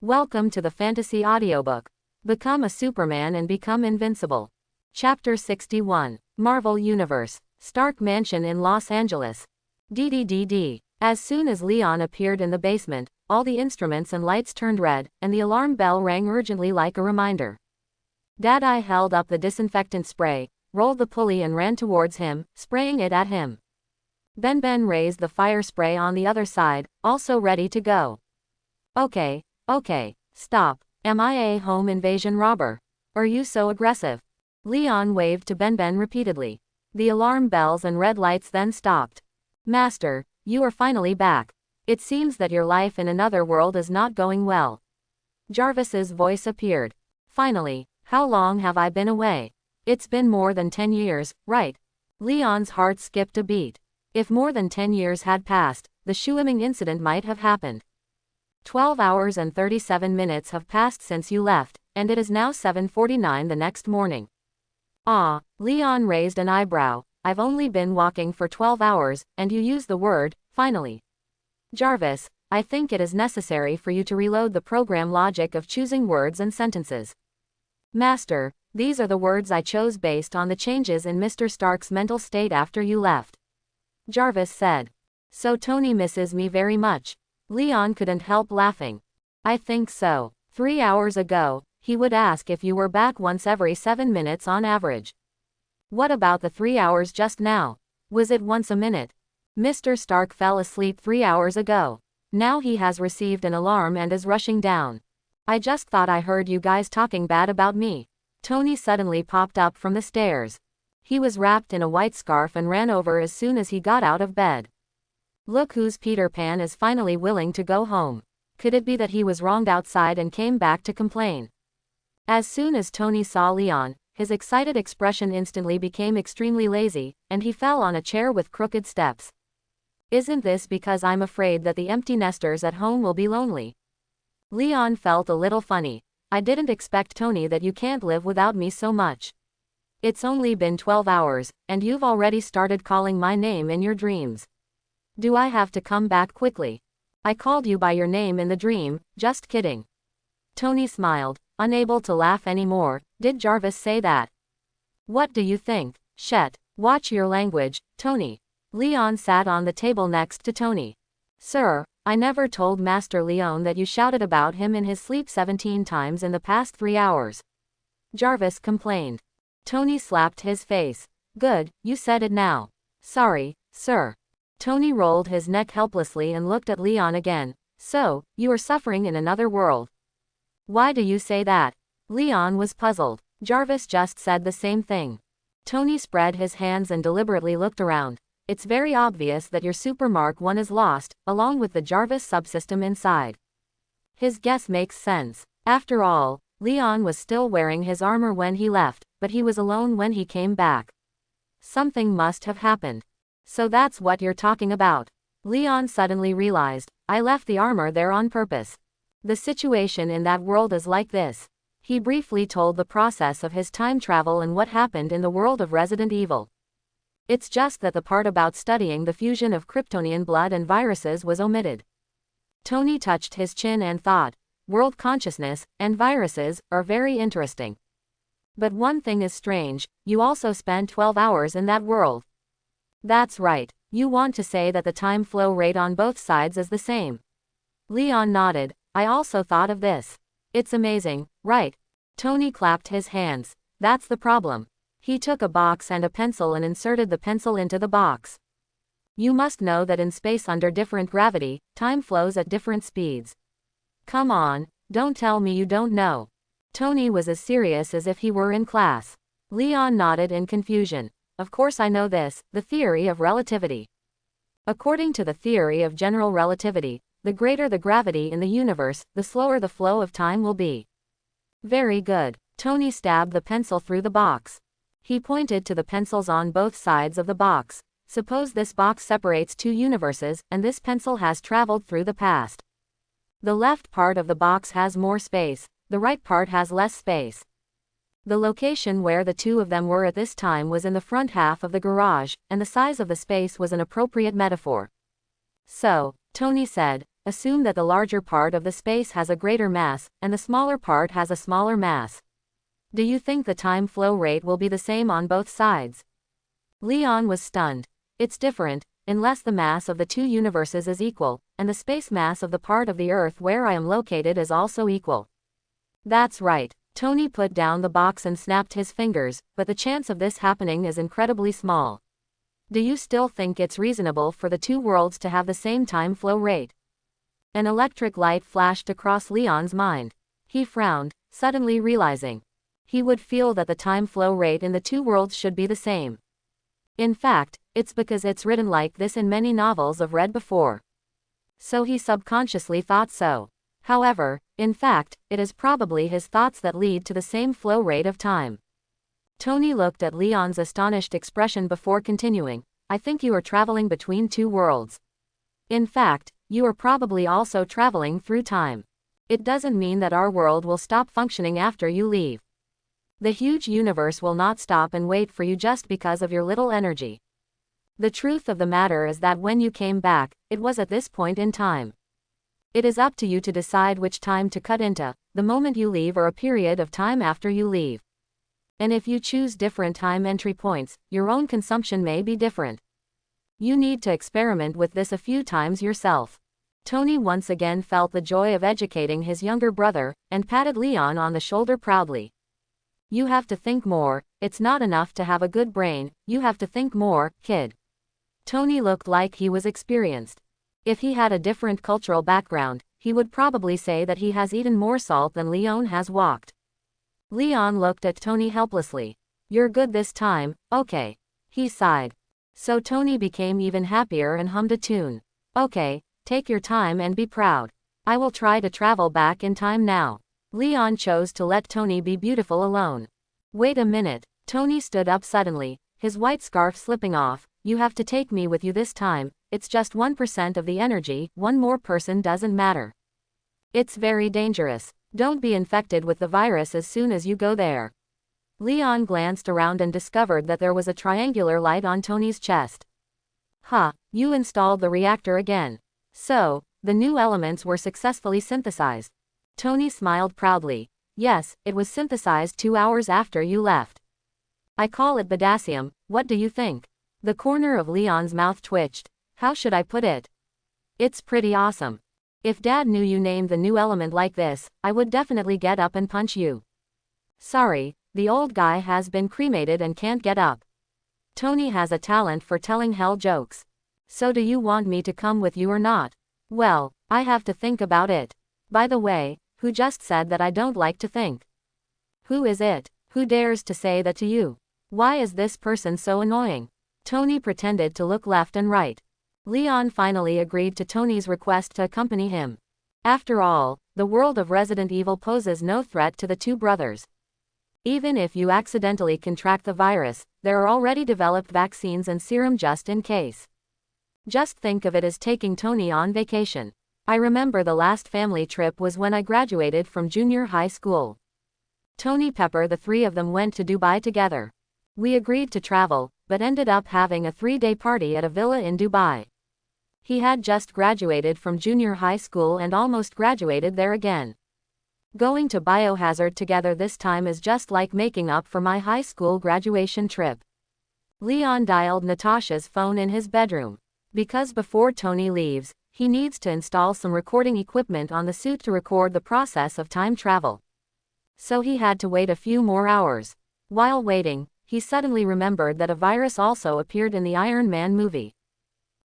Welcome to the Fantasy Audiobook. Become a Superman and become invincible. Chapter 61. Marvel Universe. Stark Mansion in Los Angeles. DDDD. As soon as Leon appeared in the basement, all the instruments and lights turned red, and the alarm bell rang urgently like a reminder. Dad-Eye held up the disinfectant spray, rolled the pulley and ran towards him, spraying it at him. Ben raised the fire spray on the other side, also ready to go. Okay, stop. Am I a home invasion robber? Are you so aggressive? Leon waved to Ben repeatedly. The alarm bells and red lights then stopped. Master, you are finally back. It seems that your life in another world is not going well. Jarvis's voice appeared. Finally, how long have I been away? It's been more than 10 years, right? Leon's heart skipped a beat. If more than 10 years had passed, the swimming incident might have happened. 12 hours and 37 minutes have passed since you left, and it is now 7:49 the next morning. Ah, Leon raised an eyebrow. I've only been walking for 12 hours, and you use the word, finally. Jarvis, I think it is necessary for you to reload the program logic of choosing words and sentences. Master, these are the words I chose based on the changes in Mr. Stark's mental state after you left. Jarvis said. So Tony misses me very much. Leon couldn't help laughing. I think so. 3 hours ago, he would ask if you were back once every 7 minutes on average. What about the 3 hours just now? Was it once a minute? Mr. Stark fell asleep 3 hours ago. Now he has received an alarm and is rushing down. I just thought I heard you guys talking bad about me. Tony suddenly popped up from the stairs. He was wrapped in a white scarf and ran over as soon as he got out of bed. Look who's Peter Pan is finally willing to go home. Could it be that he was wronged outside and came back to complain? As soon as Tony saw Leon, his excited expression instantly became extremely lazy, and he fell on a chair with crooked steps. Isn't this because I'm afraid that the empty nesters at home will be lonely? Leon felt a little funny. I didn't expect, Tony, that you can't live without me so much. It's only been 12 hours, and you've already started calling my name in your dreams. Do I have to come back quickly? I called you by your name in the dream, just kidding. Tony smiled, unable to laugh anymore. Did Jarvis say that? What do you think? Shet, watch your language, Tony. Leon sat on the table next to Tony. Sir, I never told Master Leon that you shouted about him in his sleep 17 times in the past 3 hours. Jarvis complained. Tony slapped his face. Good, you said it now. Sorry, sir. Tony rolled his neck helplessly and looked at Leon again. So, you are suffering in another world. Why do you say that? Leon was puzzled. Jarvis just said the same thing. Tony spread his hands and deliberately looked around. It's very obvious that your Super Mark 1 is lost, along with the Jarvis subsystem inside. His guess makes sense. After all, Leon was still wearing his armor when he left, but he was alone when he came back. Something must have happened. So that's what you're talking about. Leon suddenly realized, I left the armor there on purpose. The situation in that world is like this. He briefly told the process of his time travel and what happened in the world of Resident Evil. It's just that the part about studying the fusion of Kryptonian blood and viruses was omitted. Tony touched his chin and thought, world consciousness and viruses are very interesting. But one thing is strange, you also spent 12 hours in that world. That's right, you want to say that the time flow rate on both sides is the same. Leon nodded. I also thought of this. It's amazing, right? Tony clapped his hands. That's the problem. He took a box and a pencil and inserted the pencil into the box. You must know that in space under different gravity, time flows at different speeds. Come on, don't tell me you don't know. Tony was as serious as if he were in class. Leon nodded in confusion. Of course I know this, the theory of relativity. According to the theory of general relativity, the greater the gravity in the universe, the slower the flow of time will be. Very good. Tony stabbed the pencil through the box. He pointed to the pencils on both sides of the box. Suppose this box separates two universes, and this pencil has traveled through the past. The left part of the box has more space, the right part has less space. The location where the two of them were at this time was in the front half of the garage, and the size of the space was an appropriate metaphor. So, Tony said, assume that the larger part of the space has a greater mass, and the smaller part has a smaller mass. Do you think the time flow rate will be the same on both sides? Leon was stunned. It's different, unless the mass of the two universes is equal, and the space mass of the part of the Earth where I am located is also equal. That's right. Tony put down the box and snapped his fingers, but the chance of this happening is incredibly small. Do you still think it's reasonable for the two worlds to have the same time flow rate? An electric light flashed across Leon's mind. He frowned, suddenly realizing he would feel that the time flow rate in the two worlds should be the same. In fact, it's because it's written like this in many novels I've read before. So he subconsciously thought so. However, in fact, it is probably his thoughts that lead to the same flow rate of time. Tony looked at Leon's astonished expression before continuing. I think you are traveling between two worlds. In fact, you are probably also traveling through time. It doesn't mean that our world will stop functioning after you leave. The huge universe will not stop and wait for you just because of your little energy. The truth of the matter is that when you came back, it was at this point in time. It is up to you to decide which time to cut into, the moment you leave or a period of time after you leave. And if you choose different time entry points, your own consumption may be different. You need to experiment with this a few times yourself. Tony once again felt the joy of educating his younger brother, and patted Leon on the shoulder proudly. You have to think more, it's not enough to have a good brain, you have to think more, kid. Tony looked like he was experienced. If he had a different cultural background, he would probably say that he has eaten more salt than Leon has walked. Leon looked at Tony helplessly. You're good this time, okay. He sighed. So Tony became even happier and hummed a tune. Okay, take your time and be proud. I will try to travel back in time now. Leon chose to let Tony be beautiful alone. Wait a minute. Tony stood up suddenly, his white scarf slipping off. You have to take me with you this time, it's just 1% of the energy, one more person doesn't matter. It's very dangerous. Don't be infected with the virus as soon as you go there. Leon glanced around and discovered that there was a triangular light on Tony's chest. Huh, you installed the reactor again. So, the new elements were successfully synthesized. Tony smiled proudly. Yes, it was synthesized 2 hours after you left. I call it potassium, what do you think? The corner of Leon's mouth twitched. How should I put it? It's pretty awesome. If Dad knew you named the new element like this, I would definitely get up and punch you. Sorry, the old guy has been cremated and can't get up. Tony has a talent for telling hell jokes. So do you want me to come with you or not? Well, I have to think about it. By the way, who just said that I don't like to think? Who is it? Who dares to say that to you? Why is this person so annoying? Tony pretended to look left and right. Leon finally agreed to Tony's request to accompany him. After all, the world of Resident Evil poses no threat to the two brothers. Even if you accidentally contract the virus, there are already developed vaccines and serum just in case. Just think of it as taking Tony on vacation. I remember the last family trip was when I graduated from junior high school. Tony Pepper, the three of them went to Dubai together. We agreed to travel, but ended up having a 3-day party at a villa in Dubai. He had just graduated from junior high school and almost graduated there again. Going to Biohazard together this time is just like making up for my high school graduation trip. Leon dialed Natasha's phone in his bedroom. Because before Tony leaves, he needs to install some recording equipment on the suit to record the process of time travel. So he had to wait a few more hours. While waiting, he suddenly remembered that a virus also appeared in the Iron Man movie.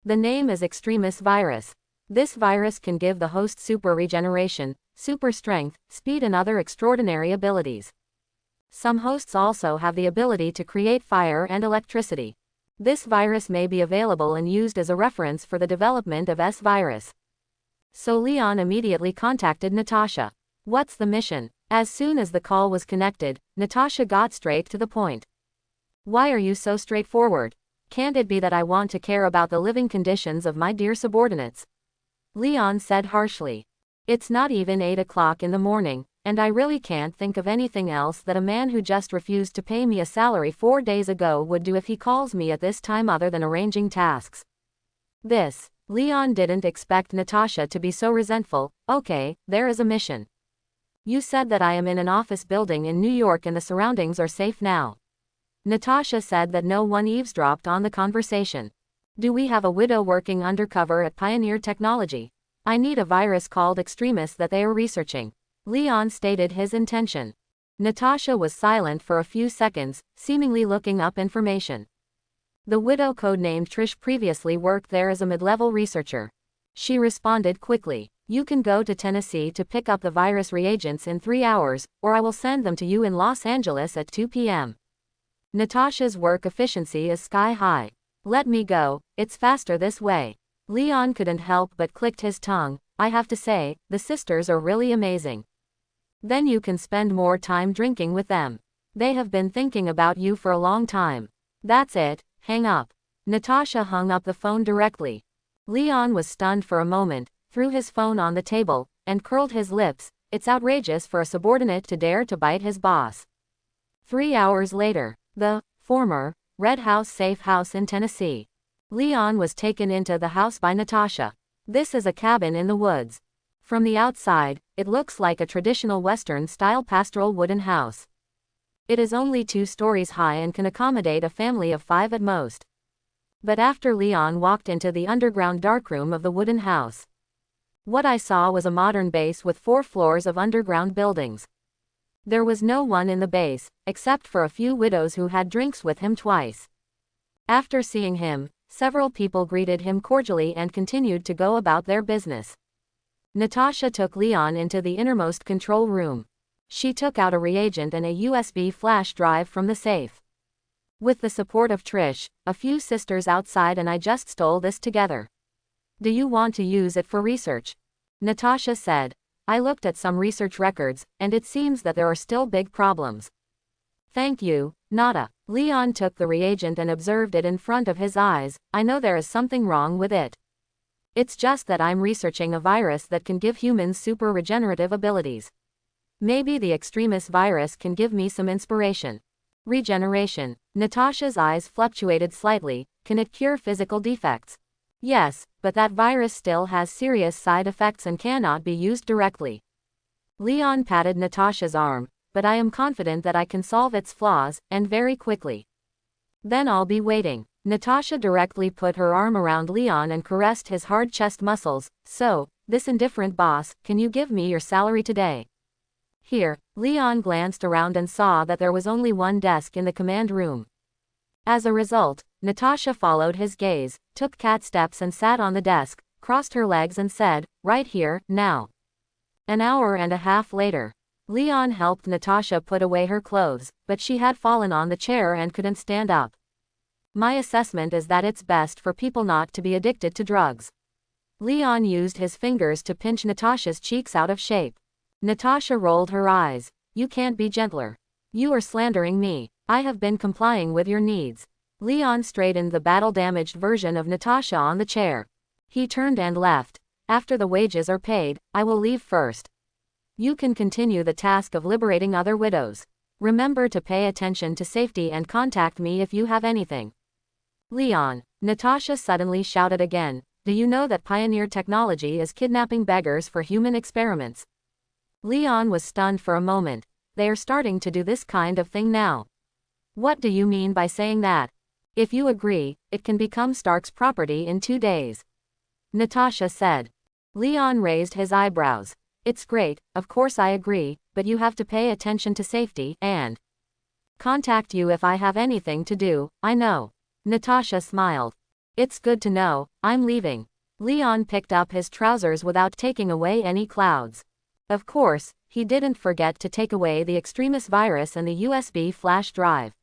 The name is Extremis virus. This virus can give the host super regeneration, super strength, speed and other extraordinary abilities. Some hosts also have the ability to create fire and electricity. This virus may be available and used as a reference for the development of S-virus. So Leon immediately contacted Natasha. What's the mission? As soon as the call was connected, Natasha got straight to the point. Why are you so straightforward? Can't it be that I want to care about the living conditions of my dear subordinates? Leon said harshly. It's not even 8 o'clock in the morning, and I really can't think of anything else that a man who just refused to pay me a salary 4 days ago would do if he calls me at this time other than arranging tasks. This Leon didn't expect Natasha to be so resentful. Okay, there is a mission. You said that I am in an office building in New York and the surroundings are safe now. Natasha said that no one eavesdropped on the conversation. Do we have a widow working undercover at Pioneer Technology? I need a virus called Extremis that they are researching. Leon stated his intention. Natasha was silent for a few seconds, seemingly looking up information. The widow codenamed Trish previously worked there as a mid-level researcher. She responded quickly. You can go to Tennessee to pick up the virus reagents in 3 hours, or I will send them to you in Los Angeles at 2 p.m. Natasha's work efficiency is sky high. Let me go, it's faster this way. Leon couldn't help but clicked his tongue. I have to say, the sisters are really amazing. Then you can spend more time drinking with them. They have been thinking about you for a long time. That's it, hang up. Natasha hung up the phone directly. Leon was stunned for a moment, threw his phone on the table, and curled his lips. It's outrageous for a subordinate to dare to bite his boss. 3 hours later, the former Red House safe house in Tennessee. Leon was taken into the house by Natasha. This is a cabin in the woods. From the outside, it looks like a traditional Western-style pastoral wooden house. It is only 2 stories high and can accommodate a family of 5 at most. But after Leon walked into the underground darkroom of the wooden house, what I saw was a modern base with 4 floors of underground buildings. There was no one in the base, except for a few widows who had drinks with him twice. After seeing him, several people greeted him cordially and continued to go about their business. Natasha took Leon into the innermost control room. She took out a reagent and a USB flash drive from the safe. With the support of Trish, a few sisters outside and I just stole this together. Do you want to use it for research? Natasha said. I looked at some research records, and it seems that there are still big problems. Thank you, Nada. Leon took the reagent and observed it in front of his eyes. I know there is something wrong with it. It's just that I'm researching a virus that can give humans super regenerative abilities. Maybe the Extremis virus can give me some inspiration. Regeneration. Natasha's eyes fluctuated slightly. Can it cure physical defects? Yes, but that virus still has serious side effects and cannot be used directly. Leon patted Natasha's arm, but I am confident that I can solve its flaws, and very quickly. Then I'll be waiting. Natasha directly put her arm around Leon and caressed his hard chest muscles. So, this indifferent boss, can you give me your salary today? Here, Leon glanced around and saw that there was only one desk in the command room. As a result, Natasha followed his gaze, took cat steps and sat on the desk, crossed her legs and said, right here, now. An hour and a half later, Leon helped Natasha put away her clothes, but she had fallen on the chair and couldn't stand up. My assessment is that it's best for people not to be addicted to drugs. Leon used his fingers to pinch Natasha's cheeks out of shape. Natasha rolled her eyes. You can't be gentler. You are slandering me. I have been complying with your needs. Leon straightened the battle-damaged version of Natasha on the chair. He turned and left. After the wages are paid, I will leave first. You can continue the task of liberating other widows. Remember to pay attention to safety and contact me if you have anything. Leon. Natasha suddenly shouted again. Do you know that Pioneer Technology is kidnapping beggars for human experiments? Leon was stunned for a moment. They are starting to do this kind of thing now. What do you mean by saying that? If you agree, it can become Stark's property in 2 days. Natasha said. Leon raised his eyebrows. It's great, of course I agree, but you have to pay attention to safety, and contact you if I have anything to do. I know. Natasha smiled. It's good to know. I'm leaving. Leon picked up his trousers without taking away any clouds. Of course, he didn't forget to take away the Extremis virus and the USB flash drive.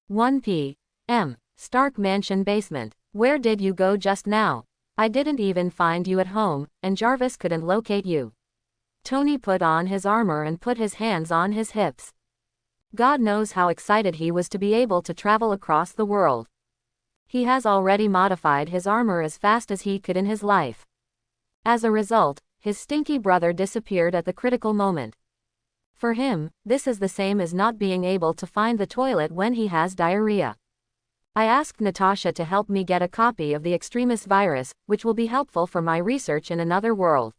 1 p.m. Stark Mansion basement. Where did you go just now? I didn't even find you at home, and Jarvis couldn't locate you. Tony put on his armor and put his hands on his hips. God knows how excited he was to be able to travel across the world. He has already modified his armor as fast as he could in his life. As a result, his stinky brother disappeared at the critical moment. For him, this is the same as not being able to find the toilet when he has diarrhea. I asked Natasha to help me get a copy of the Extremis virus, which will be helpful for my research in another world.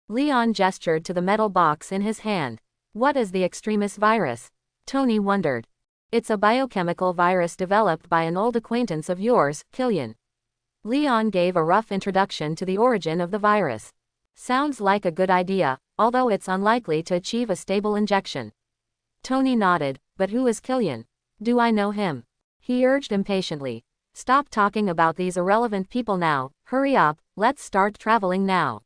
Leon gestured to the metal box in his hand. What is the Extremis virus? Tony wondered. It's a biochemical virus developed by an old acquaintance of yours, Killian. Leon gave a rough introduction to the origin of the virus. Sounds like a good idea, although it's unlikely to achieve a stable injection. Tony nodded. But who is Killian? Do I know him? He urged impatiently. Stop talking about these irrelevant people now, hurry up, let's start traveling now.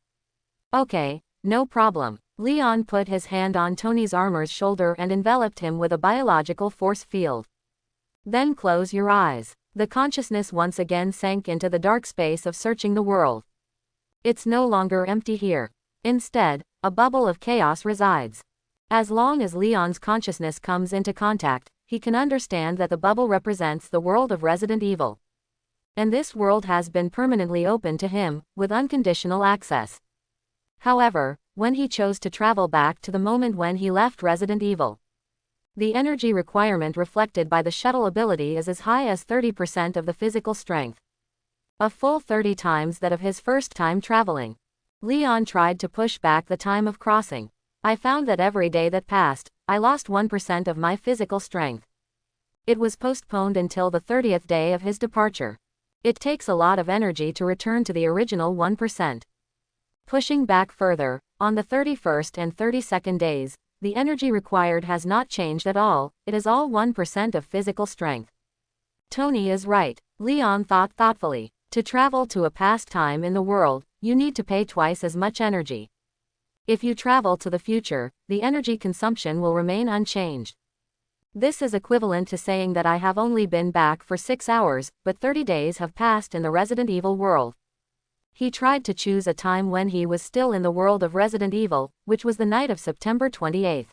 Okay, no problem. Leon put his hand on Tony's armor's shoulder and enveloped him with a biological force field. Then close your eyes. The consciousness once again sank into the dark space of searching the world. It's no longer empty here. Instead, a bubble of chaos resides. As long as Leon's consciousness comes into contact, he can understand that the bubble represents the world of Resident Evil. And this world has been permanently open to him, with unconditional access. However, when he chose to travel back to the moment when he left Resident Evil, the energy requirement reflected by the shuttle ability is as high as 30% of the physical strength. A full 30 times that of his first time traveling. Leon tried to push back the time of crossing. I found that every day that passed, I lost 1% of my physical strength. It was postponed until the 30th day of his departure. It takes a lot of energy to return to the original 1%. Pushing back further, on the 31st and 32nd days, the energy required has not changed at all, it is all 1% of physical strength. Tony is right, Leon thought thoughtfully. To travel to a past time in the world, you need to pay twice as much energy. If you travel to the future, the energy consumption will remain unchanged. This is equivalent to saying that I have only been back for 6 hours, but 30 days have passed in the Resident Evil world. He tried to choose a time when he was still in the world of Resident Evil, which was the night of September 28.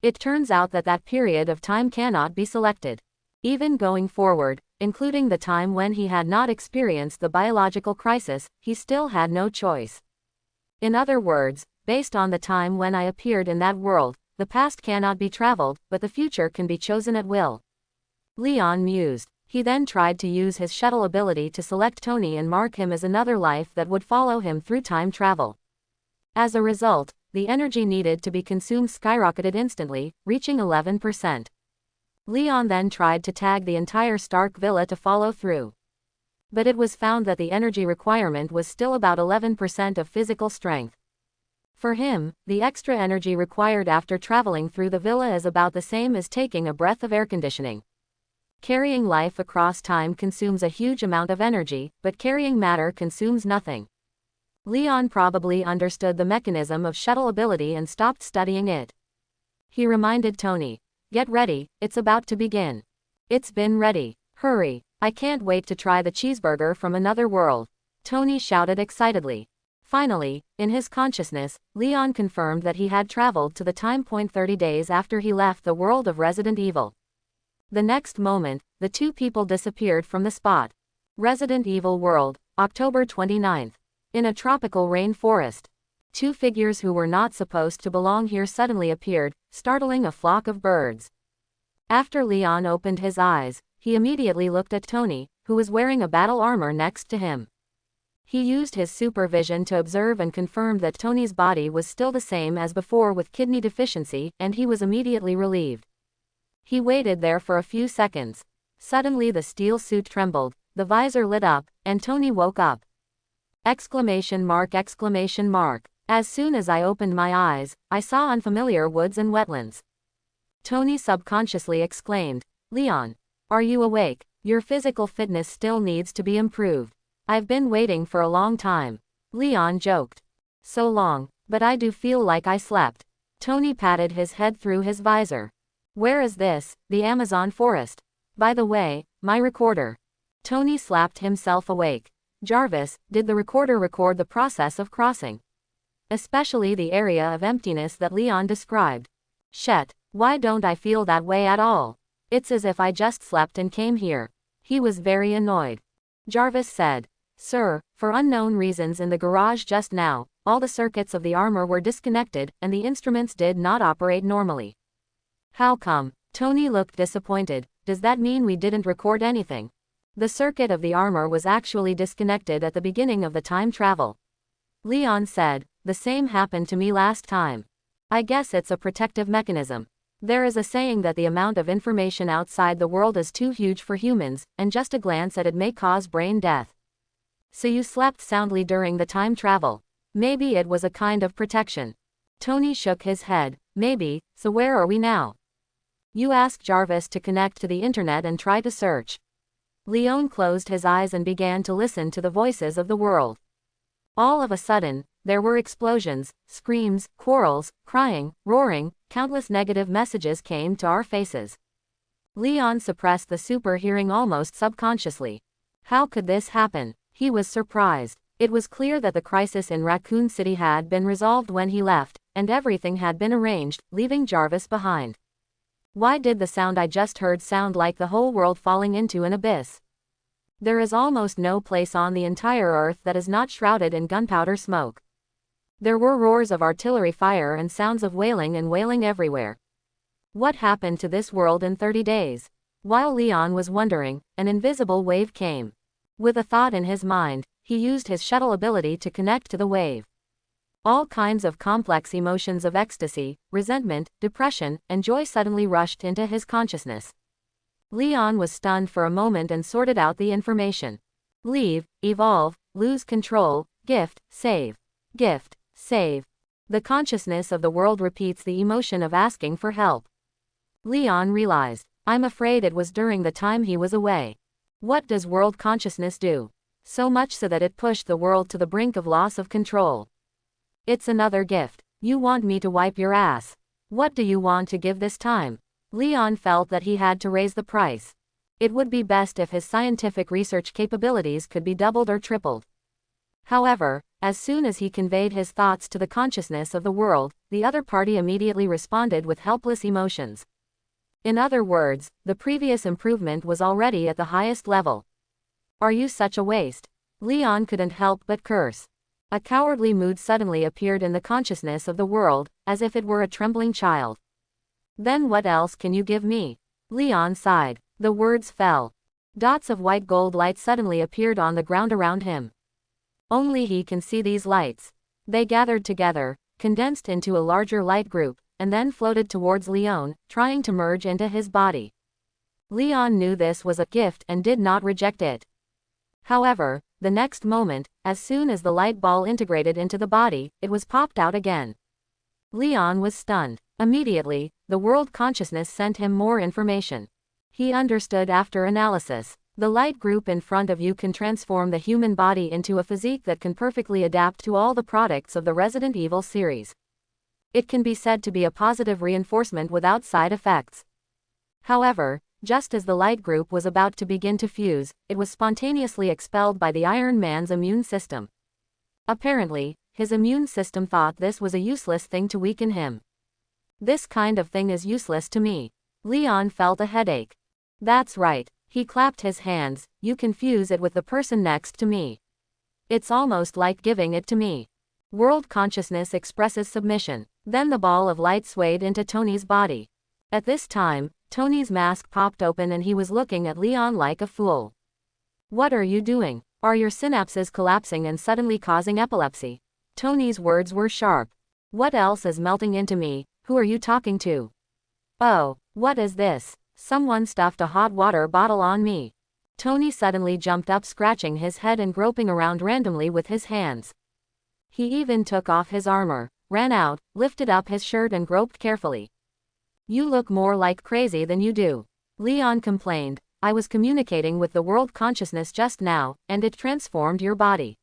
It turns out that that period of time cannot be selected. Even going forward, including the time when he had not experienced the biological crisis, he still had no choice. In other words, based on the time when I appeared in that world, the past cannot be traveled, but the future can be chosen at will. Leon mused. He then tried to use his shuttle ability to select Tony and mark him as another life that would follow him through time travel. As a result, the energy needed to be consumed skyrocketed instantly, reaching 11%. Leon then tried to tag the entire Stark Villa to follow through. But it was found that the energy requirement was still about 11% of physical strength. For him, the extra energy required after traveling through the villa is about the same as taking a breath of air conditioning. Carrying life across time consumes a huge amount of energy, but carrying matter consumes nothing. Leon probably understood the mechanism of shuttle ability and stopped studying it. He reminded Tony, "Get ready, it's about to begin." "It's been ready. Hurry, I can't wait to try the cheeseburger from another world," Tony shouted excitedly. Finally, in his consciousness, Leon confirmed that he had traveled to the time point 30 days after he left the world of Resident Evil. The next moment, the two people disappeared from the spot. Resident Evil World, October 29th. In a tropical rainforest. Two figures who were not supposed to belong here suddenly appeared, startling a flock of birds. After Leon opened his eyes, he immediately looked at Tony, who was wearing a battle armor next to him. He used his supervision to observe and confirmed that Tony's body was still the same as before with kidney deficiency, and he was immediately relieved. He waited there for a few seconds. Suddenly the steel suit trembled, the visor lit up, and Tony woke up. Exclamation mark, exclamation mark. As soon as I opened my eyes, I saw unfamiliar woods and wetlands. Tony subconsciously exclaimed, "Leon, are you awake? Your physical fitness still needs to be improved. I've been waiting for a long time." Leon joked. "So long, but I do feel like I slept." Tony patted his head through his visor. "Where is this? The Amazon forest. By the way, my recorder." Tony slapped himself awake. "Jarvis, did the recorder record the process of crossing? Especially the area of emptiness that Leon described?" "Shit, why don't I feel that way at all? It's as if I just slept and came here." He was very annoyed. Jarvis said, "Sir, for unknown reasons in the garage just now, all the circuits of the armor were disconnected, and the instruments did not operate normally." "How come?" Tony looked disappointed. does that mean we didn't record anything? The circuit of the armor was actually disconnected at the beginning of the time travel. Leon said, the same happened to me last time. I guess it's a protective mechanism. There is a saying that the amount of information outside the world is too huge for humans, and just a glance at it may cause brain death. So you slept soundly during the time travel. Maybe it was a kind of protection. Tony shook his head. Maybe, so where are we now? You asked Jarvis to connect to the internet and try to search. Leon closed his eyes and began to listen to the voices of the world. All of a sudden, there were explosions, screams, quarrels, crying, roaring, countless negative messages came to our faces. Leon suppressed the super hearing almost subconsciously. How could this happen? He was surprised. It was clear that the crisis in Raccoon City had been resolved when he left, and everything had been arranged, leaving Jarvis behind. Why did the sound I just heard sound like the whole world falling into an abyss? There is almost no place on the entire Earth that is not shrouded in gunpowder smoke. There were roars of artillery fire and sounds of wailing and wailing everywhere. What happened to this world in 30 days? While Leon was wondering, an invisible wave came. With a thought in his mind, he used his shuttle ability to connect to the wave. All kinds of complex emotions of ecstasy, resentment, depression, and joy suddenly rushed into his consciousness. Leon was stunned for a moment and sorted out the information. Leave, evolve, lose control, gift, save. Gift, save. The consciousness of the world repeats the emotion of asking for help. Leon realized, I'm afraid it was during the time he was away. What does world consciousness do? So much so that it pushed the world to the brink of loss of control. It's another gift. You want me to wipe your ass. What do you want to give this time? Leon felt that he had to raise the price. It would be best if his scientific research capabilities could be doubled or tripled. However, as soon as he conveyed his thoughts to the consciousness of the world, the other party immediately responded with helpless emotions. In other words, the previous improvement was already at the highest level. Are you such a waste? Leon couldn't help but curse. A cowardly mood suddenly appeared in the consciousness of the world, as if it were a trembling child. Then what else can you give me? Leon sighed. The words fell. Dots of white gold light suddenly appeared on the ground around him. Only he can see these lights. They gathered together, condensed into a larger light group, and then floated towards Leon, trying to merge into his body. Leon knew this was a gift and did not reject it. However, the next moment, as soon as the light ball integrated into the body, it was popped out again. Leon was stunned. Immediately, the world consciousness sent him more information. He understood after analysis. The light group in front of you can transform the human body into a physique that can perfectly adapt to all the products of the Resident Evil series. It can be said to be a positive reinforcement without side effects. However, just as the light group was about to begin to fuse, it was spontaneously expelled by the Iron Man's immune system. Apparently, his immune system thought this was a useless thing to weaken him. This kind of thing is useless to me. Leon felt a headache. That's right. He clapped his hands. You can fuse it with the person next to me. It's almost like giving it to me. World consciousness expresses submission. Then the ball of light swayed into Tony's body. At this time, Tony's mask popped open and he was looking at Leon like a fool. What are you doing? Are your synapses collapsing and suddenly causing epilepsy? Tony's words were sharp. What else is melting into me? Who are you talking to? Oh, what is this? Someone stuffed a hot water bottle on me. Tony suddenly jumped up, scratching his head and groping around randomly with his hands. He even took off his armor, ran out, lifted up his shirt and groped carefully. You look more like crazy than you do. Leon complained. I was communicating with the world consciousness just now, and it transformed your body.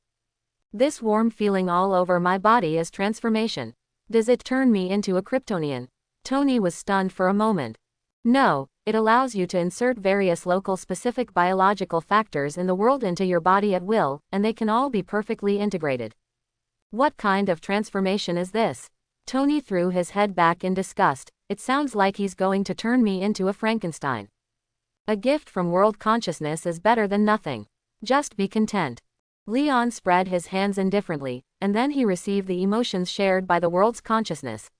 This warm feeling all over my body is transformation. Does it turn me into a Kryptonian? Tony was stunned for a moment. No, it allows you to insert various local specific biological factors in the world into your body at will, and they can all be perfectly integrated. What kind of transformation is this? Tony threw his head back in disgust. It sounds like he's going to turn me into a Frankenstein. A gift from world consciousness is better than nothing. Just be content. Leon spread his hands indifferently, and then he received the emotions shared by the world's consciousness.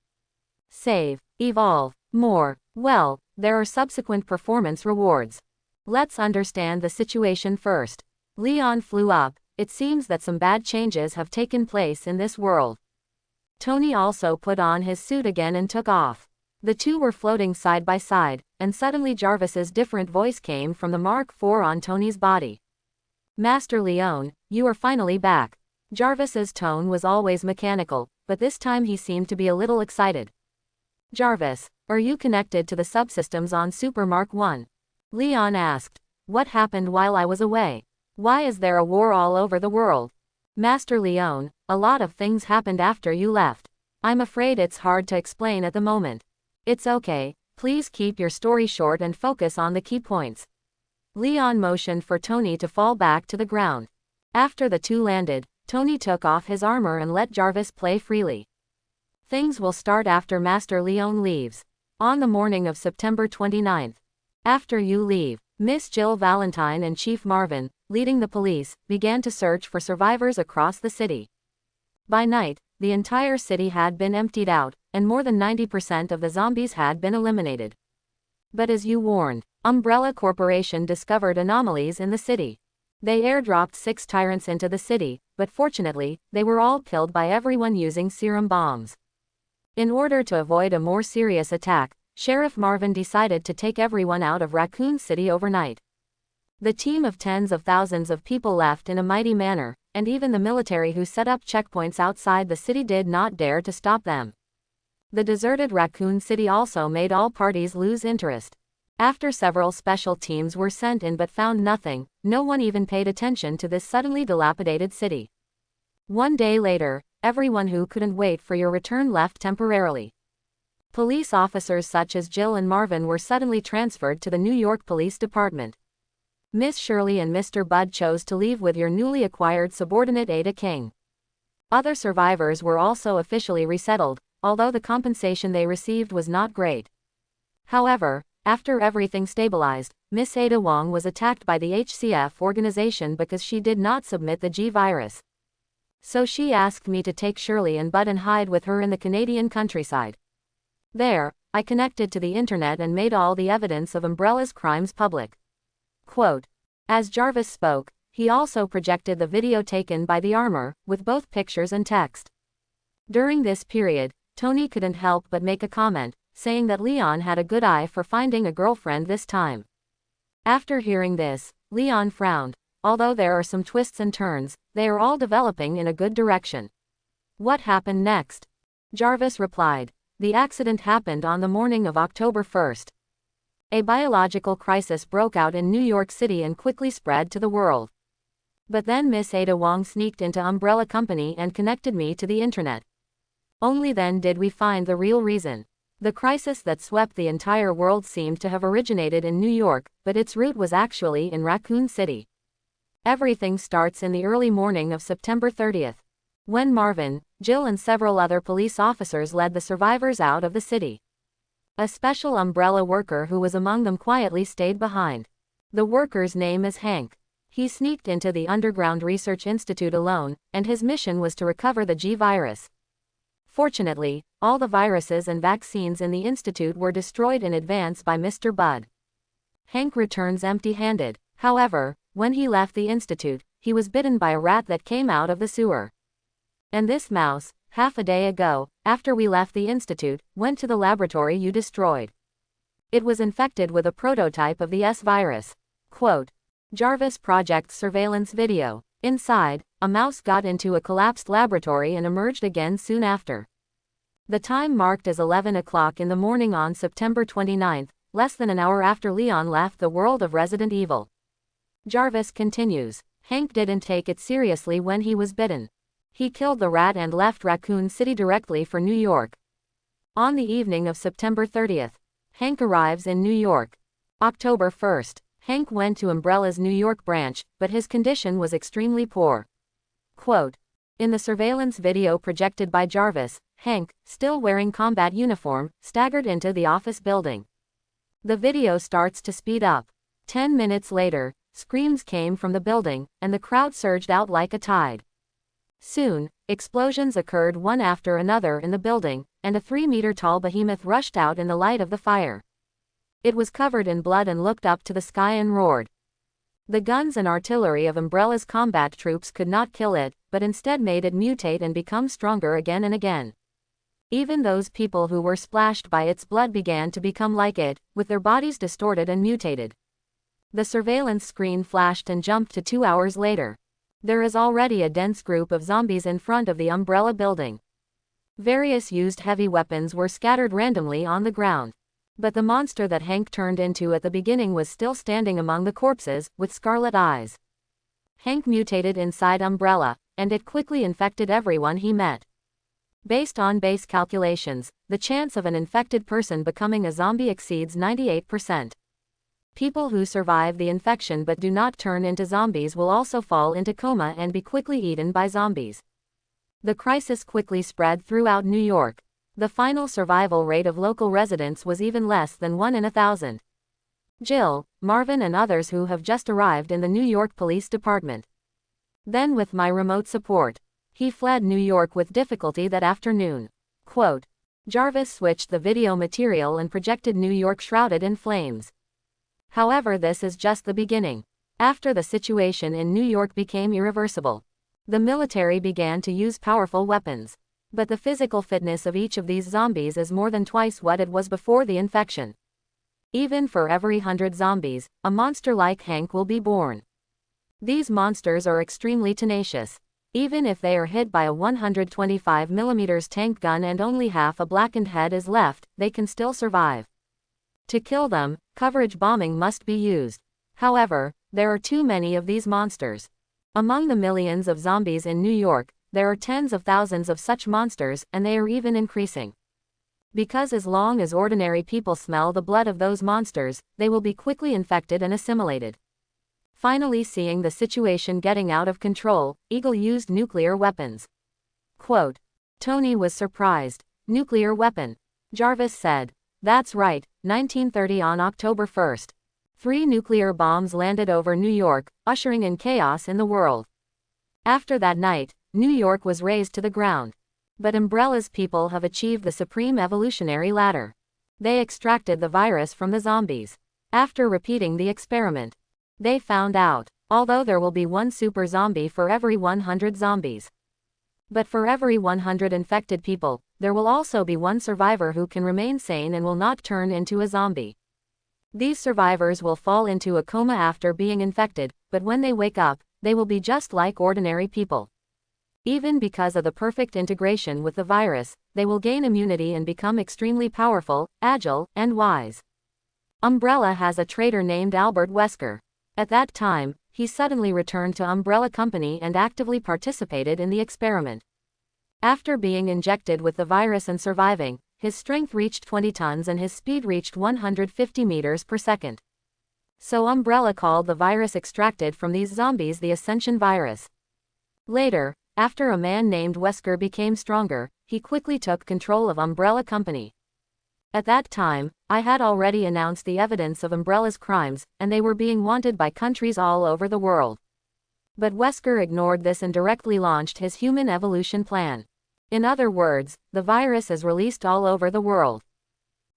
Save, evolve, more. Well, there are subsequent performance rewards. Let's understand the situation first. Leon flew up. It seems that some bad changes have taken place in this world. Tony also put on his suit again and took off. The two were floating side by side, and suddenly Jarvis's different voice came from the Mark IV on Tony's body. Master Leon, you are finally back. Jarvis's tone was always mechanical, but this time he seemed to be a little excited. Jarvis, are you connected to the subsystems on Super Mark I? Leon asked. What happened while I was away? Why is there a war all over the world? Master Leon, a lot of things happened after you left. I'm afraid it's hard to explain at the moment. It's okay, please keep your story short and focus on the key points. Leon motioned for Tony to fall back to the ground. After the two landed, Tony took off his armor and let Jarvis play freely. Things will start after Master Leon leaves. On the morning of September 29th. After you leave, Miss Jill Valentine and Chief Marvin, leading the police, began to search for survivors across the city. By night, the entire city had been emptied out, and more than 90% of the zombies had been eliminated. But as you warned, Umbrella Corporation discovered anomalies in the city. They airdropped 6 tyrants into the city, but fortunately, they were all killed by everyone using serum bombs. In order to avoid a more serious attack, Sheriff Marvin decided to take everyone out of Raccoon City overnight. The team of tens of thousands of people left in a mighty manner, and even the military who set up checkpoints outside the city did not dare to stop them. The deserted Raccoon City also made all parties lose interest. After several special teams were sent in but found nothing, no one even paid attention to this suddenly dilapidated city. One day later, everyone who couldn't wait for your return left temporarily. Police officers such as Jill and Marvin were suddenly transferred to the New York Police Department. Miss Shirley and Mr. Budd chose to leave with your newly acquired subordinate Ada King. Other survivors were also officially resettled, although the compensation they received was not great. However, after everything stabilized, Miss Ada Wong was attacked by the HCF organization because she did not submit the G virus. So she asked me to take Shirley and Bud and hide with her in the Canadian countryside. There, I connected to the internet and made all the evidence of Umbrella's crimes public. Quote. As Jarvis spoke, he also projected the video taken by the armor, with both pictures and text. During this period, Tony couldn't help but make a comment, saying that Leon had a good eye for finding a girlfriend this time. After hearing this, Leon frowned. Although there are some twists and turns, they are all developing in a good direction. What happened next? Jarvis replied. The accident happened on the morning of October 1st. A biological crisis broke out in New York City and quickly spread to the world. But then Miss Ada Wong sneaked into Umbrella Company and connected me to the internet. Only then did we find the real reason. The crisis that swept the entire world seemed to have originated in New York, but its root was actually in Raccoon City. Everything starts in the early morning of September 30th. When Marvin, Jill and several other police officers led the survivors out of the city. A special Umbrella worker who was among them quietly stayed behind. The worker's name is Hank. He sneaked into the Underground Research Institute alone, and his mission was to recover the G virus. Fortunately, all the viruses and vaccines in the institute were destroyed in advance by Mr. Budd. Hank returns empty-handed. However, when he left the institute, he was bitten by a rat that came out of the sewer. And this mouse, half a day ago, after we left the institute, went to the laboratory you destroyed. It was infected with a prototype of the S virus. Quote. Jarvis projects surveillance video. Inside, a mouse got into a collapsed laboratory and emerged again soon after. The time marked as 11 o'clock in the morning on September 29th, less than an hour after Leon left the world of Resident Evil. Jarvis continues. Hank didn't take it seriously when he was bitten. He killed the rat and left Raccoon City directly for New York. On the evening of September 30th, Hank arrives in New York. October 1st, Hank went to Umbrella's New York branch, but his condition was extremely poor. Quote. In the surveillance video projected by Jarvis, Hank, still wearing combat uniform, staggered into the office building. The video starts to speed up. 10 minutes later, screams came from the building, and the crowd surged out like a tide. Soon, explosions occurred one after another in the building, and a 3-meter-tall behemoth rushed out in the light of the fire. It was covered in blood and looked up to the sky and roared. The guns and artillery of Umbrella's combat troops could not kill it, but instead made it mutate and become stronger again and again. Even those people who were splashed by its blood began to become like it, with their bodies distorted and mutated. The surveillance screen flashed and jumped to 2 hours later. There is already a dense group of zombies in front of the Umbrella building. Various used heavy weapons were scattered randomly on the ground. But the monster that Hank turned into at the beginning was still standing among the corpses, with scarlet eyes. Hank mutated inside Umbrella, and it quickly infected everyone he met. Based on base calculations, the chance of an infected person becoming a zombie exceeds 98%. People who survive the infection but do not turn into zombies will also fall into coma and be quickly eaten by zombies. The crisis quickly spread throughout New York. The final survival rate of local residents was even less than 1 in 1,000. Jill, Marvin and others who have just arrived in the New York Police Department. Then with my remote support, he fled New York with difficulty that afternoon. Quote, Jarvis switched the video material and projected New York shrouded in flames. However, this is just the beginning. After the situation in New York became irreversible, the military began to use powerful weapons. But the physical fitness of each of these zombies is more than twice what it was before the infection. Even for every 100 zombies, a monster like Hank will be born. These monsters are extremely tenacious. Even if they are hit by a 125mm tank gun and only half a blackened head is left, they can still survive. To kill them, coverage bombing must be used. However, there are too many of these monsters. Among the millions of zombies in New York, there are tens of thousands of such monsters, and they are even increasing. Because as long as ordinary people smell the blood of those monsters, they will be quickly infected and assimilated. Finally, seeing the situation getting out of control, Eagle used nuclear weapons. Quote, Tony was surprised. Nuclear weapon. Jarvis said. That's right, 1930 on October 1st. 3 nuclear bombs landed over New York, ushering in chaos in the world. After that night, New York was razed to the ground. But Umbrella's people have achieved the supreme evolutionary ladder. They extracted the virus from the zombies. After repeating the experiment, they found out, although there will be 1 super zombie for every 100 zombies. But for every 100 infected people, there will also be 1 survivor who can remain sane and will not turn into a zombie. These survivors will fall into a coma after being infected, but when they wake up, they will be just like ordinary people. Even because of the perfect integration with the virus, they will gain immunity and become extremely powerful, agile, and wise. Umbrella has a traitor named Albert Wesker. At that time, he suddenly returned to Umbrella Company and actively participated in the experiment. After being injected with the virus and surviving, his strength reached 20 tons and his speed reached 150 meters per second. So Umbrella called the virus extracted from these zombies the Ascension virus. Later, after a man named Wesker became stronger, he quickly took control of Umbrella Company. At that time, I had already announced the evidence of Umbrella's crimes, and they were being wanted by countries all over the world. But Wesker ignored this and directly launched his human evolution plan. In other words, the virus is released all over the world.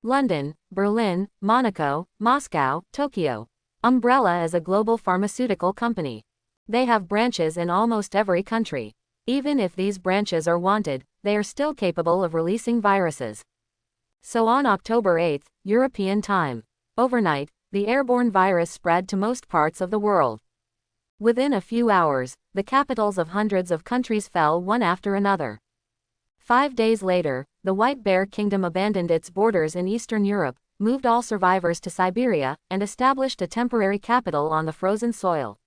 London, Berlin, Monaco, Moscow, Tokyo. Umbrella is a global pharmaceutical company. They have branches in almost every country. Even if these branches are wanted, they are still capable of releasing viruses. So on October 8, European time, overnight, the airborne virus spread to most parts of the world. Within a few hours, the capitals of hundreds of countries fell one after another. 5 days later, the White Bear Kingdom abandoned its borders in Eastern Europe, moved all survivors to Siberia, and established a temporary capital on the frozen soil.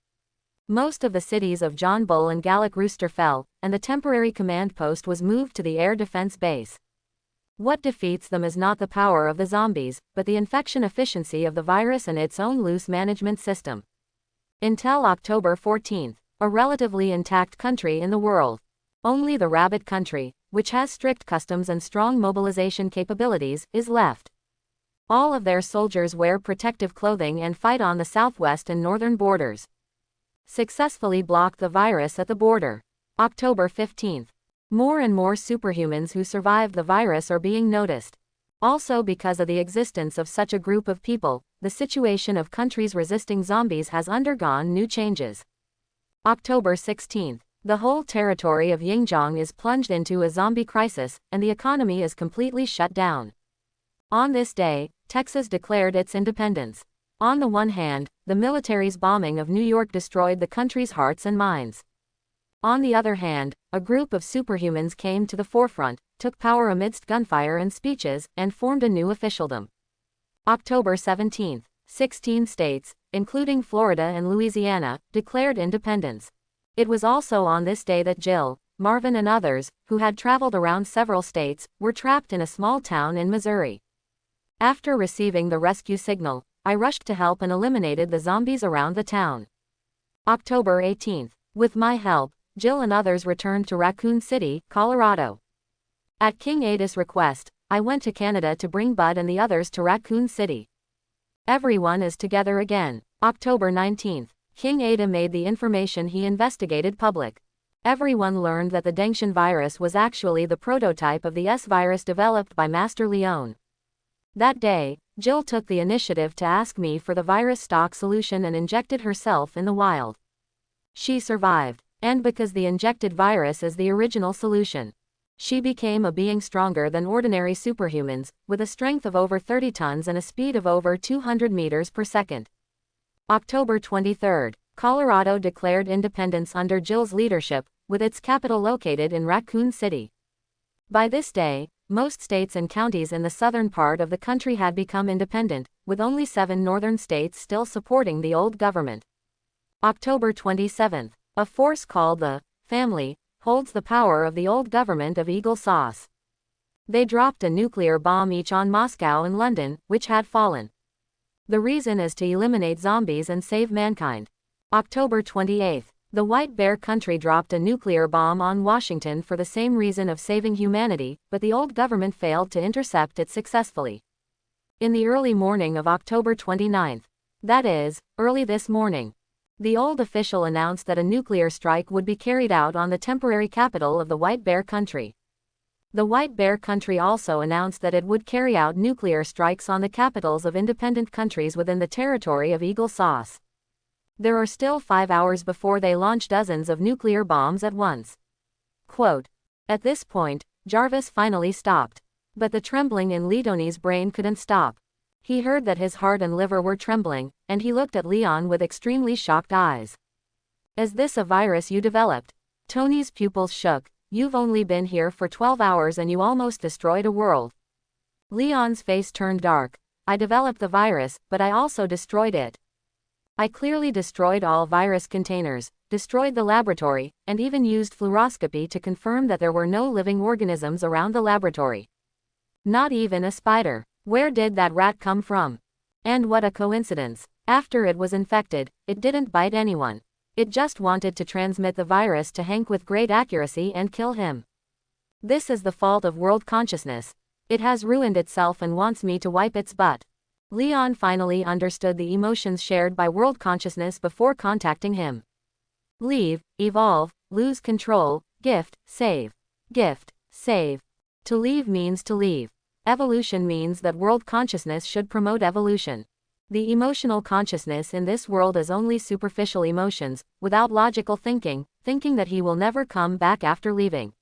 Most of the cities of John Bull and Gallic Rooster fell, and the temporary command post was moved to the air defense base. What defeats them is not the power of the zombies, but the infection efficiency of the virus and its own loose management system. Until October 14, a relatively intact country in the world. Only the Rabbit country, which has strict customs and strong mobilization capabilities, is left. All of their soldiers wear protective clothing and fight on the southwest and northern borders. Successfully blocked the virus at the border. October 15. More and more superhumans who survived the virus are being noticed. Also, because of the existence of such a group of people, the situation of countries resisting zombies has undergone new changes. October 16. The whole territory of Xinjiang is plunged into a zombie crisis, and the economy is completely shut down. On this day, Texas declared its independence. On the one hand, the military's bombing of New York destroyed the country's hearts and minds. On the other hand, a group of superhumans came to the forefront, took power amidst gunfire and speeches, and formed a new officialdom. October 17. 16 states, including Florida and Louisiana, declared independence. It was also on this day that Jill, Marvin and others, who had traveled around several states, were trapped in a small town in Missouri. After receiving the rescue signal, I rushed to help and eliminated the zombies around the town. October 18. With my help, Jill and others returned to Raccoon City, Colorado. At King Ada's request, I went to Canada to bring Bud and the others to Raccoon City. Everyone is together again. October 19. King Ada made the information he investigated public. Everyone learned that the Dengshan virus was actually the prototype of the S virus developed by Master Leon. That day, Jill took the initiative to ask me for the virus stock solution and injected herself in the wild. She survived, and because the injected virus is the original solution, she became a being stronger than ordinary superhumans, with a strength of over 30 tons and a speed of over 200 meters per second. October 23. Colorado declared independence under Jill's leadership, with its capital located in Raccoon City. By this day, most states and counties in the southern part of the country had become independent, with only 7 northern states still supporting the old government. October 27. A force called the Family holds the power of the old government of Eagle Sauce. They dropped a nuclear bomb each on Moscow and London, which had fallen. The reason is to eliminate zombies and save mankind. October 28. The White Bear Country dropped a nuclear bomb on Washington for the same reason of saving humanity, but the old government failed to intercept it successfully. In the early morning of October 29, that is, early this morning, the old official announced that a nuclear strike would be carried out on the temporary capital of the White Bear Country. The White Bear Country also announced that it would carry out nuclear strikes on the capitals of independent countries within the territory of Eagle Sauce. There are still 5 hours before they launch dozens of nuclear bombs at once. Quote, at this point, Jarvis finally stopped. But the trembling in Leonie's brain couldn't stop. He heard that his heart and liver were trembling, and he looked at Leon with extremely shocked eyes. Is this a virus you developed? Tony's pupils shook. You've only been here for 12 hours and you almost destroyed a world. Leon's face turned dark. I developed the virus, but I also destroyed it. I clearly destroyed all virus containers, destroyed the laboratory, and even used fluoroscopy to confirm that there were no living organisms around the laboratory. Not even a spider. Where did that rat come from? And what a coincidence. After it was infected, it didn't bite anyone. It just wanted to transmit the virus to Hank with great accuracy and kill him. This is the fault of world consciousness. It has ruined itself and wants me to wipe its butt. Leon finally understood the emotions shared by world consciousness before contacting him. Leave, evolve, lose control, gift, save. Gift, save. To leave means to leave. Evolution means that world consciousness should promote evolution. The emotional consciousness in this world is only superficial emotions, without logical thinking, thinking that he will never come back after leaving.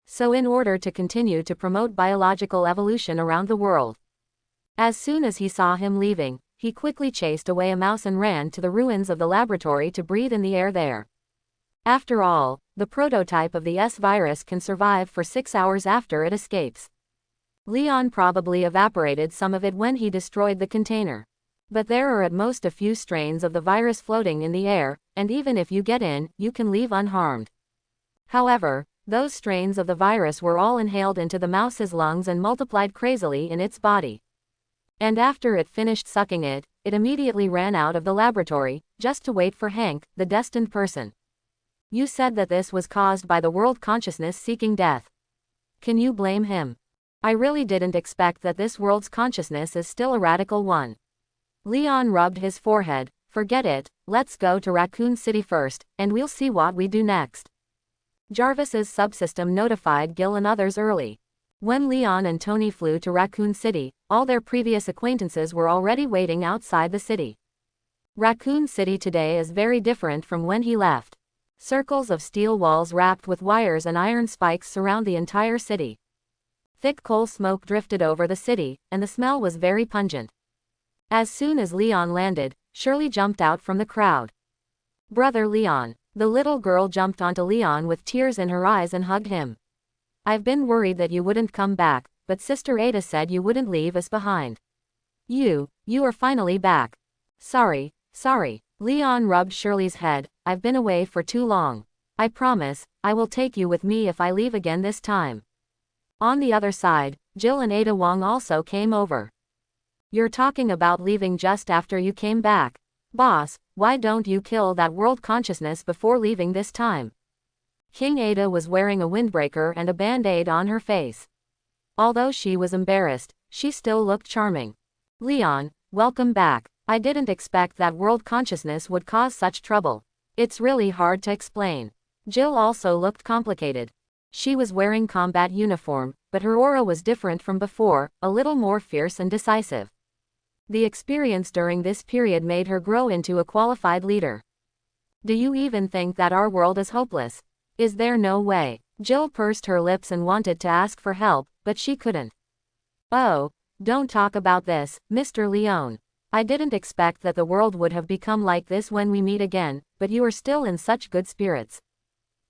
So in order to continue to promote biological evolution around the world, as soon as he saw him leaving, he quickly chased away a mouse and ran to the ruins of the laboratory to breathe in the air there. After all, the prototype of the S virus can survive for 6 hours after it escapes. Leon probably evaporated some of it when he destroyed the container. But there are at most a few strains of the virus floating in the air, and even if you get in, you can leave unharmed. However, those strains of the virus were all inhaled into the mouse's lungs and multiplied crazily in its body. And after it finished sucking it, it immediately ran out of the laboratory, just to wait for Hank, the destined person. You said that this was caused by the world consciousness seeking death. Can you blame him? I really didn't expect that this world's consciousness is still a radical one. Leon rubbed his forehead. Forget it, let's go to Raccoon City first, and we'll see what we do next. Jarvis's subsystem notified Gil and others early. When Leon and Tony flew to Raccoon City, all their previous acquaintances were already waiting outside the city. Raccoon City today is very different from when he left. Circles of steel walls wrapped with wires and iron spikes surround the entire city. Thick coal smoke drifted over the city, and the smell was very pungent. As soon as Leon landed, Shirley jumped out from the crowd. "Brother Leon." The little girl jumped onto Leon with tears in her eyes and hugged him. "I've been worried that you wouldn't come back, but Sister Ada said you wouldn't leave us behind. You are finally back." Sorry. Leon rubbed Shirley's head. "I've been away for too long. I promise, I will take you with me if I leave again this time." On the other side, Jill and Ada Wong also came over. "You're talking about leaving just after you came back. Boss, why don't you kill that world consciousness before leaving this time?" King Ada was wearing a windbreaker and a band-aid on her face. Although she was embarrassed, she still looked charming. "Leon, welcome back. I didn't expect that world consciousness would cause such trouble. It's really hard to explain." Jill also looked complicated. She was wearing combat uniform, but her aura was different from before, a little more fierce and decisive. The experience during this period made her grow into a qualified leader. "Do you even think that our world is hopeless? Is there no way?" Jill pursed her lips and wanted to ask for help, but she couldn't. "Oh, don't talk about this, Mr. Leon. I didn't expect that the world would have become like this when we meet again, but you are still in such good spirits."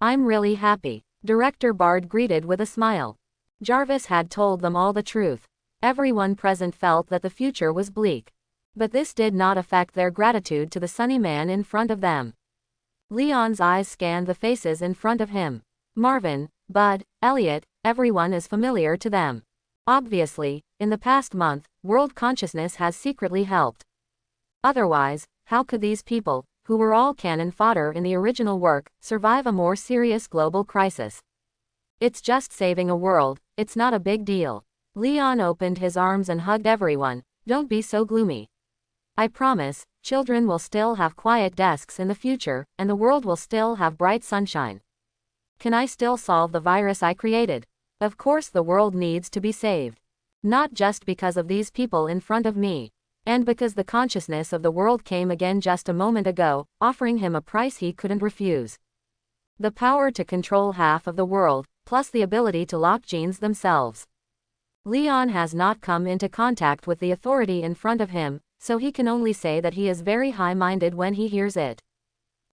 "I'm really happy," Director Bard greeted with a smile. Jarvis had told them all the truth. Everyone present felt that the future was bleak. But this did not affect their gratitude to the sunny man in front of them. Leon's eyes scanned the faces in front of him. Marvin, Bud, Elliot, everyone is familiar to them. Obviously, in the past month, world consciousness has secretly helped. Otherwise, how could these people, who were all cannon fodder in the original work, survive a more serious global crisis? It's just saving a world, it's not a big deal. Leon opened his arms and hugged everyone. "Don't be so gloomy. I promise, children will still have quiet desks in the future, and the world will still have bright sunshine. Can I still solve the virus I created? Of course the world needs to be saved. Not just because of these people in front of me. And because the consciousness of the world came again just a moment ago, offering him a price he couldn't refuse. The power to control half of the world, plus the ability to lock genes themselves. Leon has not come into contact with the authority in front of him, so he can only say that he is very high-minded when he hears it.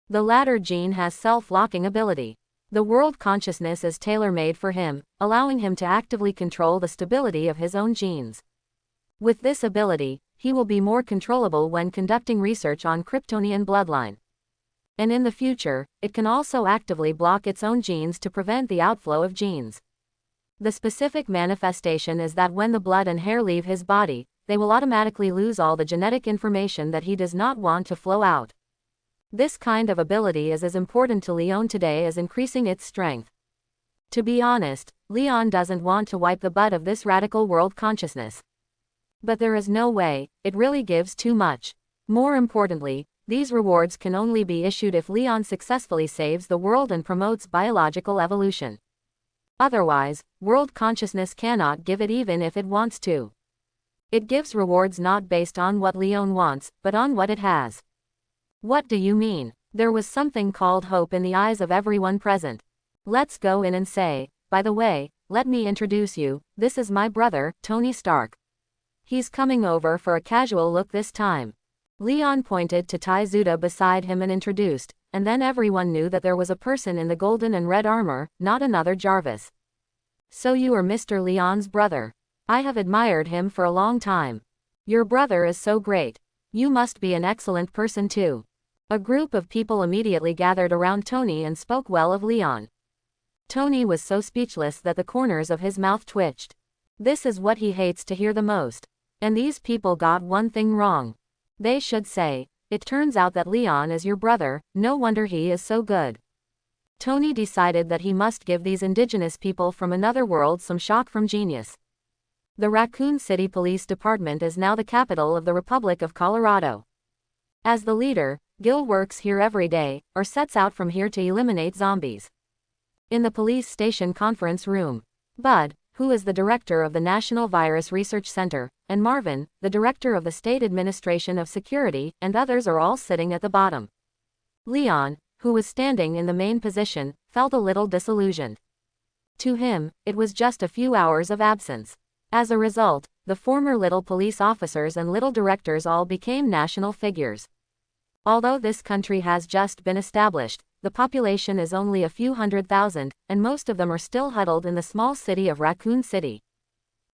The latter gene has self-locking ability. The world consciousness is tailor-made for him, allowing him to actively control the stability of his own genes. With this ability, he will be more controllable when conducting research on Kryptonian bloodline. And in the future, it can also actively block its own genes to prevent the outflow of genes. The specific manifestation is that when the blood and hair leave his body, they will automatically lose all the genetic information that he does not want to flow out. This kind of ability is as important to Leon today as increasing its strength. To be honest, Leon doesn't want to wipe the butt of this radical world consciousness. But there is no way, it really gives too much. More importantly, these rewards can only be issued if Leon successfully saves the world and promotes biological evolution. Otherwise, world consciousness cannot give it even if it wants to. It gives rewards not based on what Leon wants, but on what it has. What do you mean? There was something called hope in the eyes of everyone present. Let's go in and say, "By the way, let me introduce you, this is my brother, Tony Stark. He's coming over for a casual look this time." Leon pointed to Tai Zuda beside him and introduced, and then everyone knew that there was a person in the golden and red armor, not another Jarvis. "So you are Mr. Leon's brother. I have admired him for a long time. Your brother is so great. You must be an excellent person too." A group of people immediately gathered around Tony and spoke well of Leon. Tony was so speechless that the corners of his mouth twitched. This is what he hates to hear the most. And these people got one thing wrong. They should say, "It turns out that Leon is your brother, no wonder he is so good." Tony decided that he must give these indigenous people from another world some shock from genius. The Raccoon City Police Department is now the capital of the Republic of Colorado. As the leader, Gil works here every day, or sets out from here to eliminate zombies. In the police station conference room, Bud, who is the director of the National Virus Research Center, and Marvin, the director of the State Administration of Security, and others are all sitting at the bottom. Leon, who was standing in the main position, felt a little disillusioned. To him, it was just a few hours of absence. As a result, the former little police officers and little directors all became national figures. Although this country has just been established, the population is only a few 100,000, and most of them are still huddled in the small city of Raccoon City.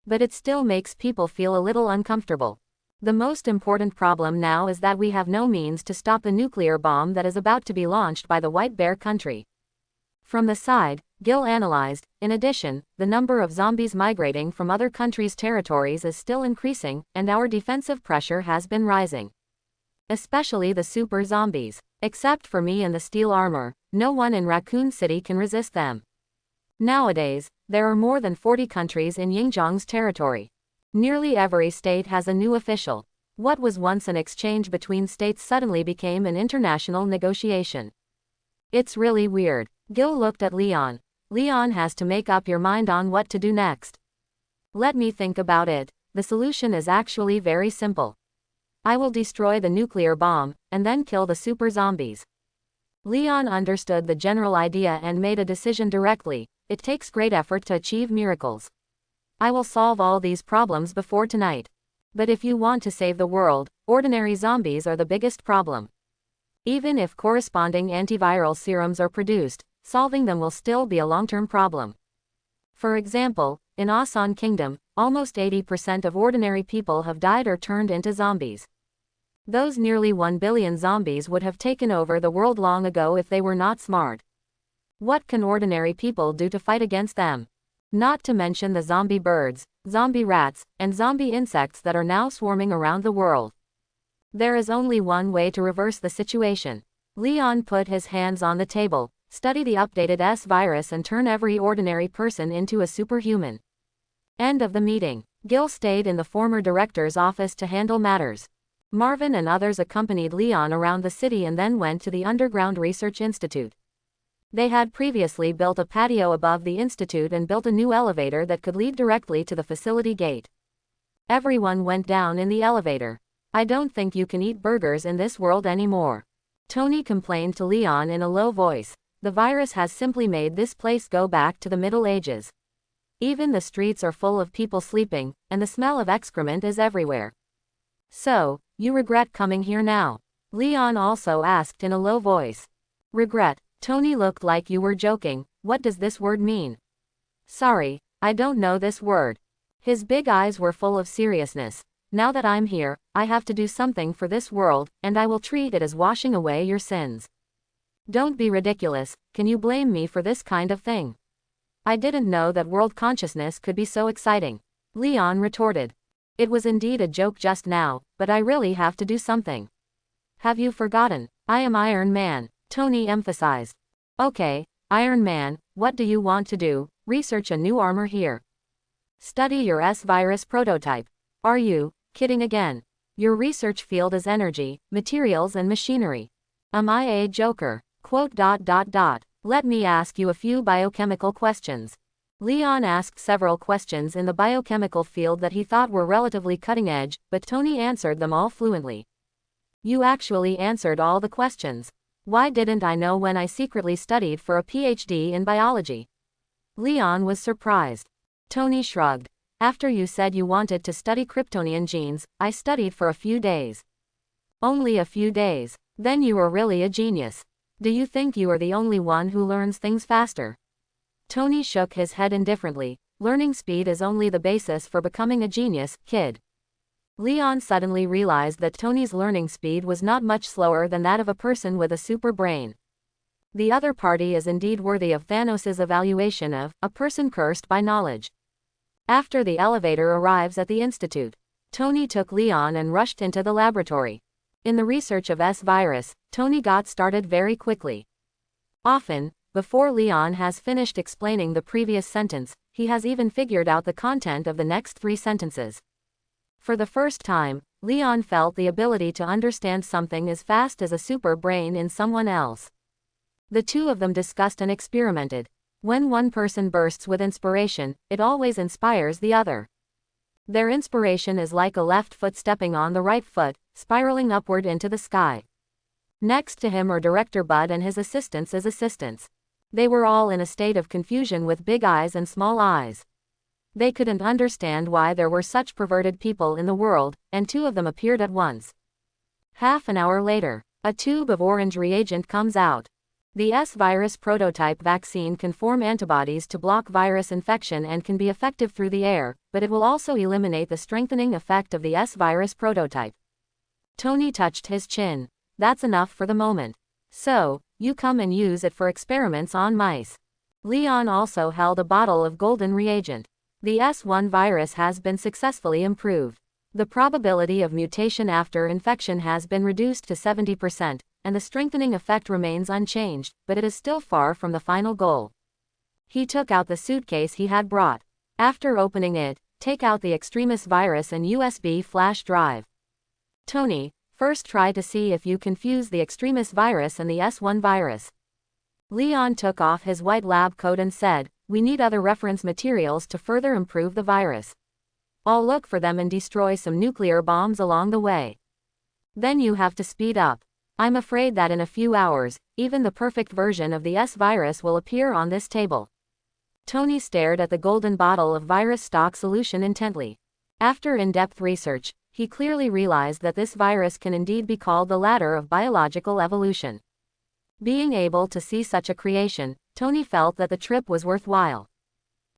But it still makes people feel a little uncomfortable. The most important problem now is that we have no means to stop the nuclear bomb that is about to be launched by the White Bear country. From the side, Gil analyzed, in addition, the number of zombies migrating from other countries' territories is still increasing, and our defensive pressure has been rising. Especially the super zombies. Except for me and the steel armor, no one in Raccoon City can resist them. Nowadays, there are more than 40 countries in Yingzhang's territory. Nearly every state has a new official. What was once an exchange between states suddenly became an international negotiation. It's really weird. Gil looked at Leon. Leon has to make up your mind on what to do next. Let me think about it. The solution is actually very simple. I will destroy the nuclear bomb, and then kill the super zombies. Leon understood the general idea and made a decision directly. It takes great effort to achieve miracles. I will solve all these problems before tonight. But if you want to save the world, ordinary zombies are the biggest problem. Even if corresponding antiviral serums are produced, solving them will still be a long-term problem. For example, in Asan Kingdom, almost 80% of ordinary people have died or turned into zombies. Those nearly 1 billion zombies would have taken over the world long ago if they were not smart. What can ordinary people do to fight against them? Not to mention the zombie birds, zombie rats, and zombie insects that are now swarming around the world. There is only one way to reverse the situation. Leon put his hands on the table, study the updated S-virus and turn every ordinary person into a superhuman. End of the meeting. Gil stayed in the former director's office to handle matters. Marvin and others accompanied Leon around the city and then went to the Underground Research Institute. They had previously built a patio above the institute and built a new elevator that could lead directly to the facility gate. Everyone went down in the elevator. I don't think you can eat burgers in this world anymore. Tony complained to Leon in a low voice. The virus has simply made this place go back to the Middle Ages. Even the streets are full of people sleeping, and the smell of excrement is everywhere. So, you regret coming here now? Leon also asked in a low voice. Regret? Tony looked like you were joking. What does this word mean? Sorry, I don't know this word. His big eyes were full of seriousness. Now that I'm here, I have to do something for this world, and I will treat it as washing away your sins. Don't be ridiculous. Can you blame me for this kind of thing? I didn't know that world consciousness could be so exciting. Leon retorted. It was indeed a joke just now, but I really have to do something. Have you forgotten? I am Iron Man, Tony emphasized. Okay, Iron Man, what do you want to do? Research a new armor here. Study your S-virus prototype. Are you kidding again? Your research field is energy, materials and machinery. Am I a joker? Quote. Let me ask you a few biochemical questions. Leon asked several questions in the biochemical field that he thought were relatively cutting edge, but Tony answered them all fluently. You actually answered all the questions. Why didn't I know when I secretly studied for a PhD in biology? Leon was surprised. Tony shrugged. After you said you wanted to study Kryptonian genes, I studied for a few days. Only a few days. Then you were really a genius. Do you think you are the only one who learns things faster? Tony shook his head indifferently. Learning speed is only the basis for becoming a genius, kid. Leon suddenly realized that Tony's learning speed was not much slower than that of a person with a super brain. The other party is indeed worthy of Thanos' evaluation of a person cursed by knowledge. After the elevator arrives at the institute, Tony took Leon and rushed into the laboratory. In the research of S-virus, Tony got started very quickly. Often, before Leon has finished explaining the previous sentence, he has even figured out the content of the next 3 sentences. For the first time, Leon felt the ability to understand something as fast as a super brain in someone else. The two of them discussed and experimented. When one person bursts with inspiration, it always inspires the other. Their inspiration is like a left foot stepping on the right foot, spiraling upward into the sky. Next to him are Director Bud and his assistants as assistants. They were all in a state of confusion with big eyes and small eyes. They couldn't understand why there were such perverted people in the world, and two of them appeared at once. Half an hour later, a tube of orange reagent comes out. The S-virus prototype vaccine can form antibodies to block virus infection and can be effective through the air, but it will also eliminate the strengthening effect of the S-virus prototype. Tony touched his chin. That's enough for the moment. So, you come and use it for experiments on mice. Leon also held a bottle of golden reagent. The S1 virus has been successfully improved. The probability of mutation after infection has been reduced to 70%, and the strengthening effect remains unchanged, but it is still far from the final goal. He took out the suitcase he had brought. After opening it, take out the extremis virus and USB flash drive. Tony, first try to see if you confuse the extremis virus and the S1 virus. Leon took off his white lab coat and said, we need other reference materials to further improve the virus. I'll look for them and destroy some nuclear bombs along the way. Then you have to speed up. I'm afraid that in a few hours, even the perfect version of the S-virus will appear on this table. Tony stared at the golden bottle of virus stock solution intently. After in-depth research, he clearly realized that this virus can indeed be called the ladder of biological evolution. Being able to see such a creation, Tony felt that the trip was worthwhile.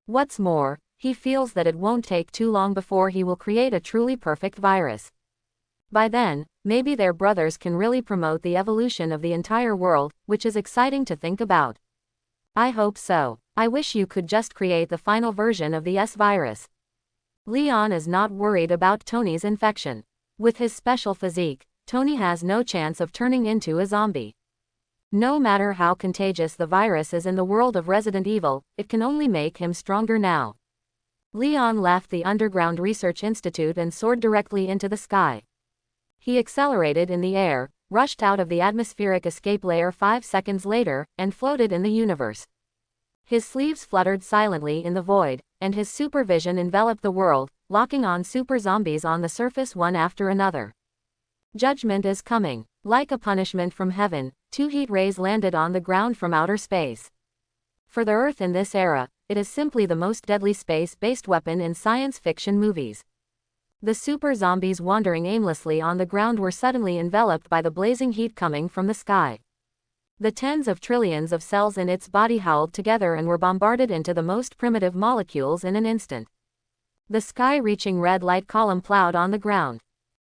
What's more, he feels that it won't take too long before he will create a truly perfect virus. By then, maybe their brothers can really promote the evolution of the entire world, which is exciting to think about. I hope so. I wish you could just create the final version of the S-virus. Leon is not worried about Tony's infection. With his special physique, Tony has no chance of turning into a zombie. No matter how contagious the virus is in the world of Resident Evil, it can only make him stronger now. Leon left the Underground Research Institute and soared directly into the sky. He accelerated in the air, rushed out of the atmospheric escape layer 5 seconds later, and floated in the universe. His sleeves fluttered silently in the void, and his supervision enveloped the world, locking on super zombies on the surface one after another. Judgment is coming. Like a punishment from heaven, 2 heat rays landed on the ground from outer space. For the Earth in this era, it is simply the most deadly space-based weapon in science fiction movies. The super zombies wandering aimlessly on the ground were suddenly enveloped by the blazing heat coming from the sky. The tens of trillions of cells in its body howled together and were bombarded into the most primitive molecules in an instant. The sky-reaching red light column plowed on the ground.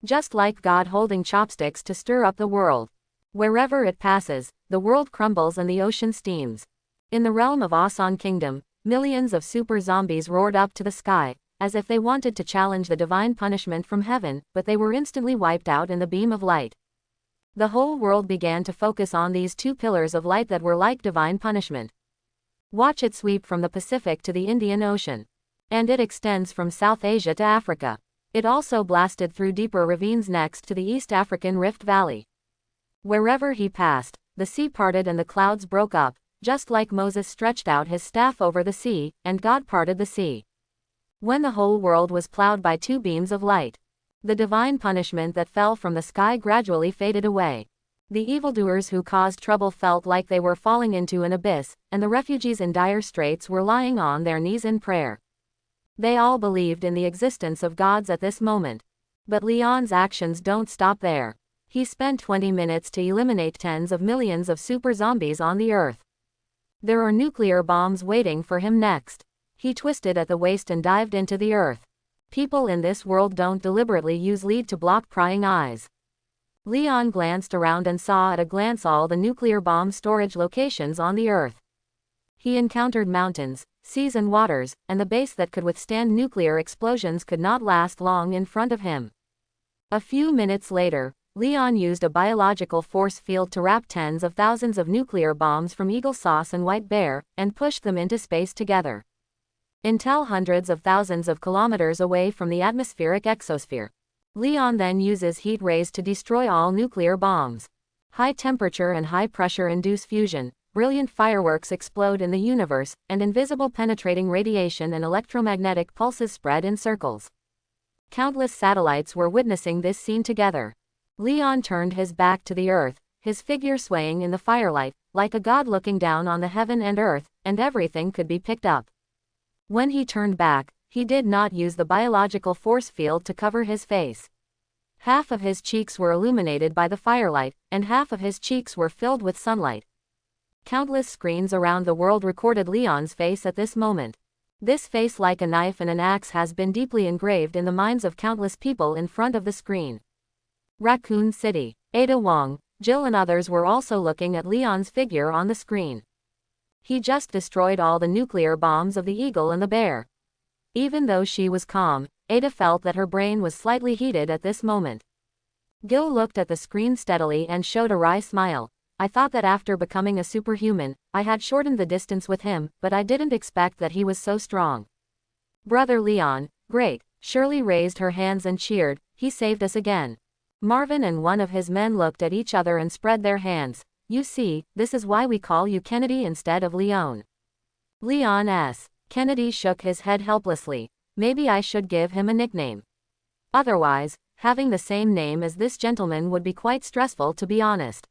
Just like God holding chopsticks to stir up the world. Wherever it passes, the world crumbles and the ocean steams. In the realm of Asan Kingdom, millions of super zombies roared up to the sky, as if they wanted to challenge the divine punishment from heaven, but they were instantly wiped out in the beam of light. The whole world began to focus on these 2 pillars of light that were like divine punishment. Watch it sweep from the Pacific to the Indian Ocean. And it extends from South Asia to Africa. It also blasted through deeper ravines next to the East African Rift Valley. Wherever he passed, the sea parted and the clouds broke up, just like Moses stretched out his staff over the sea, and God parted the sea. When the whole world was plowed by 2 beams of light, the divine punishment that fell from the sky gradually faded away. The evildoers who caused trouble felt like they were falling into an abyss, and the refugees in dire straits were lying on their knees in prayer. They all believed in the existence of gods at this moment. But Leon's actions don't stop there. He spent 20 minutes to eliminate tens of millions of super zombies on the Earth. There are nuclear bombs waiting for him next. He twisted at the waist and dived into the Earth. People in this world don't deliberately use lead to block prying eyes. Leon glanced around and saw at a glance all the nuclear bomb storage locations on the Earth. He encountered mountains, seas and waters, and the base that could withstand nuclear explosions could not last long in front of him. A few minutes later, Leon used a biological force field to wrap tens of thousands of nuclear bombs from Eagle Sauce and White Bear, and pushed them into space together. Until hundreds of thousands of kilometers away from the atmospheric exosphere. Leon then uses heat rays to destroy all nuclear bombs. High temperature and high pressure induce fusion, brilliant fireworks explode in the universe, and invisible penetrating radiation and electromagnetic pulses spread in circles. Countless satellites were witnessing this scene together. Leon turned his back to the earth, his figure swaying in the firelight, like a god looking down on the heaven and earth, and everything could be picked up. When he turned back, he did not use the biological force field to cover his face. Half of his cheeks were illuminated by the firelight, and half of his cheeks were filled with sunlight. Countless screens around the world recorded Leon's face at this moment. This face, like a knife and an axe, has been deeply engraved in the minds of countless people in front of the screen. Raccoon City. Ada Wong, Jill and others were also looking at Leon's figure on the screen. He just destroyed all the nuclear bombs of the eagle and the bear. Even though she was calm, Ada felt that her brain was slightly heated at this moment. Gil looked at the screen steadily and showed a wry smile. I thought that after becoming a superhuman, I had shortened the distance with him, but I didn't expect that he was so strong. Brother Leon, great. Shirley raised her hands and cheered, he saved us again. Marvin and one of his men looked at each other and spread their hands. You see, this is why we call you Kennedy instead of Leon. Leon S. Kennedy shook his head helplessly. Maybe I should give him a nickname. Otherwise, having the same name as this gentleman would be quite stressful, to be honest.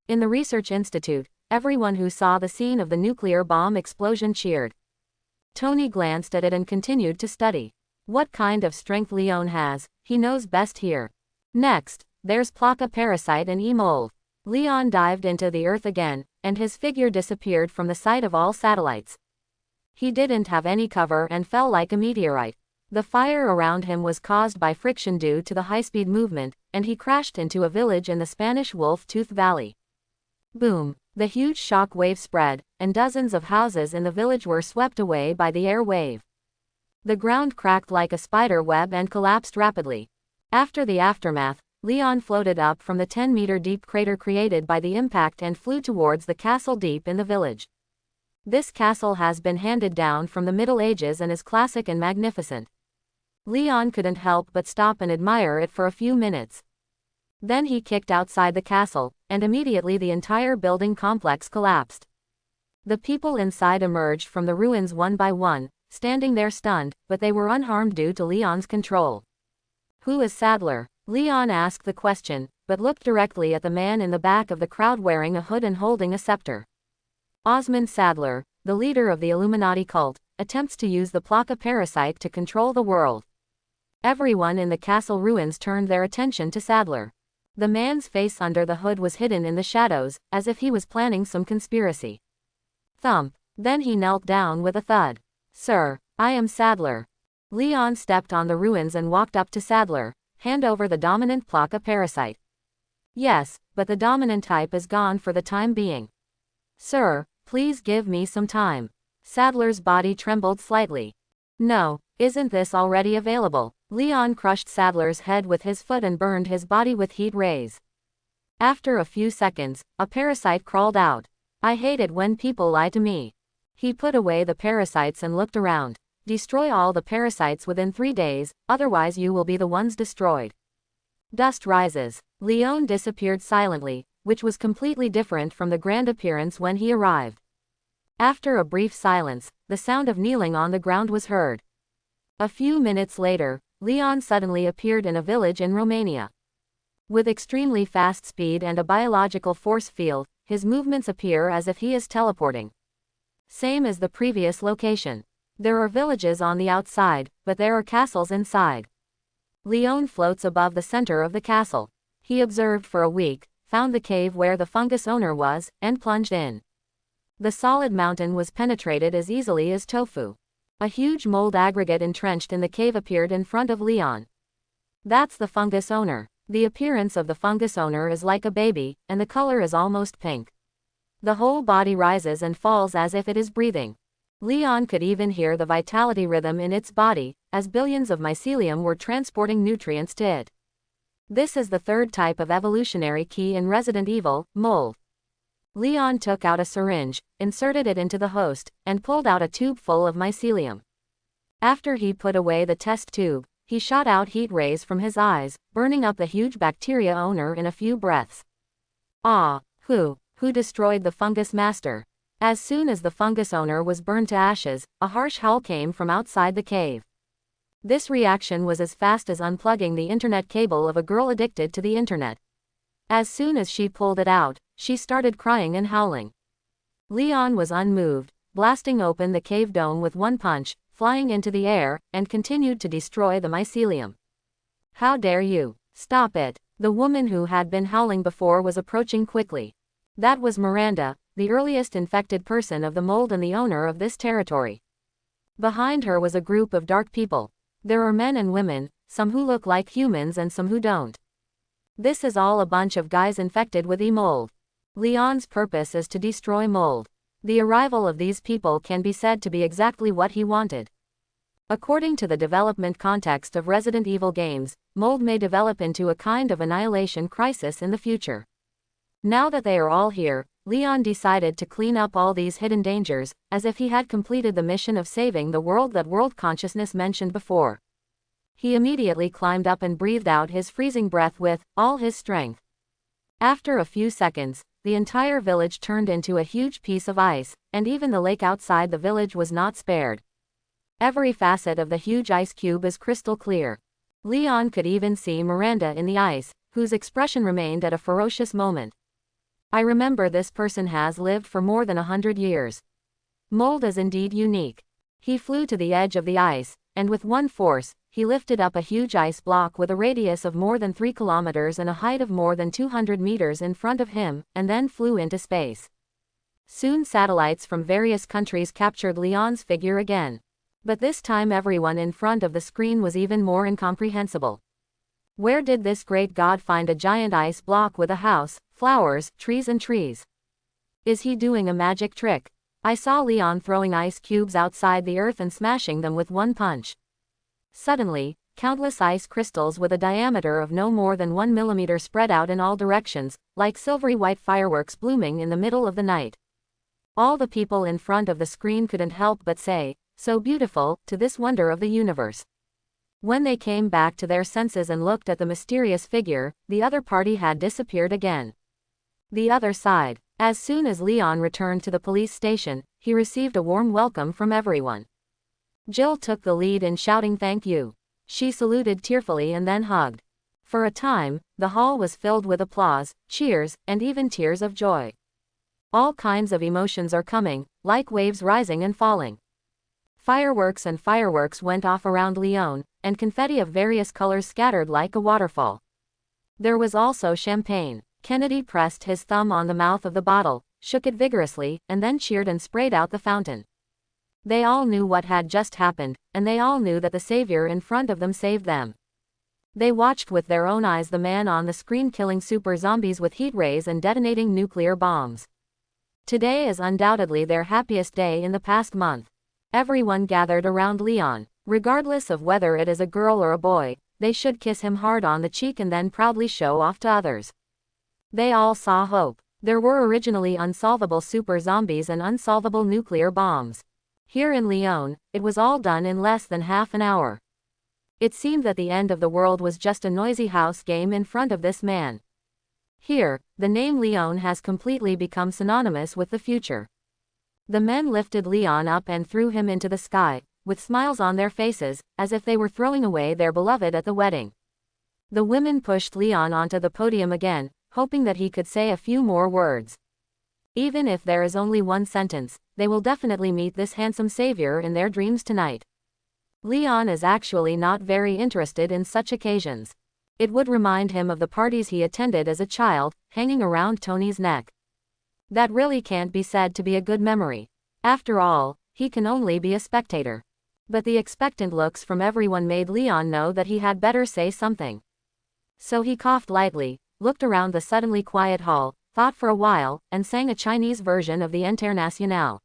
In the research institute, everyone who saw the scene of the nuclear bomb explosion cheered. Tony glanced at it and continued to study. What kind of strength Leon has, he knows best here. Next, there's Plaka Parasite and E-Mold. Leon dived into the earth again, and his figure disappeared from the sight of all satellites. He didn't have any cover and fell like a meteorite. The fire around him was caused by friction due to the high-speed movement, and he crashed into a village in the Spanish Wolf Tooth Valley. Boom! The huge shock wave spread, and dozens of houses in the village were swept away by the air wave. The ground cracked like a spider web and collapsed rapidly. After the aftermath, Leon floated up from the 10-meter deep crater created by the impact and flew towards the castle deep in the village. This castle has been handed down from the Middle Ages and is classic and magnificent. Leon couldn't help but stop and admire it for a few minutes. Then he kicked outside the castle, and immediately the entire building complex collapsed. The people inside emerged from the ruins one by one, standing there stunned, but they were unharmed due to Leon's control. Who is Sadler? Leon asked the question, but looked directly at the man in the back of the crowd wearing a hood and holding a scepter. Osmond Sadler, the leader of the Illuminati cult, attempts to use the Plaka Parasite to control the world. Everyone in the castle ruins turned their attention to Sadler. The man's face under the hood was hidden in the shadows, as if he was planning some conspiracy. Thump. Then he knelt down with a thud. Sir, I am Sadler. Leon stepped on the ruins and walked up to Sadler. Hand over the dominant Plaka Parasite. Yes, but the dominant type is gone for the time being. Sir, please give me some time. Sadler's body trembled slightly. No, isn't this already available? Leon crushed Sadler's head with his foot and burned his body with heat rays. After a few seconds, a parasite crawled out. I hate it when people lie to me. He put away the parasites and looked around. Destroy all the parasites within 3 days, otherwise you will be the ones destroyed. Dust rises. Leon disappeared silently, which was completely different from the grand appearance when he arrived. After a brief silence, the sound of kneeling on the ground was heard. A few minutes later, Leon suddenly appeared in a village in Romania. With extremely fast speed and a biological force field, his movements appear as if he is teleporting. Same as the previous location. There are villages on the outside, but there are castles inside. Leon floats above the center of the castle. He observed for a week, found the cave where the fungus owner was, and plunged in. The solid mountain was penetrated as easily as tofu. A huge mold aggregate entrenched in the cave appeared in front of Leon. That's the fungus owner. The appearance of the fungus owner is like a baby, and the color is almost pink. The whole body rises and falls as if it is breathing. Leon could even hear the vitality rhythm in its body, as billions of mycelium were transporting nutrients to it. This is the third type of evolutionary key in Resident Evil, mold. Leon took out a syringe, inserted it into the host, and pulled out a tube full of mycelium. After he put away the test tube, he shot out heat rays from his eyes, burning up the huge bacteria owner in a few breaths. Ah, Who destroyed the fungus master? As soon as the fungus owner was burned to ashes, a harsh howl came from outside the cave. This reaction was as fast as unplugging the internet cable of a girl addicted to the internet. As soon as she pulled it out, she started crying and howling. Leon was unmoved, blasting open the cave dome with one punch, flying into the air, and continued to destroy the mycelium. How dare you? Stop it! The woman who had been howling before was approaching quickly. That was Miranda, the earliest infected person of the mold and the owner of this territory. Behind her was a group of dark people. There are men and women, some who look like humans and some who don't. This is all a bunch of guys infected with e-mold. Leon's purpose is to destroy mold. The arrival of these people can be said to be exactly what he wanted. According to the development context of Resident Evil games, mold may develop into a kind of annihilation crisis in the future. Now that they are all here, Leon decided to clean up all these hidden dangers, as if he had completed the mission of saving the world that world consciousness mentioned before. He immediately climbed up and breathed out his freezing breath with all his strength. After a few seconds, the entire village turned into a huge piece of ice, and even the lake outside the village was not spared. Every facet of the huge ice cube is crystal clear. Leon could even see Miranda in the ice, whose expression remained at a ferocious moment. I remember this person has lived for more than 100 years. Mold is indeed unique. He flew to the edge of the ice, and with one force, he lifted up a huge ice block with a radius of more than 3 kilometers and a height of more than 200 meters in front of him, and then flew into space. Soon satellites from various countries captured Leon's figure again. But this time everyone in front of the screen was even more incomprehensible. Where did this great god find a giant ice block with a house, flowers, trees and trees? Is he doing a magic trick? I saw Leon throwing ice cubes outside the earth and smashing them with one punch. Suddenly, countless ice crystals with a diameter of no more than 1 millimeter spread out in all directions, like silvery white fireworks blooming in the middle of the night. All the people in front of the screen couldn't help but say, "So beautiful," to this wonder of the universe. When they came back to their senses and looked at the mysterious figure, the other party had disappeared again. The other side. As soon as Leon returned to the police station, he received a warm welcome from everyone. Jill took the lead in shouting thank you. She saluted tearfully and then hugged. For a time, the hall was filled with applause, cheers, and even tears of joy. All kinds of emotions are coming, like waves rising and falling. Fireworks and fireworks went off around Leon, and confetti of various colors scattered like a waterfall. There was also champagne. Kennedy pressed his thumb on the mouth of the bottle, shook it vigorously, and then cheered and sprayed out the fountain. They all knew what had just happened, and they all knew that the savior in front of them saved them. They watched with their own eyes the man on the screen killing super zombies with heat rays and detonating nuclear bombs. Today is undoubtedly their happiest day in the past month. Everyone gathered around Leon. Regardless of whether it is a girl or a boy, they should kiss him hard on the cheek and then proudly show off to others. They all saw hope. There were originally unsolvable super zombies and unsolvable nuclear bombs. Here in Leon, it was all done in less than half an hour. It seemed that the end of the world was just a noisy house game in front of this man. Here, the name Leon has completely become synonymous with the future. The men lifted Leon up and threw him into the sky, with smiles on their faces, as if they were throwing away their beloved at the wedding. The women pushed Leon onto the podium again, hoping that he could say a few more words. Even if there is only one sentence, they will definitely meet this handsome savior in their dreams tonight. Leon is actually not very interested in such occasions. It would remind him of the parties he attended as a child, hanging around Tony's neck. That really can't be said to be a good memory. After all, he can only be a spectator. But the expectant looks from everyone made Leon know that he had better say something. So he coughed lightly, looked around the suddenly quiet hall, thought for a while, and sang a Chinese version of the Internationale.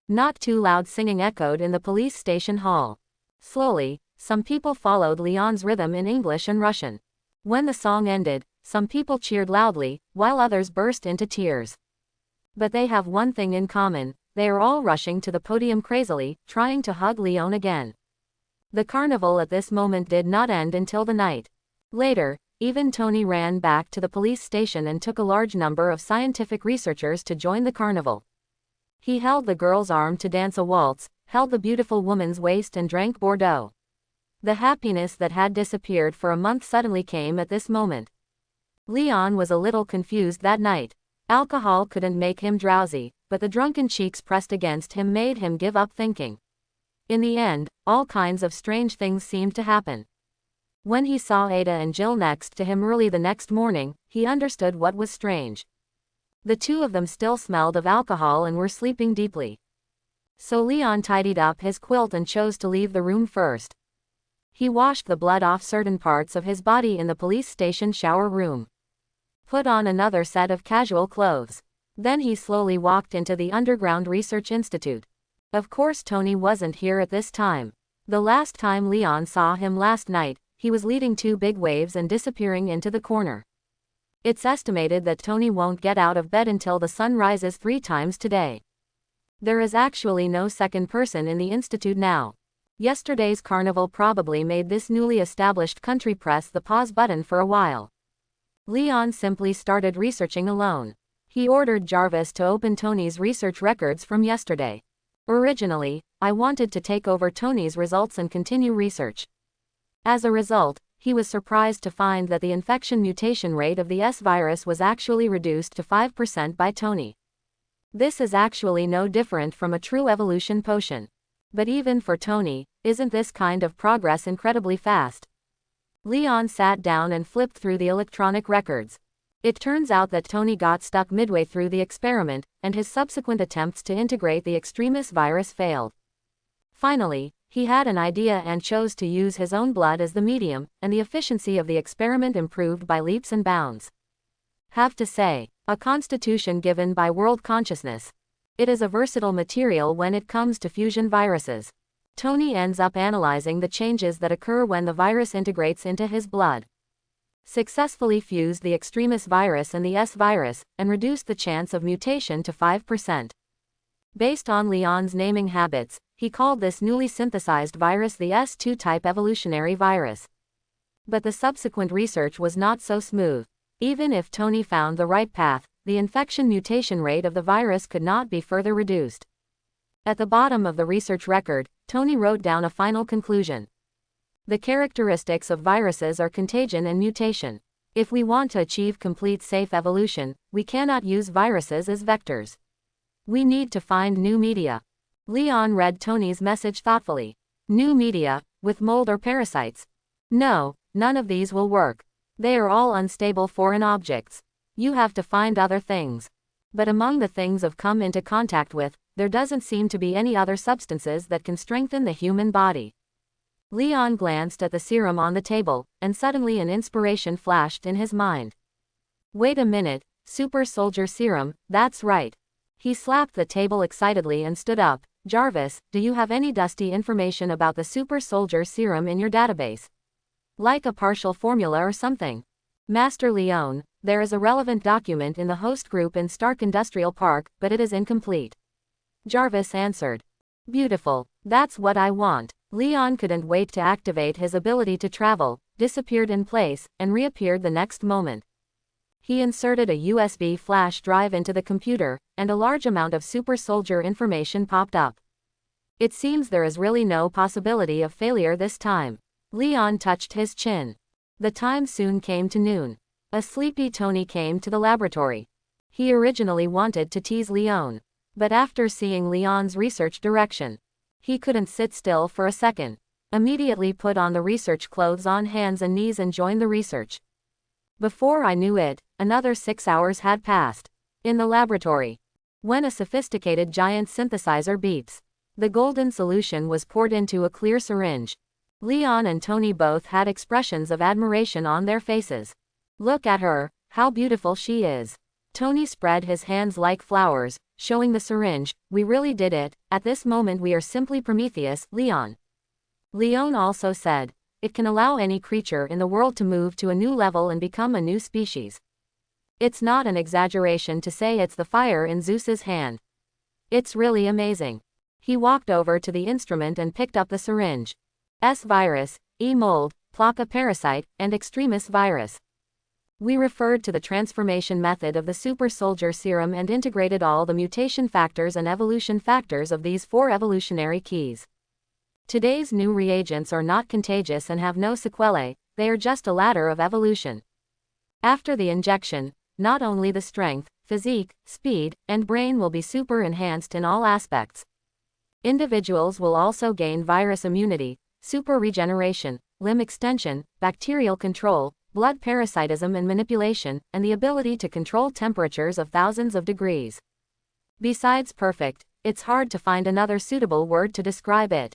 Not too loud singing echoed in the police station hall. Slowly, some people followed Leon's rhythm in English and Russian. When the song ended, some people cheered loudly, while others burst into tears. But they have one thing in common: they are all rushing to the podium crazily, trying to hug Leon again. The carnival at this moment did not end until the night. Later, Even Tony ran back to the police station and took a large number of scientific researchers to join the carnival. He held the girl's arm to dance a waltz, held the beautiful woman's waist and drank Bordeaux. The happiness that had disappeared for a month suddenly came at this moment. Leon was a little confused that night. Alcohol couldn't make him drowsy, but the drunken cheeks pressed against him made him give up thinking. In the end, all kinds of strange things seemed to happen. When he saw Ada and Jill next to him early the next morning, he understood what was strange. The two of them still smelled of alcohol and were sleeping deeply. So Leon tidied up his quilt and chose to leave the room first. He washed the blood off certain parts of his body in the police station shower room. Put on another set of casual clothes. Then he slowly walked into the underground research institute. Of course Tony wasn't here at this time. The last time Leon saw him last night, he was leading two big waves and disappearing into the corner. It's estimated that Tony won't get out of bed until the sun rises 3 times today. There is actually no second person in the institute now. Yesterday's carnival probably made this newly established country press the pause button for a while. Leon simply started researching alone. He ordered Jarvis to open Tony's research records from yesterday. Originally, I wanted to take over Tony's results and continue research. As a result, he was surprised to find that the infection mutation rate of the S virus was actually reduced to 5% by Tony. This is actually no different from a true evolution potion. But even for Tony, isn't this kind of progress incredibly fast? Leon sat down and flipped through the electronic records. It turns out that Tony got stuck midway through the experiment, and his subsequent attempts to integrate the extremis virus failed. Finally, he had an idea and chose to use his own blood as the medium, and the efficiency of the experiment improved by leaps and bounds. Have to say, a constitution given by world consciousness. It is a versatile material when it comes to fusion viruses. Tony ends up analyzing the changes that occur when the virus integrates into his blood. Successfully fused the extremis virus and the S virus, and reduced the chance of mutation to 5%. Based on Leon's naming habits, he called this newly synthesized virus the S2 type evolutionary virus. But the subsequent research was not so smooth. Even if Tony found the right path, the infection mutation rate of the virus could not be further reduced. At the bottom of the research record, Tony wrote down a final conclusion. The characteristics of viruses are contagion and mutation. If we want to achieve complete safe evolution, we cannot use viruses as vectors. We need to find new media. Leon read Tony's message thoughtfully. New media, with mold or parasites? No, none of these will work. They are all unstable foreign objects. You have to find other things. But among the things I've come into contact with, there doesn't seem to be any other substances that can strengthen the human body. Leon glanced at the serum on the table, and suddenly an inspiration flashed in his mind. Wait a minute, super soldier serum, that's right. He slapped the table excitedly and stood up. Jarvis, do you have any dusty information about the super soldier serum in your database? Like a partial formula or something? Master Leon, there is a relevant document in the host group in Stark Industrial Park, but it is incomplete. Jarvis answered. Beautiful, that's what I want. Leon couldn't wait to activate his ability to travel, disappeared in place, and reappeared the next moment. He inserted a USB flash drive into the computer, and a large amount of super soldier information popped up. It seems there is really no possibility of failure this time. Leon touched his chin. The time soon came to noon. A sleepy Tony came to the laboratory. He originally wanted to tease Leon. But after seeing Leon's research direction, he couldn't sit still for a second. Immediately put on the research clothes on hands and knees and joined the research. Before I knew it, another 6 hours had passed. In the laboratory. When a sophisticated giant synthesizer beeps. The golden solution was poured into a clear syringe. Leon and Tony both had expressions of admiration on their faces. Look at her, how beautiful she is. Tony spread his hands like flowers, showing the syringe. We really did it, at this moment we are simply Prometheus, Leon. Leon also said, it can allow any creature in the world to move to a new level and become a new species. It's not an exaggeration to say it's the fire in Zeus's hand. It's really amazing. He walked over to the instrument and picked up the syringe. S virus, E mold, Plaka parasite, and extremis virus. We referred to the transformation method of the super soldier serum and integrated all the mutation factors and evolution factors of these 4 evolutionary keys. Today's new reagents are not contagious and have no sequelae, they are just a ladder of evolution. After the injection, not only the strength, physique, speed, and brain will be super enhanced in all aspects. Individuals will also gain virus immunity, super regeneration, limb extension, bacterial control, blood parasitism and manipulation, and the ability to control temperatures of thousands of degrees. Besides perfect, it's hard to find another suitable word to describe it.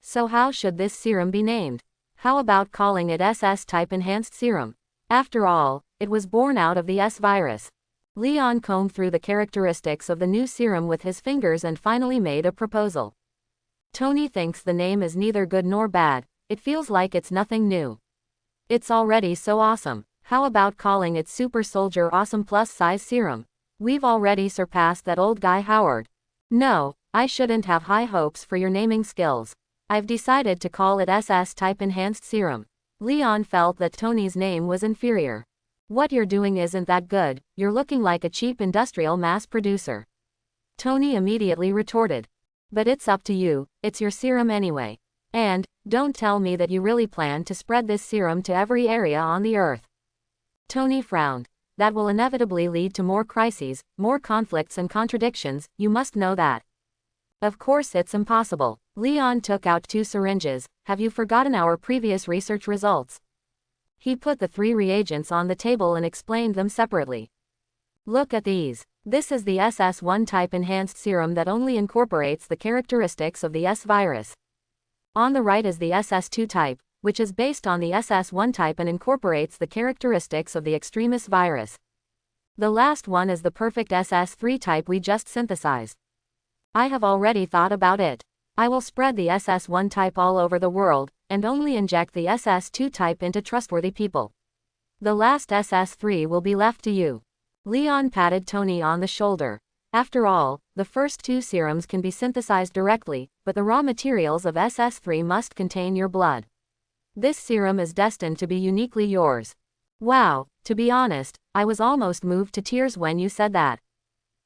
So how should this serum be named? How about calling it SS-type enhanced serum? After all, it was born out of the S virus. Leon combed through the characteristics of the new serum with his fingers and finally made a proposal. Tony thinks the name is neither good nor bad, it feels like it's nothing new. It's already so awesome. How about calling it Super Soldier Awesome Plus Size Serum? We've already surpassed that old guy Howard. No, I shouldn't have high hopes for your naming skills. I've decided to call it SS-type enhanced serum. Leon felt that Tony's name was inferior. What you're doing isn't that good, you're looking like a cheap industrial mass producer. Tony immediately retorted. But it's up to you, it's your serum anyway. And, don't tell me that you really plan to spread this serum to every area on the earth. Tony frowned. That will inevitably lead to more crises, more conflicts and contradictions, you must know that. Of course it's impossible. Leon took out 2 syringes. Have you forgotten our previous research results? He put the 3 reagents on the table and explained them separately. Look at these. This is the SS1 type enhanced serum that only incorporates the characteristics of the S virus. On the right is the SS2 type, which is based on the SS1 type and incorporates the characteristics of the extremis virus. The last one is the perfect SS3 type we just synthesized. I have already thought about it. I will spread the SS1 type all over the world, and only inject the SS2 type into trustworthy people. The last SS3 will be left to you. Leon patted Tony on the shoulder. After all, the first 2 serums can be synthesized directly, but the raw materials of SS3 must contain your blood. This serum is destined to be uniquely yours. Wow, to be honest, I was almost moved to tears when you said that.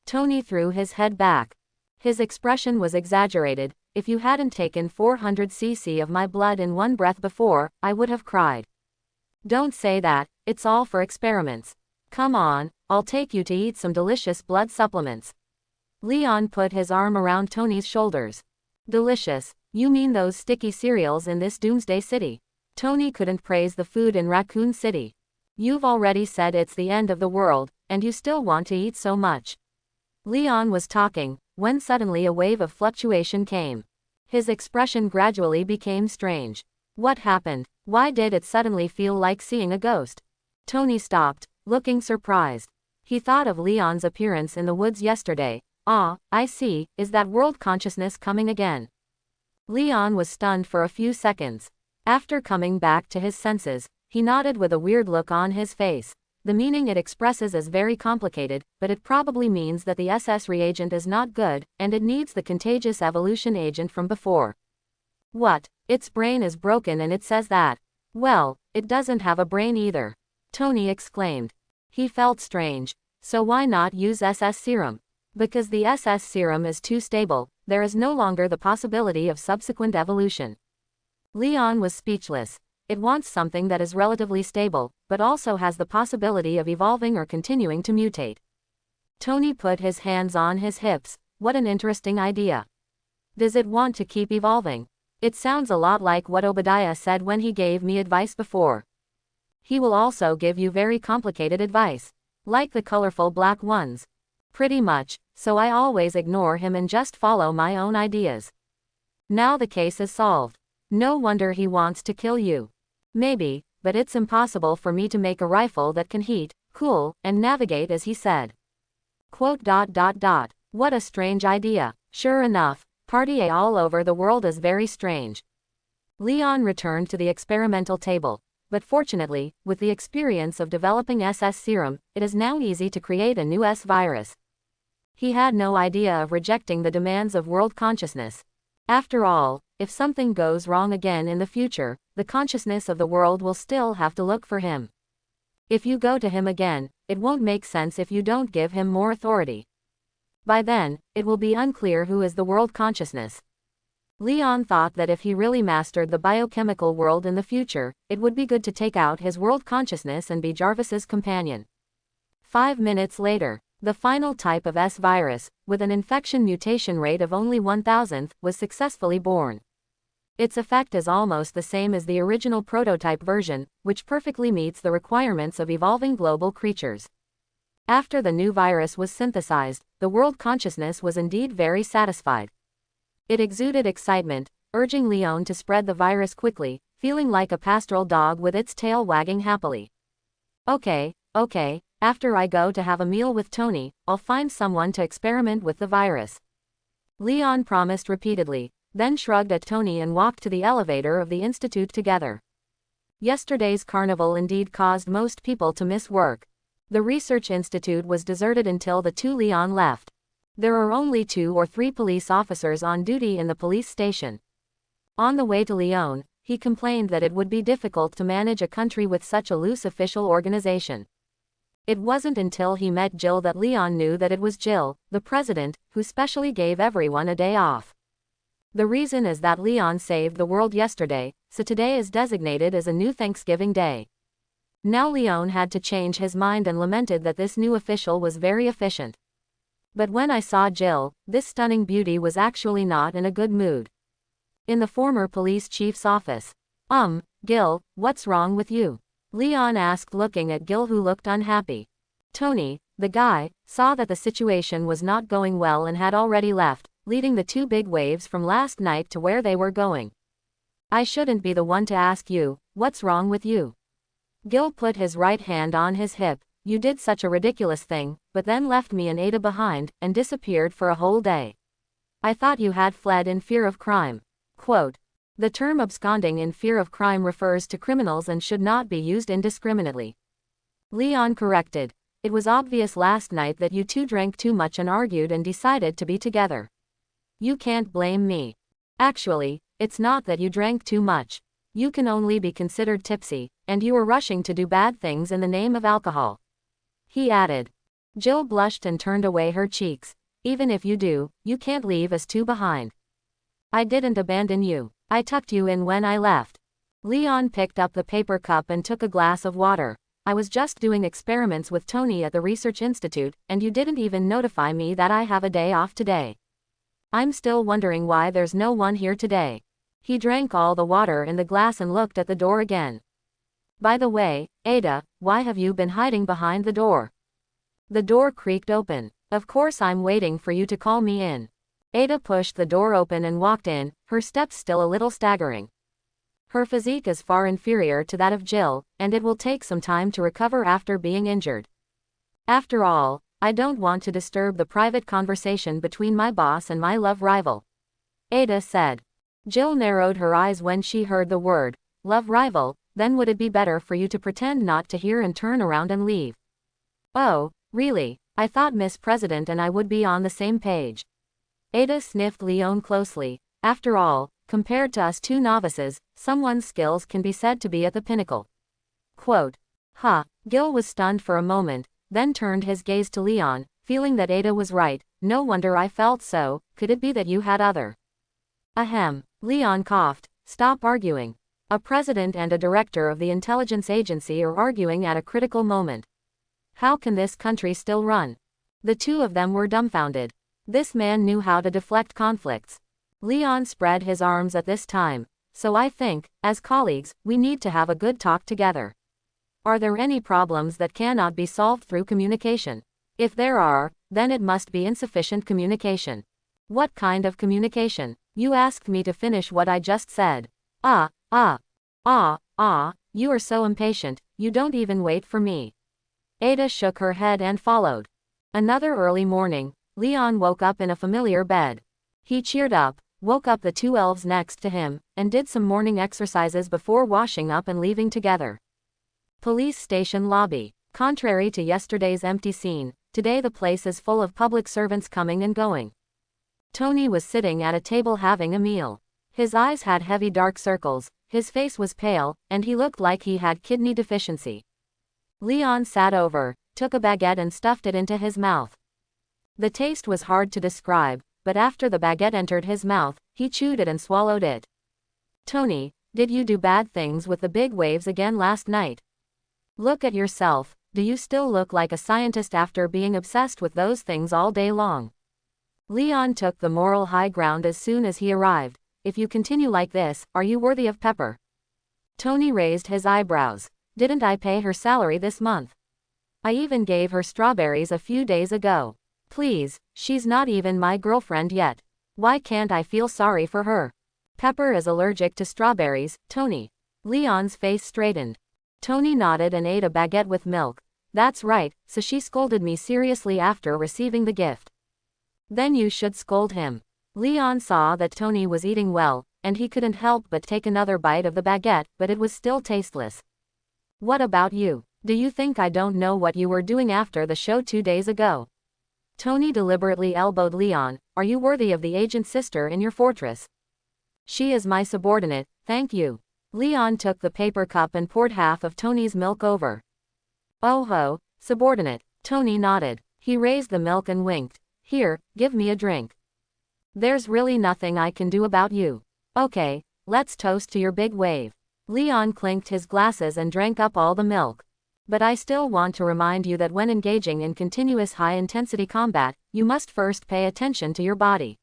Tony threw his head back. His expression was exaggerated. If you hadn't taken 400 cc of my blood in one breath before, I would have cried. Don't say that, it's all for experiments. Come on, I'll take you to eat some delicious blood supplements. Leon put his arm around Tony's shoulders. Delicious, you mean those sticky cereals in this doomsday city? Tony couldn't praise the food in Raccoon City. You've already said it's the end of the world, and you still want to eat so much. Leon was talking, when suddenly a wave of fluctuation came. His expression gradually became strange. What happened? Why did it suddenly feel like seeing a ghost? Tony stopped, looking surprised. He thought of Leon's appearance in the woods yesterday. Ah, I see, is that world consciousness coming again? Leon was stunned for a few seconds. After coming back to his senses, he nodded with a weird look on his face. The meaning it expresses is very complicated, but it probably means that the SS reagent is not good, and it needs the contagious evolution agent from before. What? Its brain is broken and it says that? Well, it doesn't have a brain either. Tony exclaimed. He felt strange. So why not use SS serum? Because the SS serum is too stable, there is no longer the possibility of subsequent evolution. Leon was speechless. It wants something that is relatively stable, but also has the possibility of evolving or continuing to mutate. Tony put his hands on his hips. What an interesting idea. Does it want to keep evolving? It sounds a lot like what Obadiah said when he gave me advice before. He will also give you very complicated advice. Like the colorful black ones. Pretty much, so I always ignore him and just follow my own ideas. Now the case is solved. No wonder he wants to kill you. Maybe, but it's impossible for me to make a rifle that can heat, cool, and navigate as he said. What a strange idea. Sure enough, party all over the world is very strange. Leon returned to the experimental table. But fortunately, with the experience of developing SS serum, it is now easy to create a new S virus. He had no idea of rejecting the demands of world consciousness. After all, if something goes wrong again in the future, the consciousness of the world will still have to look for him. If you go to him again, it won't make sense if you don't give him more authority. By then, it will be unclear who is the world consciousness. Leon thought that if he really mastered the biochemical world in the future, it would be good to take out his world consciousness and be Jarvis's companion. 5 minutes later, the final type of S virus, with an infection mutation rate of only 1,000th, was successfully born. Its effect is almost the same as the original prototype version, which perfectly meets the requirements of evolving global creatures. After the new virus was synthesized, the world consciousness was indeed very satisfied. It exuded excitement, urging Leon to spread the virus quickly, feeling like a pastoral dog with its tail wagging happily. Okay, after I go to have a meal with Tony, I'll find someone to experiment with the virus. Leon promised repeatedly, then shrugged at Tony and walked to the elevator of the institute together. Yesterday's carnival indeed caused most people to miss work. The research institute was deserted until the two Leon left. There are only 2 or 3 police officers on duty in the police station. On the way to Leon, he complained that it would be difficult to manage a country with such a loose official organization. It wasn't until he met Jill that Leon knew that it was Jill, the president, who specially gave everyone a day off. The reason is that Leon saved the world yesterday, so today is designated as a new Thanksgiving Day. Now Leon had to change his mind and lamented that this new official was very efficient. But when I saw Jill, this stunning beauty was actually not in a good mood. In the former police chief's office. Gil, what's wrong with you? Leon asked, looking at Gil, who looked unhappy. Tony, the guy, saw that the situation was not going well and had already left, leading the 2 big waves from last night to where they were going. I shouldn't be the one to ask you, what's wrong with you? Gil put his right hand on his hip. You did such a ridiculous thing, but then left me and Ada behind, and disappeared for a whole day. I thought you had fled in fear of crime. Quote, the term absconding in fear of crime refers to criminals and should not be used indiscriminately. Leon corrected. It was obvious last night that you 2 drank too much and argued and decided to be together. You can't blame me. Actually, it's not that you drank too much. You can only be considered tipsy, and you were rushing to do bad things in the name of alcohol. He added. Jill blushed and turned away her cheeks. Even if you do, you can't leave us 2 behind. I didn't abandon you. I tucked you in when I left. Leon picked up the paper cup and took a glass of water. I was just doing experiments with Tony at the research institute, and you didn't even notify me that I have a day off today. I'm still wondering why there's no one here today. He drank all the water in the glass and looked at the door again. By the way, Ada, why have you been hiding behind the door? The door creaked open. Of course I'm waiting for you to call me in. Ada pushed the door open and walked in, her steps still a little staggering. Her physique is far inferior to that of Jill, and it will take some time to recover after being injured. After all, I don't want to disturb the private conversation between my boss and my love rival. Ada said. Jill narrowed her eyes when she heard the word, love rival. Then would it be better for you to pretend not to hear and turn around and leave? Oh, really? I thought Miss President and I would be on the same page. Ada sniffed Leon closely. After all, compared to us 2 novices, someone's skills can be said to be at the pinnacle. Quote. Gil was stunned for a moment, then turned his gaze to Leon, feeling that Ada was right. No wonder I felt so. Could it be that you had other? Ahem. Leon coughed. Stop arguing. A president and a director of the intelligence agency are arguing at a critical moment. How can this country still run? The 2 of them were dumbfounded. This man knew how to deflect conflicts. Leon spread his arms at this time. So I think, as colleagues, we need to have a good talk together. Are there any problems that cannot be solved through communication? If there are, then it must be insufficient communication. What kind of communication? You asked me to finish what I just said. You are so impatient, you don't even wait for me. Ada shook her head and followed. Another early morning, Leon woke up in a familiar bed. He cheered up, woke up the 2 elves next to him, and did some morning exercises before washing up and leaving together. Police station lobby. Contrary to yesterday's empty scene, today the place is full of public servants coming and going. Tony was sitting at a table having a meal. His eyes had heavy dark circles, his face was pale, and he looked like he had kidney deficiency. Leon sat over, took a baguette and stuffed it into his mouth. The taste was hard to describe, but after the baguette entered his mouth, he chewed it and swallowed it. Tony, did you do bad things with the big waves again last night? Look at yourself, do you still look like a scientist after being obsessed with those things all day long? Leon took the moral high ground as soon as he arrived. If you continue like this, are you worthy of Pepper? Tony raised his eyebrows. Didn't I pay her salary this month? I even gave her strawberries a few days ago. Please, she's not even my girlfriend yet. Why can't I feel sorry for her? Pepper is allergic to strawberries, Tony. Leon's face straightened. Tony nodded and ate a baguette with milk. That's right, so she scolded me seriously after receiving the gift. Then you should scold him. Leon saw that Tony was eating well, and he couldn't help but take another bite of the baguette, but it was still tasteless. What about you? Do you think I don't know what you were doing after the show 2 days ago? Tony deliberately elbowed Leon. Are you worthy of the agent's sister in your fortress? She is my subordinate, thank you. Leon took the paper cup and poured half of Tony's milk over. Oh ho, subordinate. Tony nodded. He raised the milk and winked. Here, give me a drink. There's really nothing I can do about you. Okay, let's toast to your big wave. Leon clinked his glasses and drank up all the milk. But I still want to remind you that when engaging in continuous high-intensity combat, you must first pay attention to your body.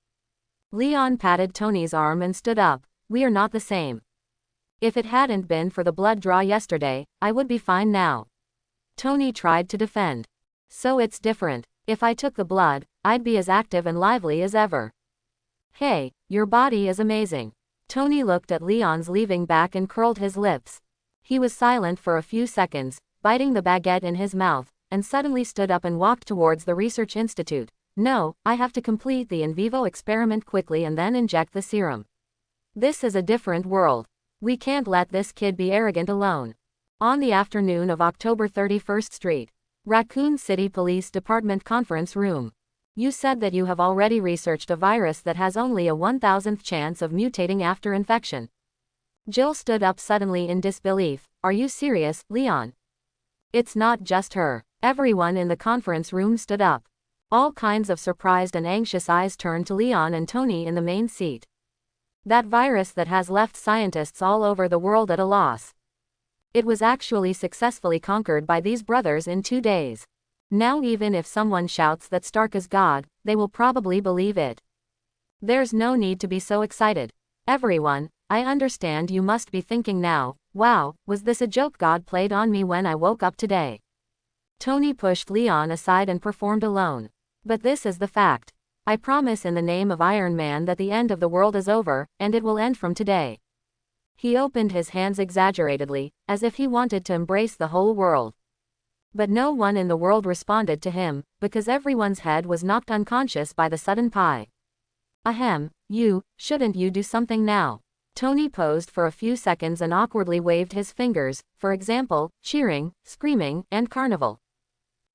Leon patted Tony's arm and stood up. We are not the same. If it hadn't been for the blood draw yesterday, I would be fine now. Tony tried to defend. So it's different. If I took the blood, I'd be as active and lively as ever. Hey, your body is amazing. Tony looked at Leon's leaving back and curled his lips. He was silent for a few seconds, biting the baguette in his mouth, and suddenly stood up and walked towards the research institute. No, I have to complete the in vivo experiment quickly and then inject the serum. This is a different world. We can't let this kid be arrogant alone. On the afternoon of October 31st Street, Raccoon City Police Department conference room. You said that you have already researched a virus that has only a 1,000th chance of mutating after infection. Jill stood up suddenly in disbelief. Are you serious, Leon? It's not just her. Everyone in the conference room stood up. All kinds of surprised and anxious eyes turned to Leon and Tony in the main seat. That virus that has left scientists all over the world at a loss. It was actually successfully conquered by these brothers in 2 days. Now even if someone shouts that Stark is God, they will probably believe it. There's no need to be so excited. Everyone, I understand you must be thinking now, wow, was this a joke God played on me when I woke up today? Tony pushed Leon aside and performed alone. But this is the fact. I promise in the name of Iron Man that the end of the world is over, and it will end from today. He opened his hands exaggeratedly, as if he wanted to embrace the whole world. But no one in the world responded to him, because everyone's head was knocked unconscious by the sudden pie. Ahem, shouldn't you do something now? Tony posed for a few seconds and awkwardly waved his fingers, for example, cheering, screaming, and carnival.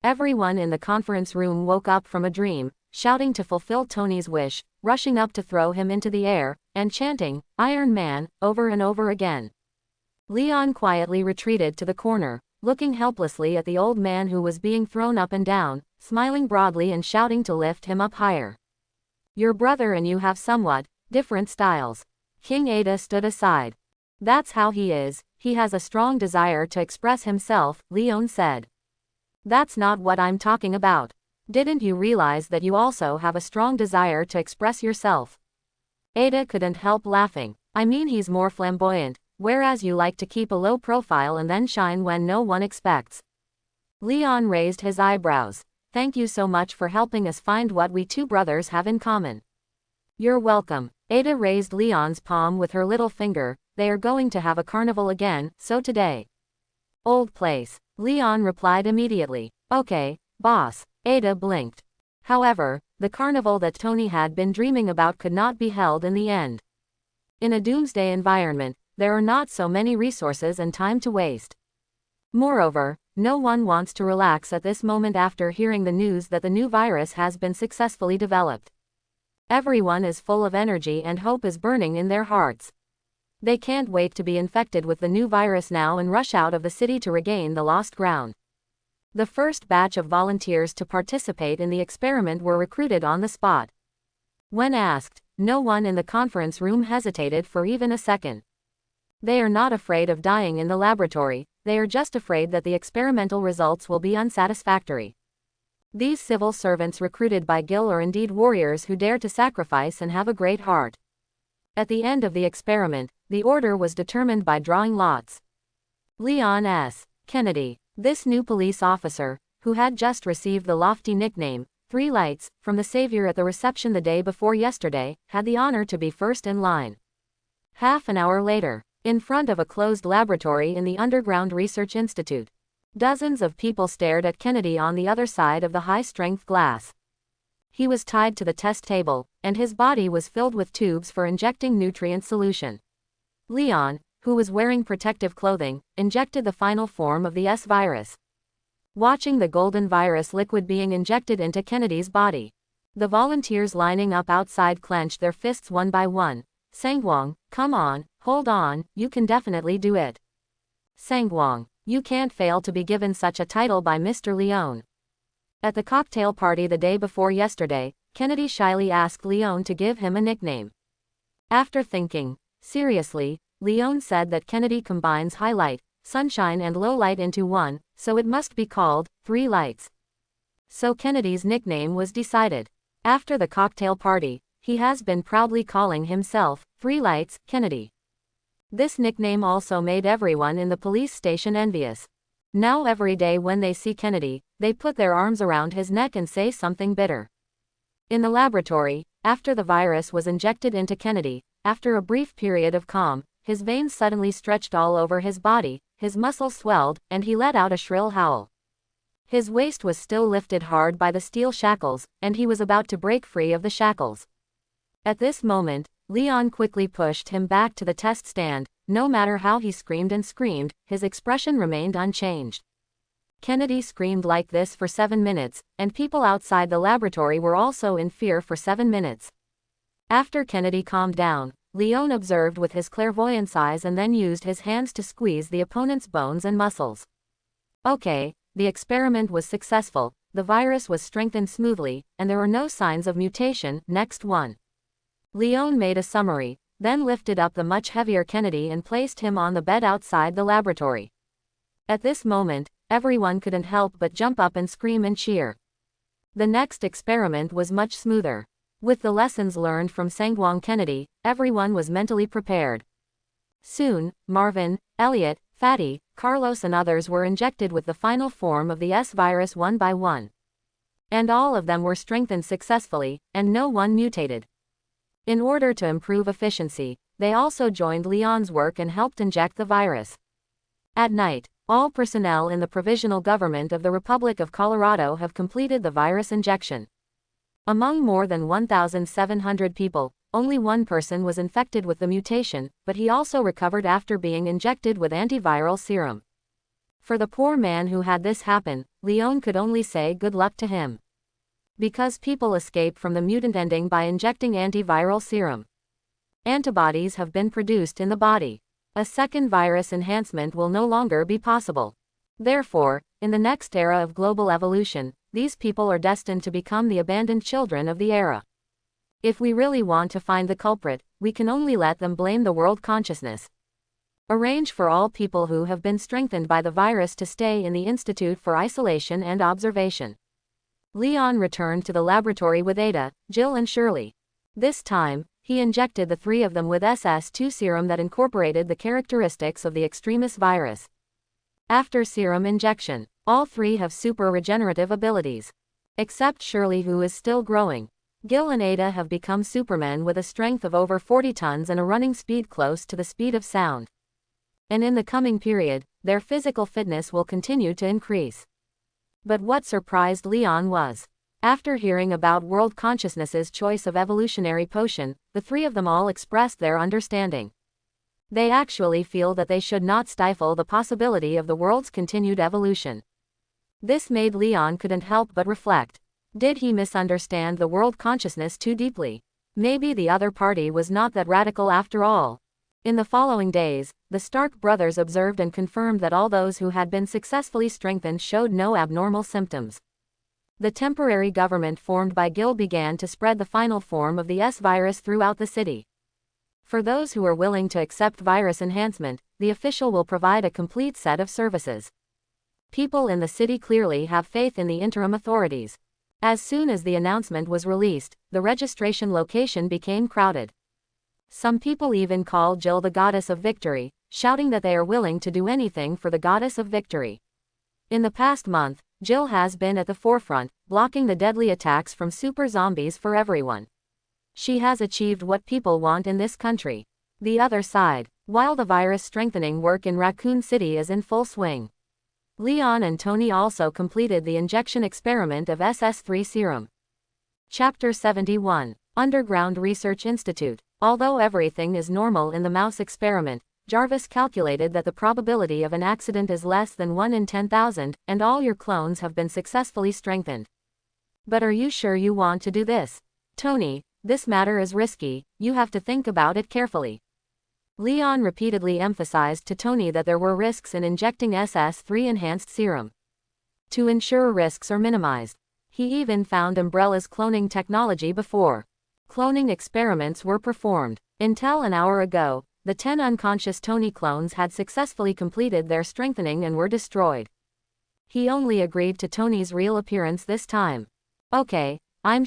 Everyone in the conference room woke up from a dream, shouting to fulfill Tony's wish, rushing up to throw him into the air, and chanting, Iron Man, over and over again. Leon quietly retreated to the corner, looking helplessly at the old man who was being thrown up and down, smiling broadly and shouting to lift him up higher. Your brother and you have somewhat different styles. King Ada stood aside. That's how he is, he has a strong desire to express himself, Leon said. That's not what I'm talking about. Didn't you realize that you also have a strong desire to express yourself? Ada couldn't help laughing. I mean he's more flamboyant, whereas you like to keep a low profile and then shine when no one expects. Leon raised his eyebrows. Thank you so much for helping us find what we two brothers have in common. You're welcome. Ada raised Leon's palm with her little finger. They are going to have a carnival again, so today. Old place. Leon replied immediately. Okay, boss. Ada blinked. However, the carnival that Tony had been dreaming about could not be held in the end. In a doomsday environment, there are not so many resources and time to waste. Moreover, no one wants to relax at this moment after hearing the news that the new virus has been successfully developed. Everyone is full of energy and hope is burning in their hearts. They can't wait to be infected with the new virus now and rush out of the city to regain the lost ground. The first batch of volunteers to participate in the experiment were recruited on the spot. When asked, no one in the conference room hesitated for even a second. They are not afraid of dying in the laboratory, they are just afraid that the experimental results will be unsatisfactory. These civil servants recruited by Gil are indeed warriors who dare to sacrifice and have a great heart. At the end of the experiment, the order was determined by drawing lots. Leon S. Kennedy, this new police officer, who had just received the lofty nickname, Three Lights, from the savior at the reception the day before yesterday, had the honor to be first in line. Half an hour later, in front of a closed laboratory in the Underground Research Institute, dozens of people stared at Kennedy on the other side of the high-strength glass. He was tied to the test table, and his body was filled with tubes for injecting nutrient solution. Leon, who was wearing protective clothing, injected the final form of the S virus. Watching the golden virus liquid being injected into Kennedy's body, the volunteers lining up outside clenched their fists one by one. Sangwon, come on, hold on, you can definitely do it. Sangwon, you can't fail to be given such a title by Mr. Leon. At the cocktail party the day before yesterday, Kennedy shyly asked Leon to give him a nickname. After thinking seriously, Leon said that Kennedy combines highlight, sunshine and low light into one, so it must be called Three Lights. So Kennedy's nickname was decided. After the cocktail party, he has been proudly calling himself Three Lights Kennedy. This nickname also made everyone in the police station envious. Now every day when they see Kennedy, they put their arms around his neck and say something bitter. In the laboratory, after the virus was injected into Kennedy, after a brief period of calm, his veins suddenly stretched all over his body, his muscles swelled, and he let out a shrill howl. His waist was still lifted hard by the steel shackles, and he was about to break free of the shackles. At this moment, Leon quickly pushed him back to the test stand. No matter how he screamed and screamed, his expression remained unchanged. Kennedy screamed like this for 7 minutes, and people outside the laboratory were also in fear for 7 minutes. After Kennedy calmed down, Leon observed with his clairvoyance eyes and then used his hands to squeeze the opponent's bones and muscles. Okay, the experiment was successful, the virus was strengthened smoothly, and there were no signs of mutation. Next one. Leon made a summary, then lifted up the much heavier Kennedy and placed him on the bed outside the laboratory. At this moment, everyone couldn't help but jump up and scream and cheer. The next experiment was much smoother. With the lessons learned from Sangwon Kennedy, everyone was mentally prepared. Soon, Marvin, Elliot, Fatty, Carlos and others were injected with the final form of the S virus one by one. And all of them were strengthened successfully, and no one mutated. In order to improve efficiency, they also joined Leon's work and helped inject the virus. At night, all personnel in the Provisional Government of the Republic of Colorado have completed the virus injection. Among more than 1,700 people, only one person was infected with the mutation, but he also recovered after being injected with antiviral serum. For the poor man who had this happen, Leon could only say good luck to him. Because people escape from the mutant ending by injecting antiviral serum. Antibodies have been produced in the body. A second virus enhancement will no longer be possible. Therefore, in the next era of global evolution, these people are destined to become the abandoned children of the era. If we really want to find the culprit, we can only let them blame the world consciousness. Arrange for all people who have been strengthened by the virus to stay in the Institute for Isolation and Observation. Leon returned to the laboratory with Ada, Jill and Shirley. This time, he injected the three of them with SS2 serum that incorporated the characteristics of the extremis virus. After serum injection, all three have super regenerative abilities. Except Shirley, who is still growing. Gil and Ada have become supermen with a strength of over 40 tons and a running speed close to the speed of sound. And in the coming period, their physical fitness will continue to increase. But what surprised Leon was, after hearing about World Consciousness's choice of evolutionary potion, the three of them all expressed their understanding. They actually feel that they should not stifle the possibility of the world's continued evolution. This made Leon couldn't help but reflect. Did he misunderstand the world consciousness too deeply? Maybe the other party was not that radical after all. In the following days, the Stark brothers observed and confirmed that all those who had been successfully strengthened showed no abnormal symptoms. The temporary government formed by Gil began to spread the final form of the S-virus throughout the city. For those who are willing to accept virus enhancement, the official will provide a complete set of services. People in the city clearly have faith in the interim authorities. As soon as the announcement was released, the registration location became crowded. Some people even call Jill the goddess of victory, shouting that they are willing to do anything for the goddess of victory. In the past month, Jill has been at the forefront, blocking the deadly attacks from super zombies for everyone. She has achieved what people want in this country. The other side, while the virus strengthening work in Raccoon City is in full swing. Leon and Tony also completed the injection experiment of SS3 serum. Chapter 71. Underground Research Institute. Although everything is normal in the mouse experiment, Jarvis calculated that the probability of an accident is less than 1 in 10,000, and all your clones have been successfully strengthened. But are you sure you want to do this? Tony, this matter is risky, you have to think about it carefully. Leon repeatedly emphasized to Tony that there were risks in injecting SS3 enhanced serum. To ensure risks are minimized, he even found Umbrella's cloning technology before cloning experiments were performed. Until an hour ago, the 10 unconscious Tony clones had successfully completed their strengthening and were destroyed. He only agreed to Tony's real appearance this time. Okay, I'm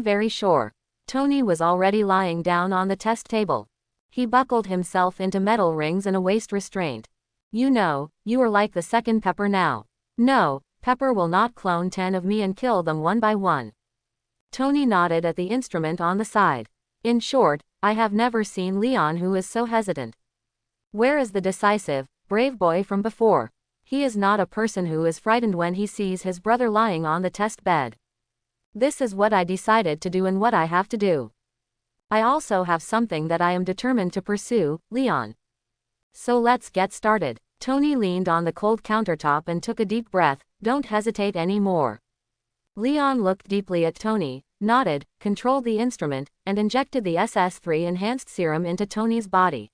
very sure. Tony was already lying down on the test table. He buckled himself into metal rings and a waist restraint. You know, you are like the second Pepper now. No, Pepper will not clone 10 of me and kill them one by one. Tony nodded at the instrument on the side. In short, I have never seen Leon who is so hesitant. Where is the decisive, brave boy from before? He is not a person who is frightened when he sees his brother lying on the test bed. This is what I decided to do and what I have to do. I also have something that I am determined to pursue, Leon. So let's get started. Tony leaned on the cold countertop and took a deep breath. Don't hesitate anymore. Leon looked deeply at Tony, nodded, controlled the instrument, and injected the SS3 enhanced serum into Tony's body.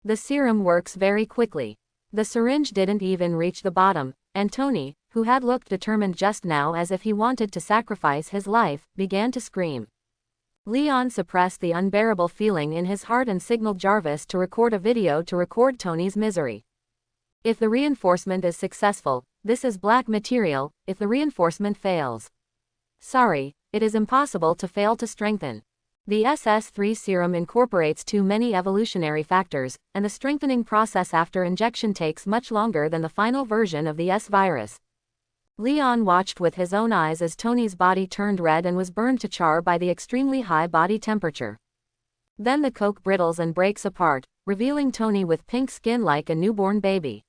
The serum works very quickly. The syringe didn't even reach the bottom, and Tony, who had looked determined just now as if he wanted to sacrifice his life, began to scream. Leon suppressed the unbearable feeling in his heart and signaled Jarvis to record a video to record Tony's misery. If the reinforcement is successful, this is black material. If the reinforcement fails, sorry, it is impossible to fail to strengthen. The SS3 serum incorporates too many evolutionary factors, and the strengthening process after injection takes much longer than the final version of the S-virus. Leon watched with his own eyes as Tony's body turned red and was burned to char by the extremely high body temperature. Then the coke brittles and breaks apart, revealing Tony with pink skin like a newborn baby.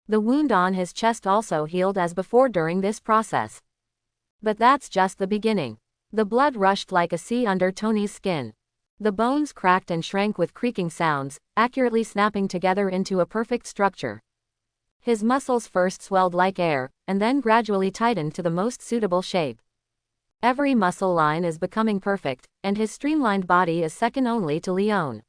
The wound on his chest also healed as before during this process. But that's just the beginning. The blood rushed like a sea under Tony's skin. The bones cracked and shrank with creaking sounds, accurately snapping together into a perfect structure. His muscles first swelled like air, and then gradually tightened to the most suitable shape. Every muscle line is becoming perfect, and his streamlined body is second only to Leon.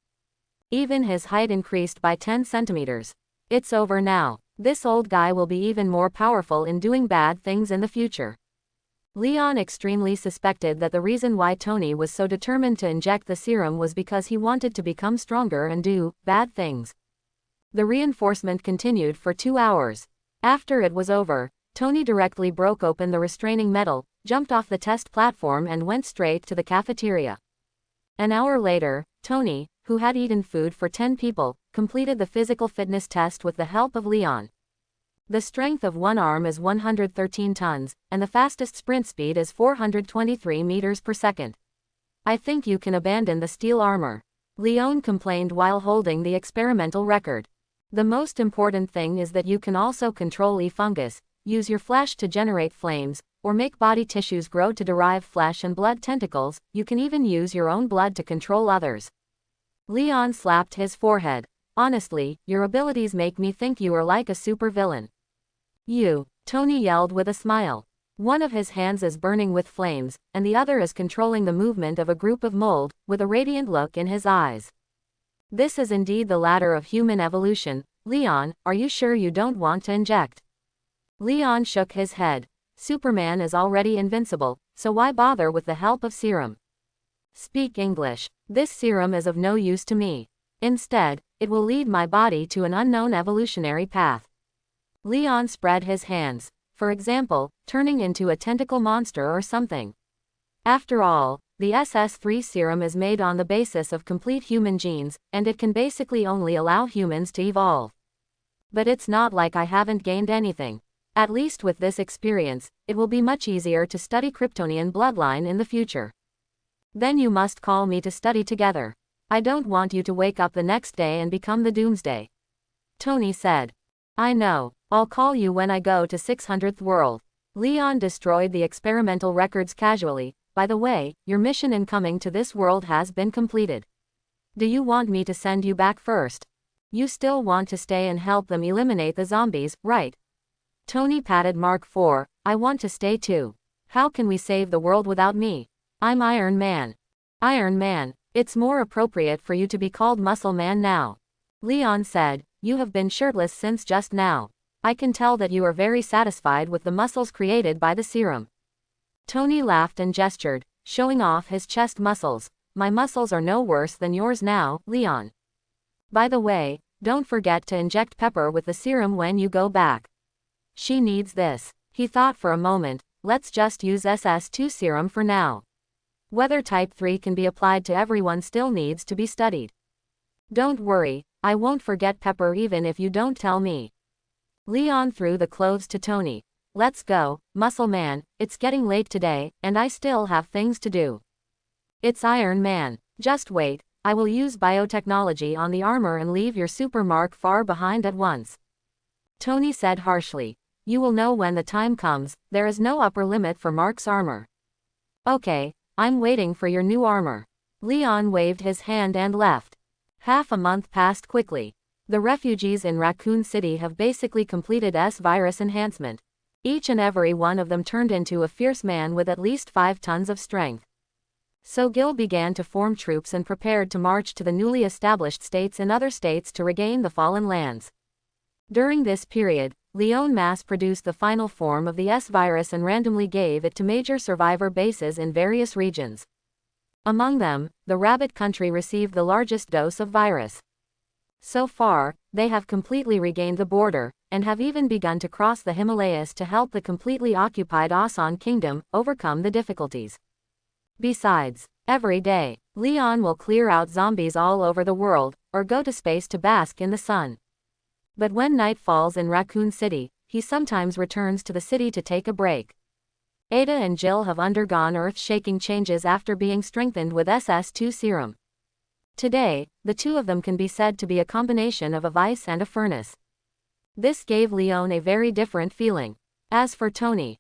Even his height increased by 10 centimeters. It's over now. This old guy will be even more powerful in doing bad things in the future. Leon extremely suspected that the reason why Tony was so determined to inject the serum was because he wanted to become stronger and do bad things. The reinforcement continued for 2 hours. After it was over, Tony directly broke open the restraining metal, jumped off the test platform and went straight to the cafeteria. An hour later, Tony, who had eaten food for 10 people, completed the physical fitness test with the help of Leon. The strength of one arm is 113 tons, and the fastest sprint speed is 423 meters per second. I think you can abandon the steel armor. Leon complained while holding the experimental record. The most important thing is that you can also control E-fungus, use your flesh to generate flames, or make body tissues grow to derive flesh and blood tentacles. You can even use your own blood to control others. Leon slapped his forehead. Honestly, your abilities make me think you are like a supervillain. You, Tony yelled with a smile. One of his hands is burning with flames, and the other is controlling the movement of a group of mold, with a radiant look in his eyes. This is indeed the ladder of human evolution. Leon, are you sure you don't want to inject? Leon shook his head. Superman is already invincible, so why bother with the help of serum? Speak English. This serum is of no use to me. Instead, it will lead my body to an unknown evolutionary path. Leon spread his hands. For example, turning into a tentacle monster or something. After all, the SS3 serum is made on the basis of complete human genes, and it can basically only allow humans to evolve. But it's not like I haven't gained anything. At least with this experience, it will be much easier to study Kryptonian bloodline in the future. Then you must call me to study together. I don't want you to wake up the next day and become the Doomsday. Tony said. I know. I'll call you when I go to 600th World. Leon destroyed the experimental records casually. By the way, your mission in coming to this world has been completed. Do you want me to send you back first? You still want to stay and help them eliminate the zombies, right? Tony patted Mark IV. I want to stay too. How can we save the world without me? I'm Iron Man. Iron Man, it's more appropriate for you to be called Muscle Man now. Leon said, you have been shirtless since just now. I can tell that you are very satisfied with the muscles created by the serum. Tony laughed and gestured, showing off his chest muscles. My muscles are no worse than yours now, Leon. By the way, don't forget to inject Pepper with the serum when you go back. She needs this. He thought for a moment. Let's just use SS2 serum for now. Whether type 3 can be applied to everyone still needs to be studied. Don't worry, I won't forget Pepper even if you don't tell me. Leon threw the clothes to Tony. Let's go, Muscle Man, it's getting late today, and I still have things to do. It's Iron Man. Just wait, I will use biotechnology on the armor and leave your super Mark far behind at once. Tony said harshly. You will know when the time comes, there is no upper limit for Mark's armor. Okay, I'm waiting for your new armor. Leon waved his hand and left. Half a month passed quickly. The refugees in Raccoon City have basically completed S-virus enhancement. Each and every one of them turned into a fierce man with at least 5 tons of strength. So Gil began to form troops and prepared to march to the newly established states and other states to regain the fallen lands. During this period, Leon mass-produced the final form of the S-virus and randomly gave it to major survivor bases in various regions. Among them, the Rabbit Country received the largest dose of virus. So far, they have completely regained the border, and have even begun to cross the Himalayas to help the completely occupied Asan Kingdom overcome the difficulties. Besides, every day, Leon will clear out zombies all over the world, or go to space to bask in the sun. But when night falls in Raccoon City, he sometimes returns to the city to take a break. Ada and Jill have undergone earth-shaking changes after being strengthened with SS2 serum. Today, the two of them can be said to be a combination of a vice and a furnace. This gave Leon a very different feeling. As for Tony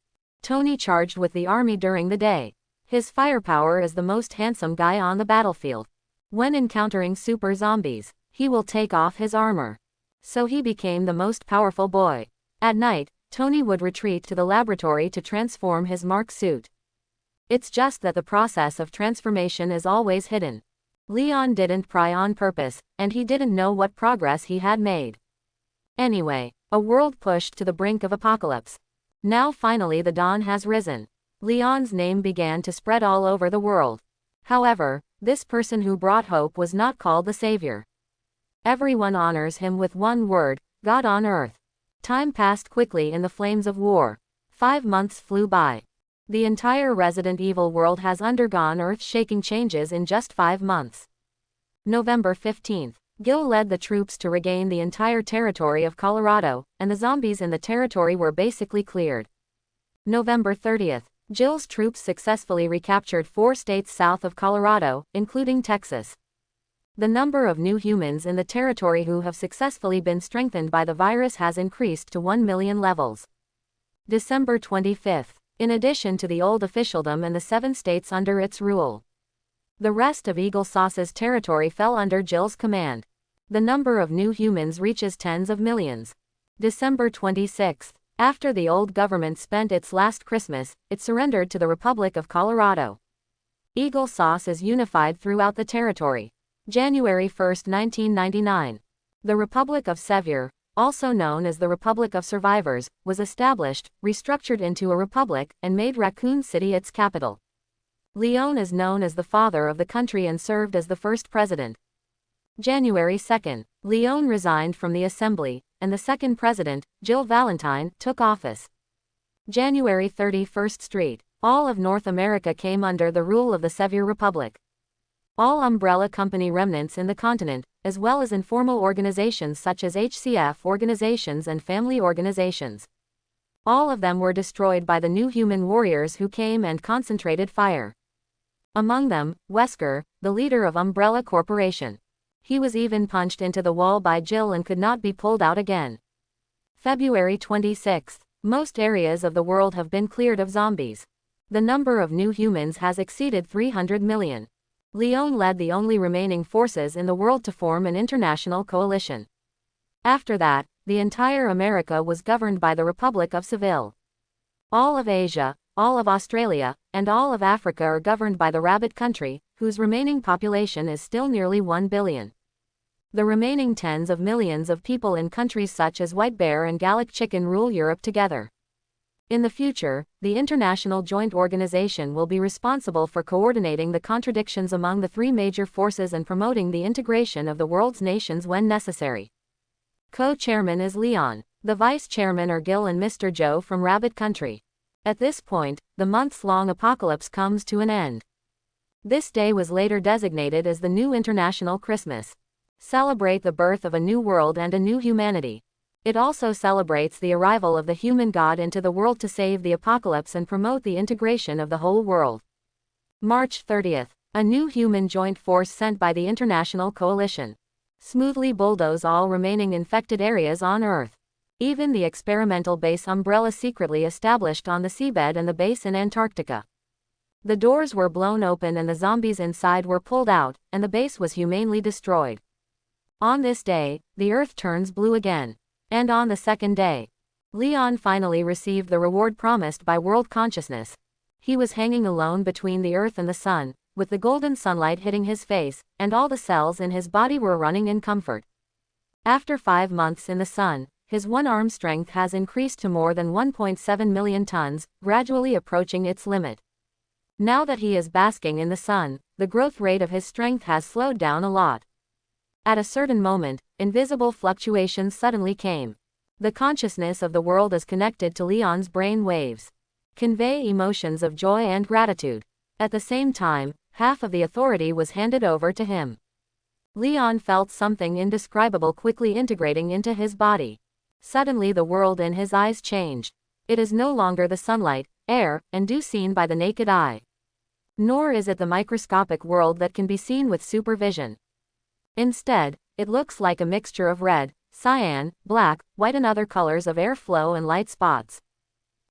charged with the army during the day. His firepower is the most handsome guy on the battlefield. When encountering super zombies, he will take off his armor. So he became the most powerful boy. At night, Tony would retreat to the laboratory to transform his Mark suit. It's just that the process of transformation is always hidden. Leon didn't pry on purpose, and he didn't know what progress he had made. Anyway, a world pushed to the brink of apocalypse. Now finally the dawn has risen. Leon's name began to spread all over the world. However, this person who brought hope was not called the Savior. Everyone honors him with one word, God on earth. Time passed quickly in the flames of war. 5 months flew by. The entire Resident Evil world has undergone earth-shaking changes in just 5 months. November 15th. Gil led the troops to regain the entire territory of Colorado, and the zombies in the territory were basically cleared. November 30th. Jill's troops successfully recaptured 4 states south of Colorado, including Texas. The number of new humans in the territory who have successfully been strengthened by the virus has increased to 1 million levels. December 25th. In addition to the old officialdom and the 7 states under its rule, the rest of Eagle Sauce's territory fell under Jill's command. The number of new humans reaches tens of millions. December 26th. After the old government spent its last Christmas, it surrendered to the Republic of Colorado. Eagle Sauce is unified throughout the territory. January 1, 1999. The Republic of Sevier, also known as the Republic of Survivors, was established, restructured into a republic, and made Raccoon City its capital. Leon is known as the father of the country and served as the first president. January 2. Leon resigned from the assembly, and the second president, Jill Valentine, took office. January 31. Street. All of North America came under the rule of the Sevier Republic. All umbrella company remnants in the continent, as well as informal organizations such as HCF organizations and family organizations. All of them were destroyed by the new human warriors who came and concentrated fire. Among them, Wesker, the leader of Umbrella Corporation. He was even punched into the wall by Jill and could not be pulled out again. February 26. Most areas of the world have been cleared of zombies. The number of new humans has exceeded 300 million. Leon led the only remaining forces in the world to form an international coalition. After that, the entire America was governed by the Republic of Seville. All of Asia, all of Australia, and all of Africa are governed by the Rabbit country, whose remaining population is still nearly 1 billion. The remaining tens of millions of people in countries such as White Bear and Gallic Chicken rule Europe together. In the future, the International Joint Organization will be responsible for coordinating the contradictions among the three major forces and promoting the integration of the world's nations when necessary. Co-chairman is Leon. The vice-chairman are Gil and Mr. Joe from Rabbit Country. At this point, the months-long apocalypse comes to an end. This day was later designated as the New International Christmas. Celebrate the birth of a new world and a new humanity. It also celebrates the arrival of the human God into the world to save the apocalypse and promote the integration of the whole world. March 30. A new human joint force sent by the International Coalition. Smoothly bulldoze all remaining infected areas on Earth. Even the experimental base Umbrella secretly established on the seabed and the base in Antarctica. The doors were blown open and the zombies inside were pulled out, and the base was humanely destroyed. On this day, the Earth turns blue again. And on the second day, Leon finally received the reward promised by world consciousness. He was hanging alone between the Earth and the sun, with the golden sunlight hitting his face, and all the cells in his body were running in comfort. After 5 months in the sun, his one-arm strength has increased to more than 1.7 million tons, gradually approaching its limit. Now that he is basking in the sun, the growth rate of his strength has slowed down a lot. At a certain moment, invisible fluctuations suddenly came. The consciousness of the world is connected to Leon's brain waves. Convey emotions of joy and gratitude. At the same time, half of the authority was handed over to him. Leon felt something indescribable quickly integrating into his body. Suddenly the world in his eyes changed. It is no longer the sunlight, air, and dew seen by the naked eye. Nor is it the microscopic world that can be seen with supervision. Instead, it looks like a mixture of red, cyan, black, white and other colors of airflow and light spots.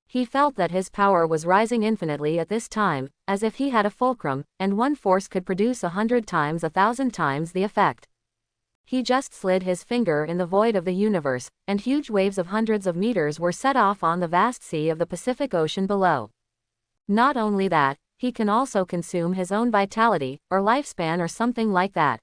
He felt that his power was rising infinitely at this time, as if he had a fulcrum, and one force could produce 100 times 1,000 times the effect. He just slid his finger in the void of the universe, and huge waves of hundreds of meters were set off on the vast sea of the Pacific Ocean below. Not only that, he can also consume his own vitality, or lifespan or something like that.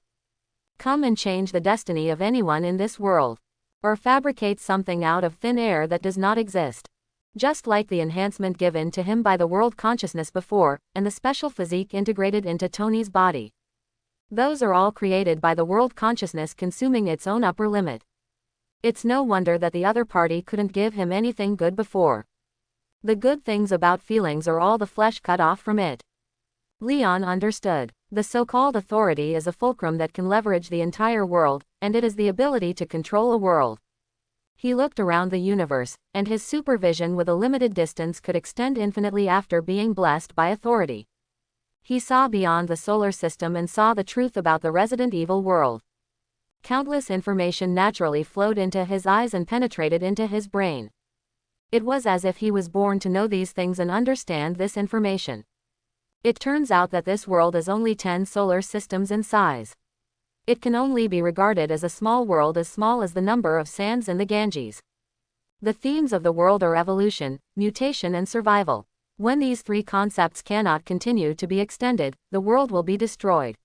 Come and change the destiny of anyone in this world. Or fabricate something out of thin air that does not exist. Just like the enhancement given to him by the world consciousness before, and the special physique integrated into Tony's body. Those are all created by the world consciousness consuming its own upper limit. It's no wonder that the other party couldn't give him anything good before. The good things about feelings are all the flesh cut off from it. Leon understood. The so-called authority is a fulcrum that can leverage the entire world, and it is the ability to control a world. He looked around the universe, and his supervision with a limited distance could extend infinitely after being blessed by authority. He saw beyond the solar system and saw the truth about the resident evil world. Countless information naturally flowed into his eyes and penetrated into his brain. It was as if he was born to know these things and understand this information. It turns out that this world is only 10 solar systems in size. It can only be regarded as a small world as small as the number of sands in the Ganges. The themes of the world are evolution, mutation and survival. When these three concepts cannot continue to be extended, the world will be destroyed.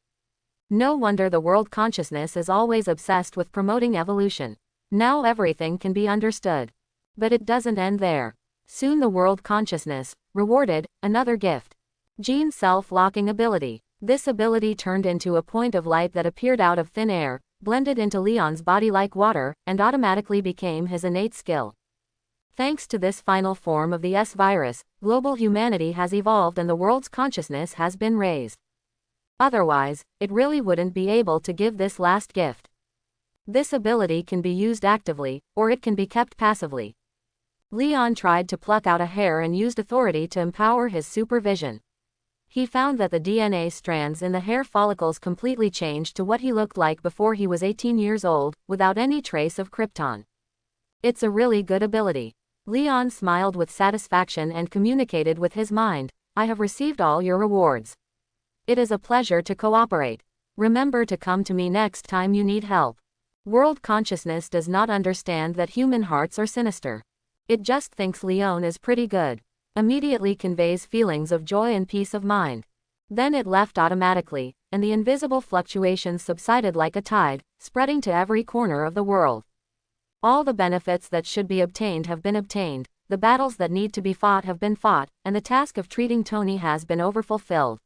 No wonder the world consciousness is always obsessed with promoting evolution. Now everything can be understood. But it doesn't end there. Soon the world consciousness rewarded another gift. Gene's self-locking ability. This ability turned into a point of light that appeared out of thin air, blended into Leon's body like water, and automatically became his innate skill. Thanks to this final form of the S-virus, global humanity has evolved and the world's consciousness has been raised. Otherwise, it really wouldn't be able to give this last gift. This ability can be used actively, or it can be kept passively. Leon tried to pluck out a hair and used authority to empower his supervision. He found that the DNA strands in the hair follicles completely changed to what he looked like before he was 18 years old, without any trace of Krypton. It's a really good ability. Leon smiled with satisfaction and communicated with his mind, I have received all your rewards. It is a pleasure to cooperate. Remember to come to me next time you need help. World consciousness does not understand that human hearts are sinister. It just thinks Leon is pretty good. Immediately conveys feelings of joy and peace of mind. Then it left automatically, and the invisible fluctuations subsided like a tide, spreading to every corner of the world. All the benefits that should be obtained have been obtained, the battles that need to be fought have been fought, and the task of treating Tony has been overfulfilled.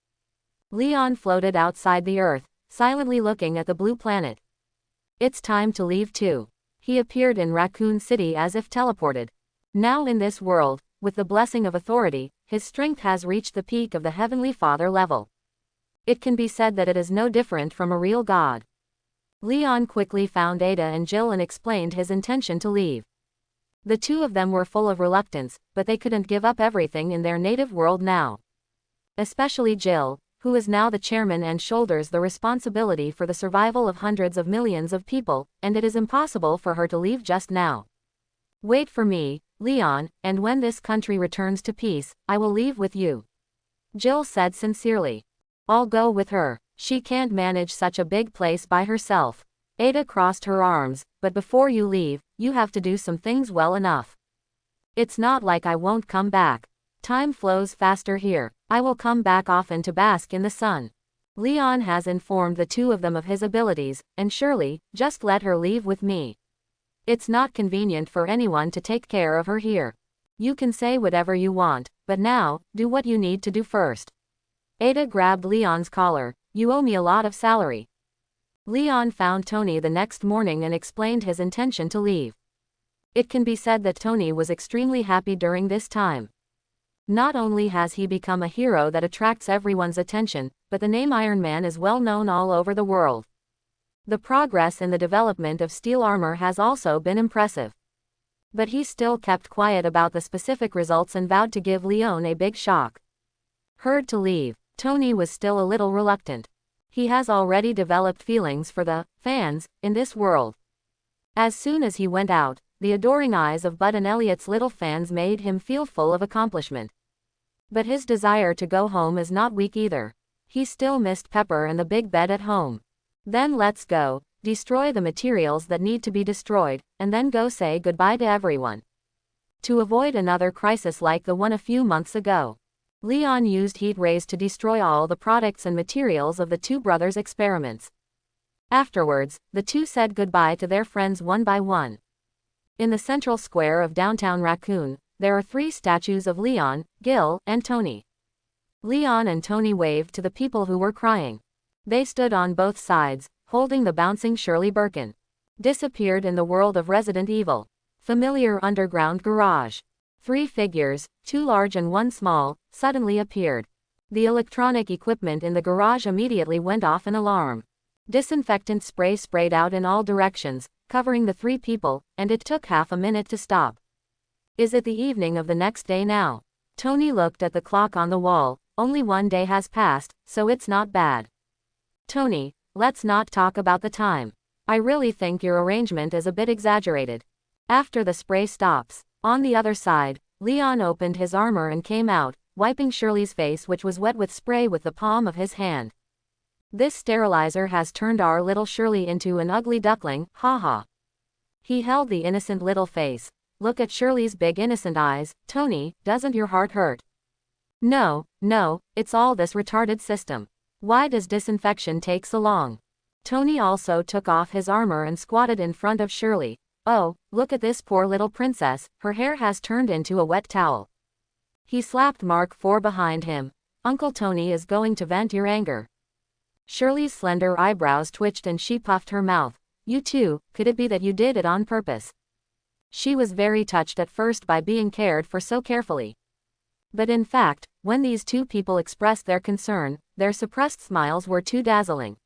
Leon floated outside the Earth, silently looking at the blue planet. It's time to leave too. He appeared in Raccoon City as if teleported. Now in this world, with the blessing of authority, his strength has reached the peak of the Heavenly Father level. It can be said that it is no different from a real god. Leon quickly found Ada and Jill and explained his intention to leave. The two of them were full of reluctance, but they couldn't give up everything in their native world now. Especially Jill, who is now the chairman and shoulders the responsibility for the survival of hundreds of millions of people, and it is impossible for her to leave just now. Wait for me, Leon, and when this country returns to peace, I will leave with you. Jill said sincerely. I'll go with her. She can't manage such a big place by herself. Ada crossed her arms, but before you leave, you have to do some things well enough. It's not like I won't come back. Time flows faster here. I will come back often to bask in the sun. Leon has informed the two of them of his abilities, and surely, just let her leave with me. It's not convenient for anyone to take care of her here. You can say whatever you want, but now, do what you need to do first. Ada grabbed Leon's collar. You owe me a lot of salary. Leon found Tony the next morning and explained his intention to leave. It can be said that Tony was extremely happy during this time. Not only has he become a hero that attracts everyone's attention, but the name Iron Man is well known all over the world. The progress in the development of steel armor has also been impressive. But he still kept quiet about the specific results and vowed to give Leon a big shock. Heard to leave, Tony was still a little reluctant. He has already developed feelings for the fans in this world. As soon as he went out, the adoring eyes of Bud and Elliot's little fans made him feel full of accomplishment. But his desire to go home is not weak either. He still missed Pepper and the big bed at home. Then let's go, destroy the materials that need to be destroyed, and then go say goodbye to everyone. To avoid another crisis like the one a few months ago, Leon used heat rays to destroy all the products and materials of the two brothers' experiments. Afterwards, the two said goodbye to their friends one by one. In the central square of downtown Raccoon, there are 3 statues of Leon, Gil, and Tony. Leon and Tony waved to the people who were crying. They stood on both sides, holding the bouncing Shirley Birkin. Disappeared in the world of Resident Evil. Familiar underground garage. 3 figures, 2 large and 1 small, suddenly appeared. The electronic equipment in the garage immediately went off an alarm. Disinfectant spray sprayed out in all directions, covering the 3 people, and it took half a minute to stop. Is it the evening of the next day now? Tony looked at the clock on the wall. Only 1 day has passed, so it's not bad. Tony, let's not talk about the time. I really think your arrangement is a bit exaggerated. After the spray stops, on the other side, Leon opened his armor and came out, wiping Shirley's face which was wet with spray with the palm of his hand. This sterilizer has turned our little Shirley into an ugly duckling, haha. He held the innocent little face. Look at Shirley's big innocent eyes. Tony, doesn't your heart hurt? No, it's all this retarded system. Why does disinfection take so long? Tony also took off his armor and squatted in front of Shirley. Oh, look at this poor little princess, her hair has turned into a wet towel. He slapped Mark IV behind him. Uncle Tony is going to vent your anger. Shirley's slender eyebrows twitched and she puffed her mouth. You too, could it be that you did it on purpose? She was very touched at first by being cared for so carefully. But in fact, when these two people expressed their concern, their suppressed smiles were too dazzling.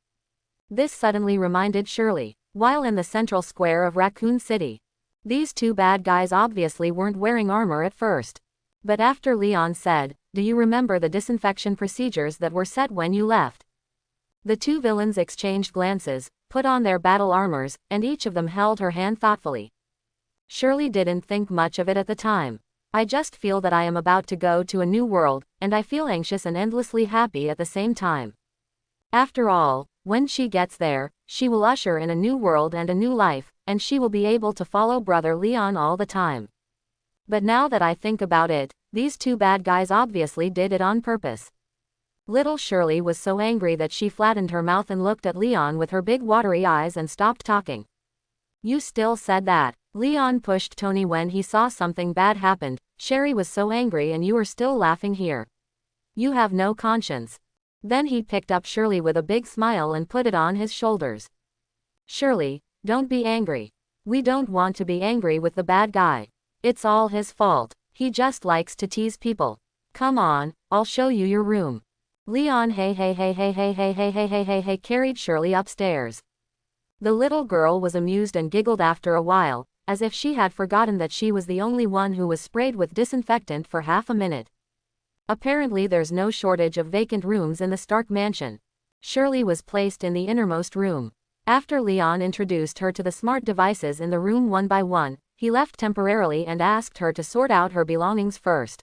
This suddenly reminded Shirley, while in the central square of Raccoon City. These two bad guys obviously weren't wearing armor at first. But after Leon said, "Do you remember the disinfection procedures that were set when you left?" The two villains exchanged glances, put on their battle armors, and each of them held her hand thoughtfully. Shirley didn't think much of it at the time. I just feel that I am about to go to a new world, and I feel anxious and endlessly happy at the same time. After all, when she gets there, she will usher in a new world and a new life, and she will be able to follow Brother Leon all the time. But now that I think about it, these two bad guys obviously did it on purpose. Little Shirley was so angry that she flattened her mouth and looked at Leon with her big watery eyes and stopped talking. You still said that. Leon pushed Tony when he saw something bad happened. Sherry was so angry and you are still laughing here. You have no conscience. Then he picked up Shirley with a big smile and put it on his shoulders. Shirley, don't be angry. We don't want to be angry with the bad guy. It's all his fault. He just likes to tease people. Come on, I'll show you your room. Leon carried Shirley upstairs. The little girl was amused and giggled after a while, as if she had forgotten that she was the only one who was sprayed with disinfectant for half a minute. Apparently there's no shortage of vacant rooms in the Stark mansion. Shirley was placed in the innermost room. After Leon introduced her to the smart devices in the room one by one, he left temporarily and asked her to sort out her belongings first.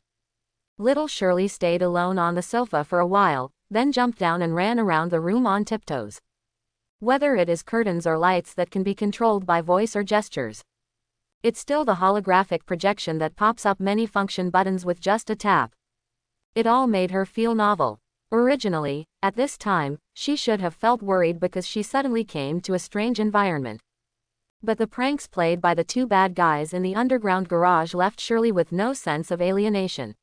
Little Shirley stayed alone on the sofa for a while, then jumped down and ran around the room on tiptoes. Whether it is curtains or lights that can be controlled by voice or gestures. It's still the holographic projection that pops up many function buttons with just a tap. It all made her feel novel. Originally, at this time, she should have felt worried because she suddenly came to a strange environment. But the pranks played by the two bad guys in the underground garage left Shirley with no sense of alienation.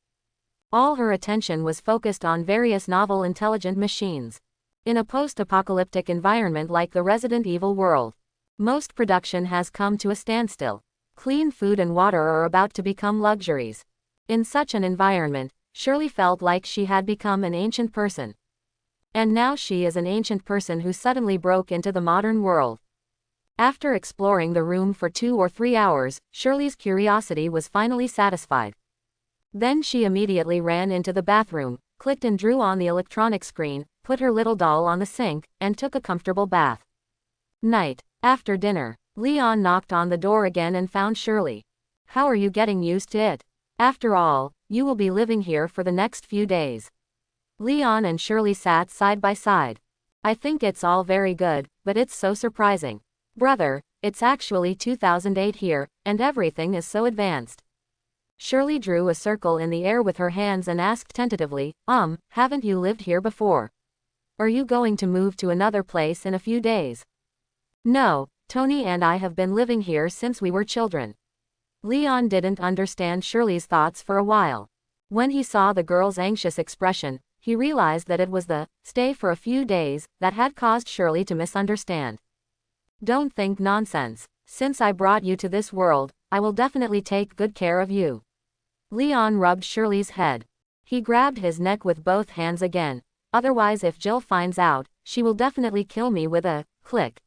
All her attention was focused on various novel intelligent machines. In a post-apocalyptic environment like the Resident Evil world, most production has come to a standstill. Clean food and water are about to become luxuries. In such an environment, Shirley felt like she had become an ancient person. And now she is an ancient person who suddenly broke into the modern world. After exploring the room for 2 or 3 hours, Shirley's curiosity was finally satisfied. Then she immediately ran into the bathroom, clicked and drew on the electronic screen, put her little doll on the sink, and took a comfortable bath. Night. After dinner, Leon knocked on the door again and found Shirley. How are you getting used to it? After all, you will be living here for the next few days. Leon and Shirley sat side by side. I think it's all very good, but it's so surprising. Brother, it's actually 2008 here, and everything is so advanced. Shirley drew a circle in the air with her hands and asked tentatively, haven't you lived here before? Are you going to move to another place in a few days? No, Tony and I have been living here since we were children. Leon didn't understand Shirley's thoughts for a while. When he saw the girl's anxious expression, he realized that it was the stay for a few days that had caused Shirley to misunderstand. Don't think nonsense. Since I brought you to this world, I will definitely take good care of you. Leon rubbed Shirley's head. He grabbed his neck with both hands again. Otherwise, if Jill finds out, she will definitely kill me with a click.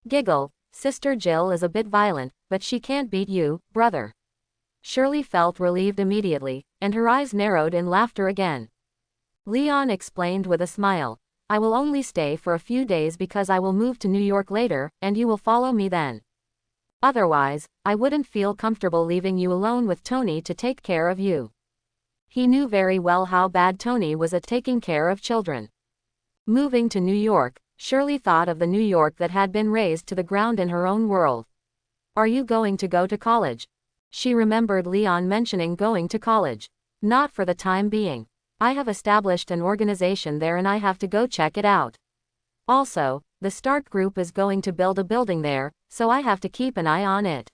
Giggle. Sister Jill is a bit violent, but she can't beat you, brother. Shirley felt relieved immediately, and her eyes narrowed in laughter again. Leon explained with a smile. I will only stay for a few days because I will move to New York later, and you will follow me then. Otherwise, I wouldn't feel comfortable leaving you alone with Tony to take care of you. He knew very well how bad Tony was at taking care of children. Moving to New York, Shirley thought of the New York that had been razed to the ground in her own world. Are you going to go to college? She remembered Leon mentioning going to college. Not for the time being. I have established an organization there and I have to go check it out. Also, the Stark Group is going to build a building there, so I have to keep an eye on it.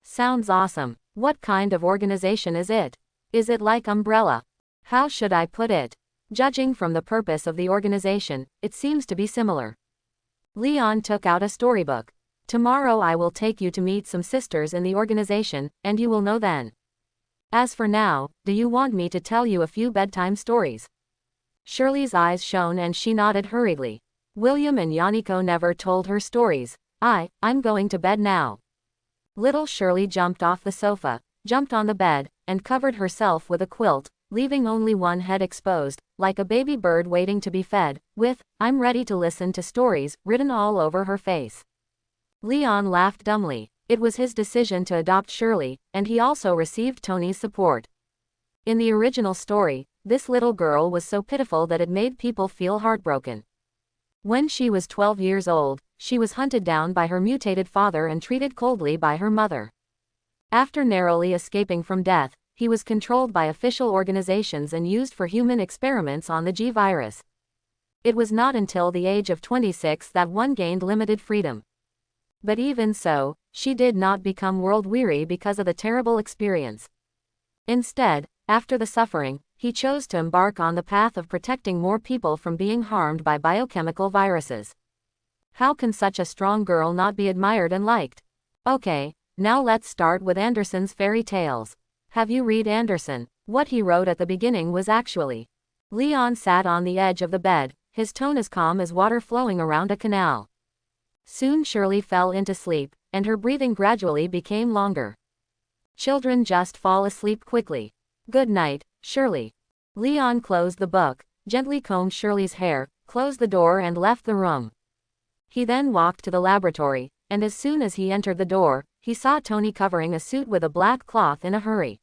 Sounds awesome. What kind of organization is it? Is it like Umbrella? How should I put it? Judging from the purpose of the organization, it seems to be similar. Leon took out a storybook. Tomorrow I will take you to meet some sisters in the organization, and you will know then. As for now, do you want me to tell you a few bedtime stories? Shirley's eyes shone and she nodded hurriedly. William and Yaniko never told her stories. I'm going to bed now. Little Shirley jumped off the sofa, jumped on the bed, and covered herself with a quilt, leaving only one head exposed, like a baby bird waiting to be fed, with, "I'm ready to listen to stories," written all over her face. Leon laughed dumbly. It was his decision to adopt Shirley, and he also received Tony's support. In the original story, this little girl was so pitiful that it made people feel heartbroken. When she was 12 years old, she was hunted down by her mutated father and treated coldly by her mother. After narrowly escaping from death, he was controlled by official organizations and used for human experiments on the G virus. It was not until the age of 26 that one gained limited freedom. But even so, she did not become world-weary because of the terrible experience. Instead, after the suffering, he chose to embark on the path of protecting more people from being harmed by biochemical viruses. How can such a strong girl not be admired and liked? Okay, now let's start with Andersen's fairy tales. Have you read Andersen? What he wrote at the beginning was actually. Leon sat on the edge of the bed, his tone as calm as water flowing around a canal. Soon Shirley fell into sleep, and her breathing gradually became longer. Children just fall asleep quickly. Good night, Shirley. Leon closed the book, gently combed Shirley's hair, closed the door and left the room. He then walked to the laboratory, and as soon as he entered the door, he saw Tony covering a suit with a black cloth in a hurry.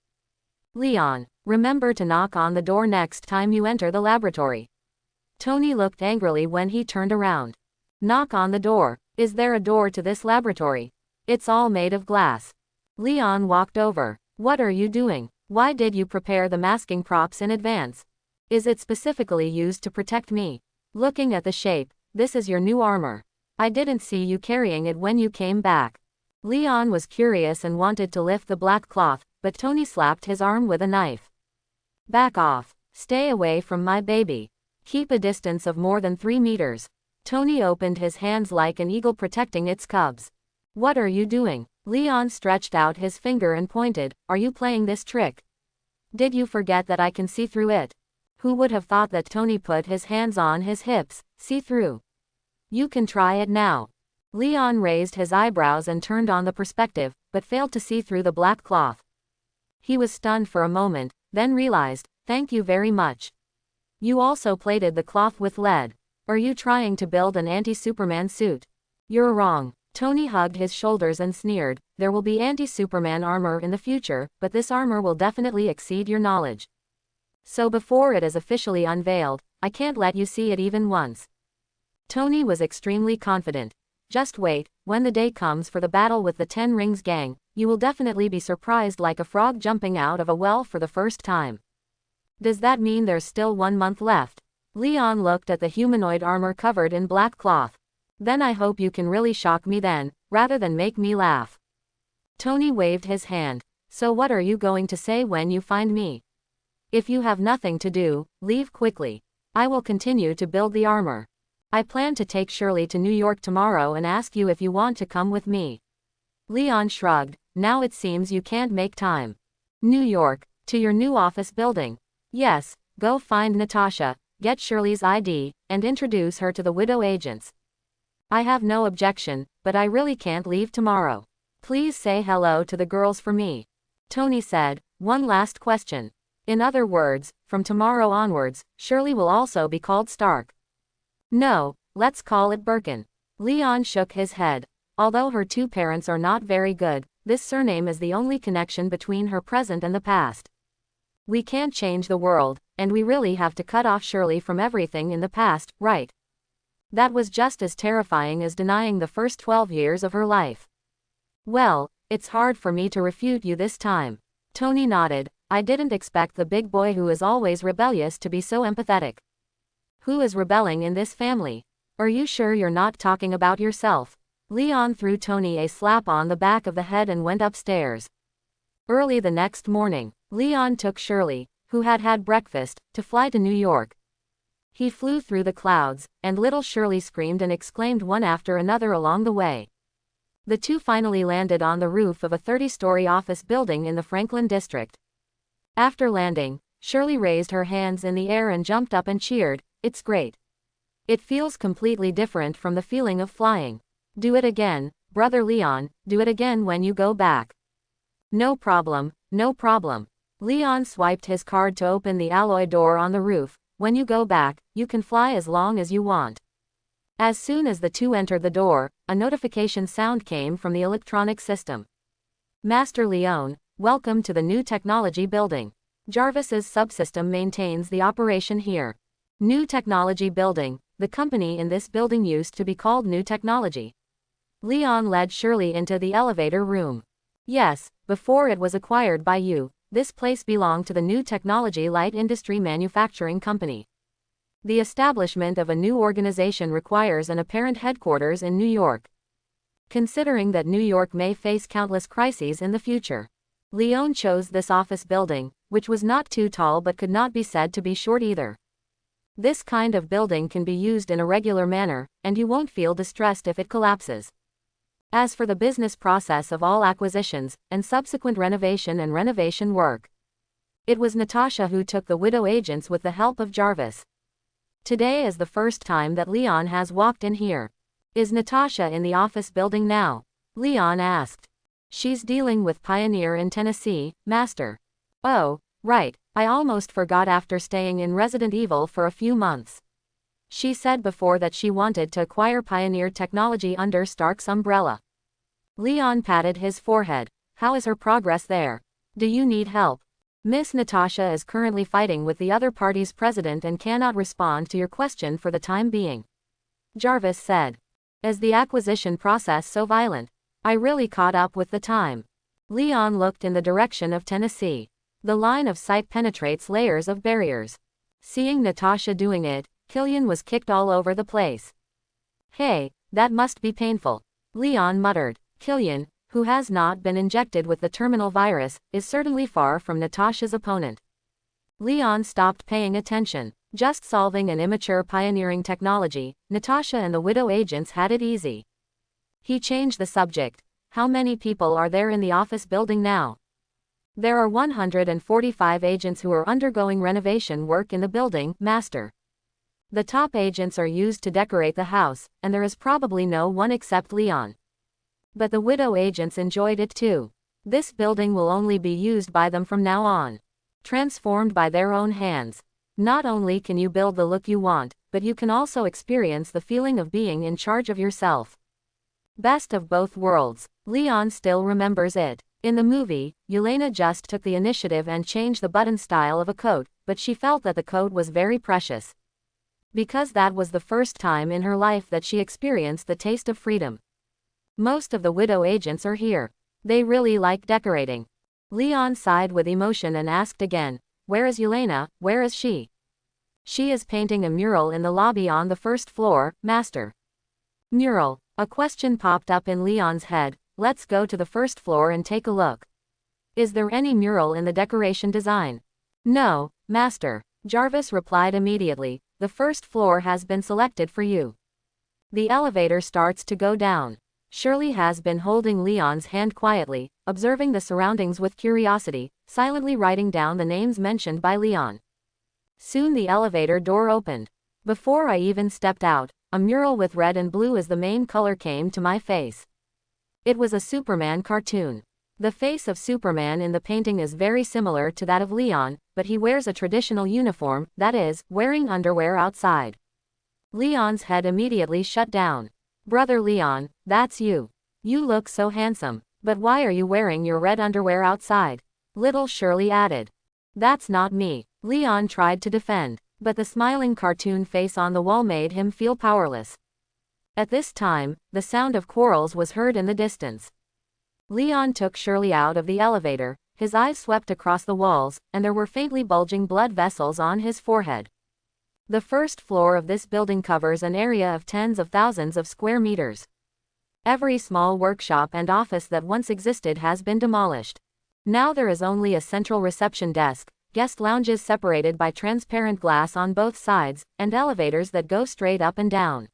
Leon, remember to knock on the door next time you enter the laboratory. Tony looked angrily when he turned around. Knock on the door. Is there a door to this laboratory? It's all made of glass. Leon walked over. What are you doing? Why did you prepare the masking props in advance? Is it specifically used to protect me? Looking at the shape, this is your new armor. I didn't see you carrying it when you came back. Leon was curious and wanted to lift the black cloth, but Tony slapped his arm with a knife. Back off. Stay away from my baby. Keep a distance of more than 3 meters. Tony opened his hands like an eagle protecting its cubs. What are you doing? Leon stretched out his finger and pointed. Are you playing this trick? Did you forget that I can see through it? Who would have thought that Tony put his hands on his hips, see through? You can try it now. Leon raised his eyebrows and turned on the perspective, but failed to see through the black cloth. He was stunned for a moment, then realized, thank you very much. You also plated the cloth with lead. Are you trying to build an anti-Superman suit? You're wrong. Tony hugged his shoulders and sneered, there will be anti-Superman armor in the future, but this armor will definitely exceed your knowledge. So before it is officially unveiled, I can't let you see it even once. Tony was extremely confident. Just wait, when the day comes for the battle with the Ten Rings gang, you will definitely be surprised like a frog jumping out of a well for the first time. Does that mean there's still 1 month left? Leon looked at the humanoid armor covered in black cloth. Then I hope you can really shock me then, rather than make me laugh. Tony waved his hand. So what are you going to say when you find me? If you have nothing to do, leave quickly. I will continue to build the armor. I plan to take Shirley to New York tomorrow and ask you if you want to come with me. Leon shrugged. Now it seems you can't make time. New York, to your new office building. Yes, go find Natasha, get Shirley's ID, and introduce her to the widow agents. I have no objection, but I really can't leave tomorrow. Please say hello to the girls for me. Tony said, one last question. In other words, from tomorrow onwards, Shirley will also be called Stark. No, let's call it Birkin. Leon shook his head. Although her two parents are not very good, this surname is the only connection between her present and the past. We can't change the world, and we really have to cut off Shirley from everything in the past, right? That was just as terrifying as denying the first 12 years of her life. Well, it's hard for me to refute you this time. Tony nodded. I didn't expect the big boy who is always rebellious to be so empathetic. Who is rebelling in this family? Are you sure you're not talking about yourself? Leon threw Tony a slap on the back of the head and went upstairs. Early the next morning, Leon took Shirley, who had had breakfast, to fly to New York. He flew through the clouds, and little Shirley screamed and exclaimed one after another along the way. The two finally landed on the roof of a 30-story office building in the Franklin district. After landing, Shirley raised her hands in the air and jumped up and cheered, "It's great. It feels completely different from the feeling of flying. Do it again, brother Leon, do it again when you go back." "No problem, no problem." Leon swiped his card to open the alloy door on the roof. "When you go back, you can fly as long as you want." As soon as the two entered the door, a notification sound came from the electronic system. "Master Leon, welcome to the New Technology Building. Jarvis's subsystem maintains the operation here. New Technology Building, the company in this building used to be called New Technology." Leon led Shirley into the elevator room. "Yes, before it was acquired by you, this place belonged to the New Technology Light Industry Manufacturing Company. The establishment of a new organization requires an apparent headquarters in New York. Considering that New York may face countless crises in the future, Leon chose this office building, which was not too tall but could not be said to be short either. This kind of building can be used in a regular manner, and you won't feel distressed if it collapses. As for the business process of all acquisitions, and subsequent renovation work, it was Natasha who took the widow agents with the help of Jarvis. Today is the first time that Leon has walked in here. Is Natasha in the office building now? Leon asked. She's dealing with Pioneer in Tennessee, Master. Oh, right, I almost forgot after staying in Resident Evil for a few months. She said before that she wanted to acquire Pioneer technology under Stark's umbrella. Leon patted his forehead. How is her progress there? Do you need help? Miss Natasha is currently fighting with the other party's president and cannot respond to your question for the time being, Jarvis said. Is the acquisition process so violent? I really caught up with the time. Leon looked in the direction of Tennessee. The line of sight penetrates layers of barriers. Seeing Natasha doing it, Killian was kicked all over the place. Hey, that must be painful, Leon muttered. Killian, who has not been injected with the terminal virus, is certainly far from Natasha's opponent. Leon stopped paying attention. Just solving an immature pioneering technology, Natasha and the widow agents had it easy. He changed the subject. How many people are there in the office building now? There are 145 agents who are undergoing renovation work in the building, Master. The top agents are used to decorate the house, and there is probably no one except Leon. But the widow agents enjoyed it too. This building will only be used by them from now on. Transformed by their own hands. Not only can you build the look you want, but you can also experience the feeling of being in charge of yourself. Best of both worlds. Leon still remembers it. In the movie, Yelena just took the initiative and changed the button style of a coat, but she felt that the coat was very precious. Because that was the first time in her life that she experienced the taste of freedom. Most of the widow agents are here. They really like decorating. Leon sighed with emotion and asked again, where is Yelena, where is she? She is painting a mural in the lobby on the first floor, Master. Mural. A question popped up in Leon's head. Let's go to the first floor and take a look. Is there any mural in the decoration design? No, Master. Jarvis replied immediately. The first floor has been selected for you. The elevator starts to go down. Shirley has been holding Leon's hand quietly, observing the surroundings with curiosity, silently writing down the names mentioned by Leon. Soon the elevator door opened. Before I even stepped out, a mural with red and blue as the main color came to my face. It was a Superman cartoon. The face of Superman in the painting is very similar to that of Leon, but he wears a traditional uniform, that is, wearing underwear outside. Leon's head immediately shut down. Brother Leon, that's you. You look so handsome, but why are you wearing your red underwear outside? Little Shirley added. That's not me. Leon tried to defend, but the smiling cartoon face on the wall made him feel powerless. At this time, the sound of quarrels was heard in the distance. Leon took Shirley out of the elevator. His eyes swept across the walls, and there were faintly bulging blood vessels on his forehead. The first floor of this building covers an area of tens of thousands of square meters. Every small workshop and office that once existed has been demolished. Now there is only a central reception desk, guest lounges separated by transparent glass on both sides, and elevators that go straight up and down.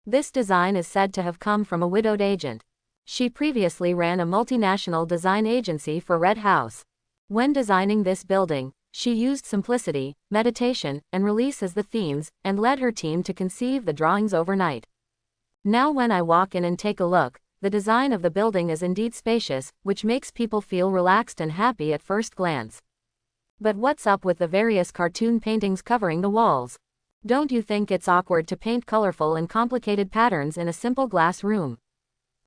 This design is said to have come from a widowed agent. She previously ran a multinational design agency for Red House. When designing this building, she used simplicity, meditation, and release as the themes, and led her team to conceive the drawings overnight. Now when I walk in and take a look, the design of the building is indeed spacious, which makes people feel relaxed and happy at first glance. But what's up with the various cartoon paintings covering the walls? Don't you think it's awkward to paint colorful and complicated patterns in a simple glass room?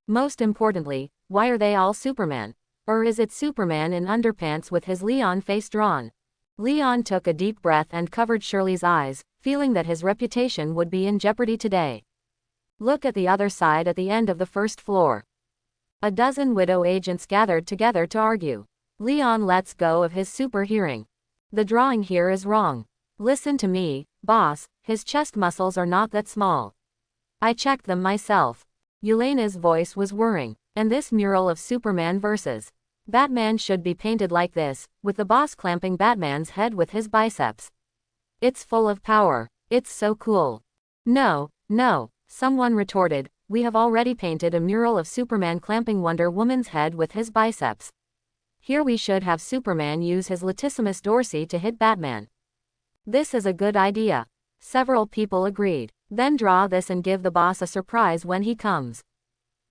Most importantly, why are they all Superman? Or is it Superman in underpants with his Leon face drawn? Leon took a deep breath and covered Shirley's eyes, feeling that his reputation would be in jeopardy today. Look at the other side at the end of the first floor. A dozen widow agents gathered together to argue. Leon lets go of his super hearing. The drawing here is wrong. Listen to me, boss, his chest muscles are not that small. I checked them myself. Yelena's voice was whirring. And this mural of Superman versus Batman should be painted like this, with the boss clamping Batman's head with his biceps. It's full of power. It's so cool. No, someone retorted, we have already painted a mural of Superman clamping Wonder Woman's head with his biceps. Here we should have Superman use his latissimus dorsi to hit Batman. This is a good idea. Several people agreed. Then draw this and give the boss a surprise when he comes.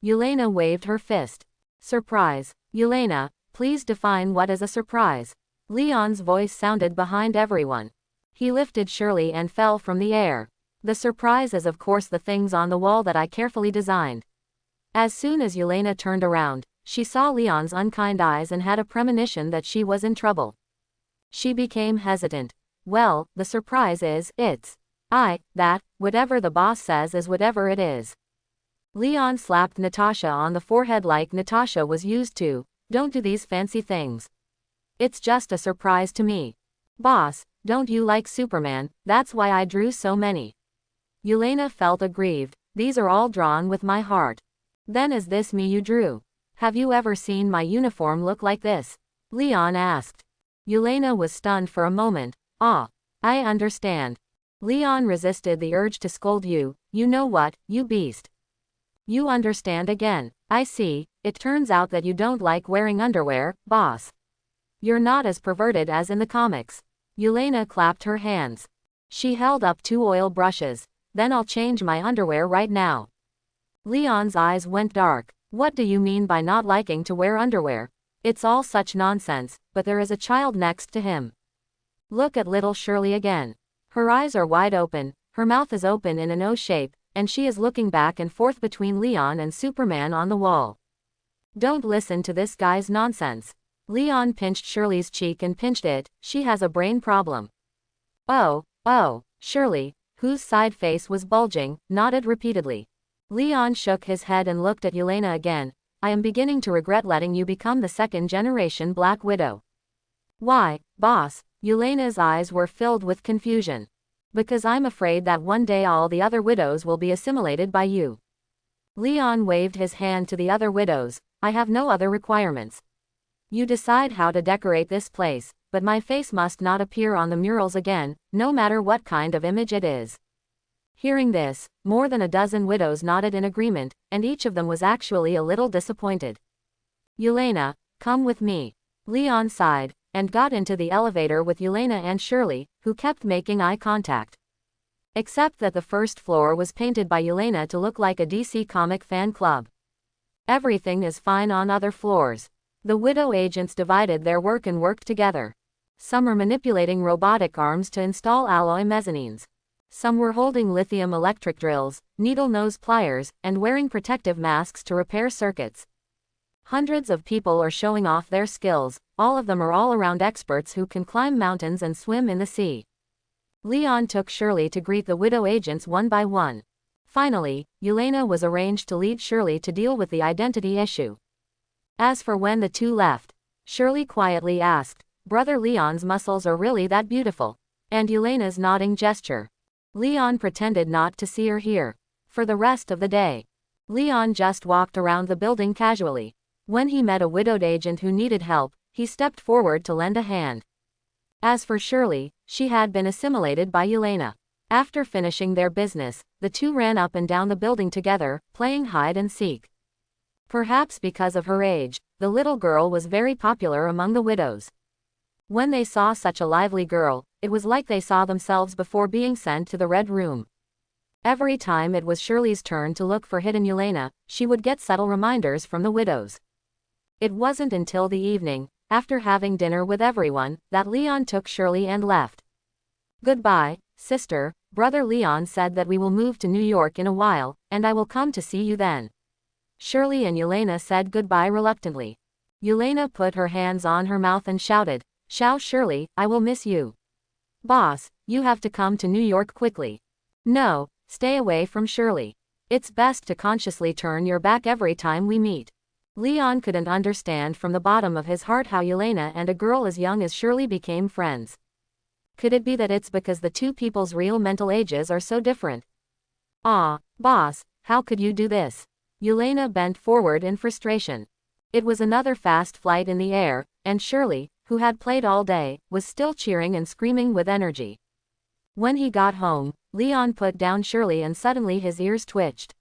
Yelena waved her fist. Surprise. Yelena, please define what is a surprise. Leon's voice sounded behind everyone. He lifted Shirley and fell from the air. The surprise is of course the things on the wall that I carefully designed. As soon as Yelena turned around, she saw Leon's unkind eyes and had a premonition that she was in trouble. She became hesitant. Well, the surprise is, whatever the boss says is whatever it is. Leon slapped Natasha on the forehead like Natasha was used to, don't do these fancy things. It's just a surprise to me. Boss, don't you like Superman, that's why I drew so many. Yelena felt aggrieved, these are all drawn with my heart. Then is this me you drew? Have you ever seen my uniform look like this? Leon asked. Yelena was stunned for a moment. I understand. Leon resisted the urge to scold you know what, you beast. You understand again. I see, it turns out that you don't like wearing underwear, boss. You're not as perverted as in the comics. Yelena clapped her hands. She held up 2 oil brushes. Then I'll change my underwear right now. Leon's eyes went dark. What do you mean by not liking to wear underwear? It's all such nonsense, but there is a child next to him. Look at little Shirley again. Her eyes are wide open, her mouth is open in an O shape, and she is looking back and forth between Leon and Superman on the wall. Don't listen to this guy's nonsense. Leon pinched Shirley's cheek and pinched it, she has a brain problem. Oh, Shirley, whose side face was bulging, nodded repeatedly. Leon shook his head and looked at Yelena again. I am beginning to regret letting you become the 2nd-generation Black Widow. Why, boss? Yelena's eyes were filled with confusion. Because I'm afraid that one day all the other widows will be assimilated by you. Leon waved his hand to the other widows. I have no other requirements. You decide how to decorate this place, but my face must not appear on the murals again, no matter what kind of image it is. Hearing this, more than a dozen widows nodded in agreement, and each of them was actually a little disappointed. Yelena, come with me. Leon sighed, and got into the elevator with Yelena and Shirley, who kept making eye contact. Except that the first floor was painted by Yelena to look like a DC comic fan club. Everything is fine on other floors. The widow agents divided their work and worked together. Some are manipulating robotic arms to install alloy mezzanines. Some were holding lithium electric drills, needle nose pliers, and wearing protective masks to repair circuits. Hundreds of people are showing off their skills, all of them are all-around experts who can climb mountains and swim in the sea. Leon took Shirley to greet the widow agents one by one. Finally, Yelena was arranged to lead Shirley to deal with the identity issue. As for when the two left, Shirley quietly asked. Brother Leon's muscles are really that beautiful. And Yelena's nodding gesture. Leon pretended not to see or hear. For the rest of the day, Leon just walked around the building casually. When he met a widowed agent who needed help, he stepped forward to lend a hand. As for Shirley, she had been assimilated by Yelena. After finishing their business, the two ran up and down the building together, playing hide and seek. Perhaps because of her age, the little girl was very popular among the widows. When they saw such a lively girl, it was like they saw themselves before being sent to the Red Room. Every time it was Shirley's turn to look for hidden Yelena, she would get subtle reminders from the widows. It wasn't until the evening, after having dinner with everyone, that Leon took Shirley and left. Goodbye, sister. Brother Leon said that we will move to New York in a while, and I will come to see you then. Shirley and Yelena said goodbye reluctantly. Yelena put her hands on her mouth and shouted, "Shao Shirley, I will miss you. Boss, you have to come to New York quickly." "No, stay away from Shirley. It's best to consciously turn your back every time we meet." Leon couldn't understand from the bottom of his heart how Yelena and a girl as young as Shirley became friends. Could it be that it's because the two people's real mental ages are so different? "Ah, boss, how could you do this?" Yelena bent forward in frustration. It was another fast flight in the air, and Shirley, who had played all day, was still cheering and screaming with energy. When he got home, Leon put down Shirley and suddenly his ears twitched.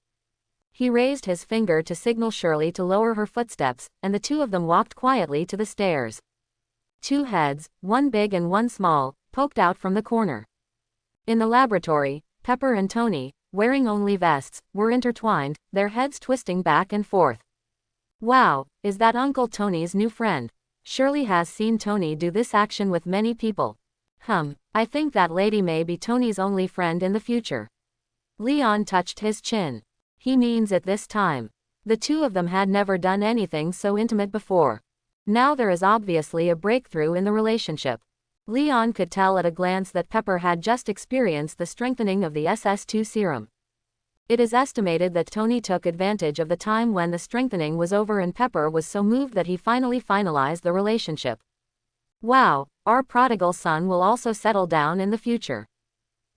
He raised his finger to signal Shirley to lower her footsteps, and the two of them walked quietly to the stairs. Two heads, one big and one small, poked out from the corner. In the laboratory, Pepper and Tony, wearing only vests, were intertwined, their heads twisting back and forth. "Wow, is that Uncle Tony's new friend? Shirley has seen Tony do this action with many people. I think that lady may be Tony's only friend in the future." Leon touched his chin. He means it this time. The two of them had never done anything so intimate before. Now there is obviously a breakthrough in the relationship. Leon could tell at a glance that Pepper had just experienced the strengthening of the SS2 serum. It is estimated that Tony took advantage of the time when the strengthening was over and Pepper was so moved that he finalized the relationship. "Wow, our prodigal son will also settle down in the future."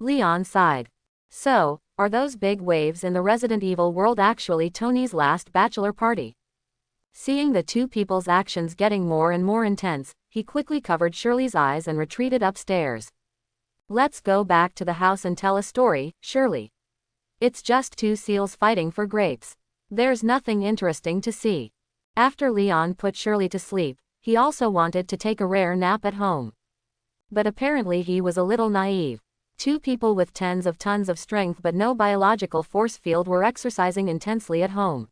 Leon sighed. So, are those big waves in the Resident Evil world actually Tony's last bachelor party? Seeing the two people's actions getting more and more intense, he quickly covered Shirley's eyes and retreated upstairs. "Let's go back to the house and tell a story, Shirley. It's just two seals fighting for grapes. There's nothing interesting to see." After Leon put Shirley to sleep, he also wanted to take a rare nap at home. But apparently he was a little naive. Two people with tens of tons of strength but no biological force field were exercising intensely at home.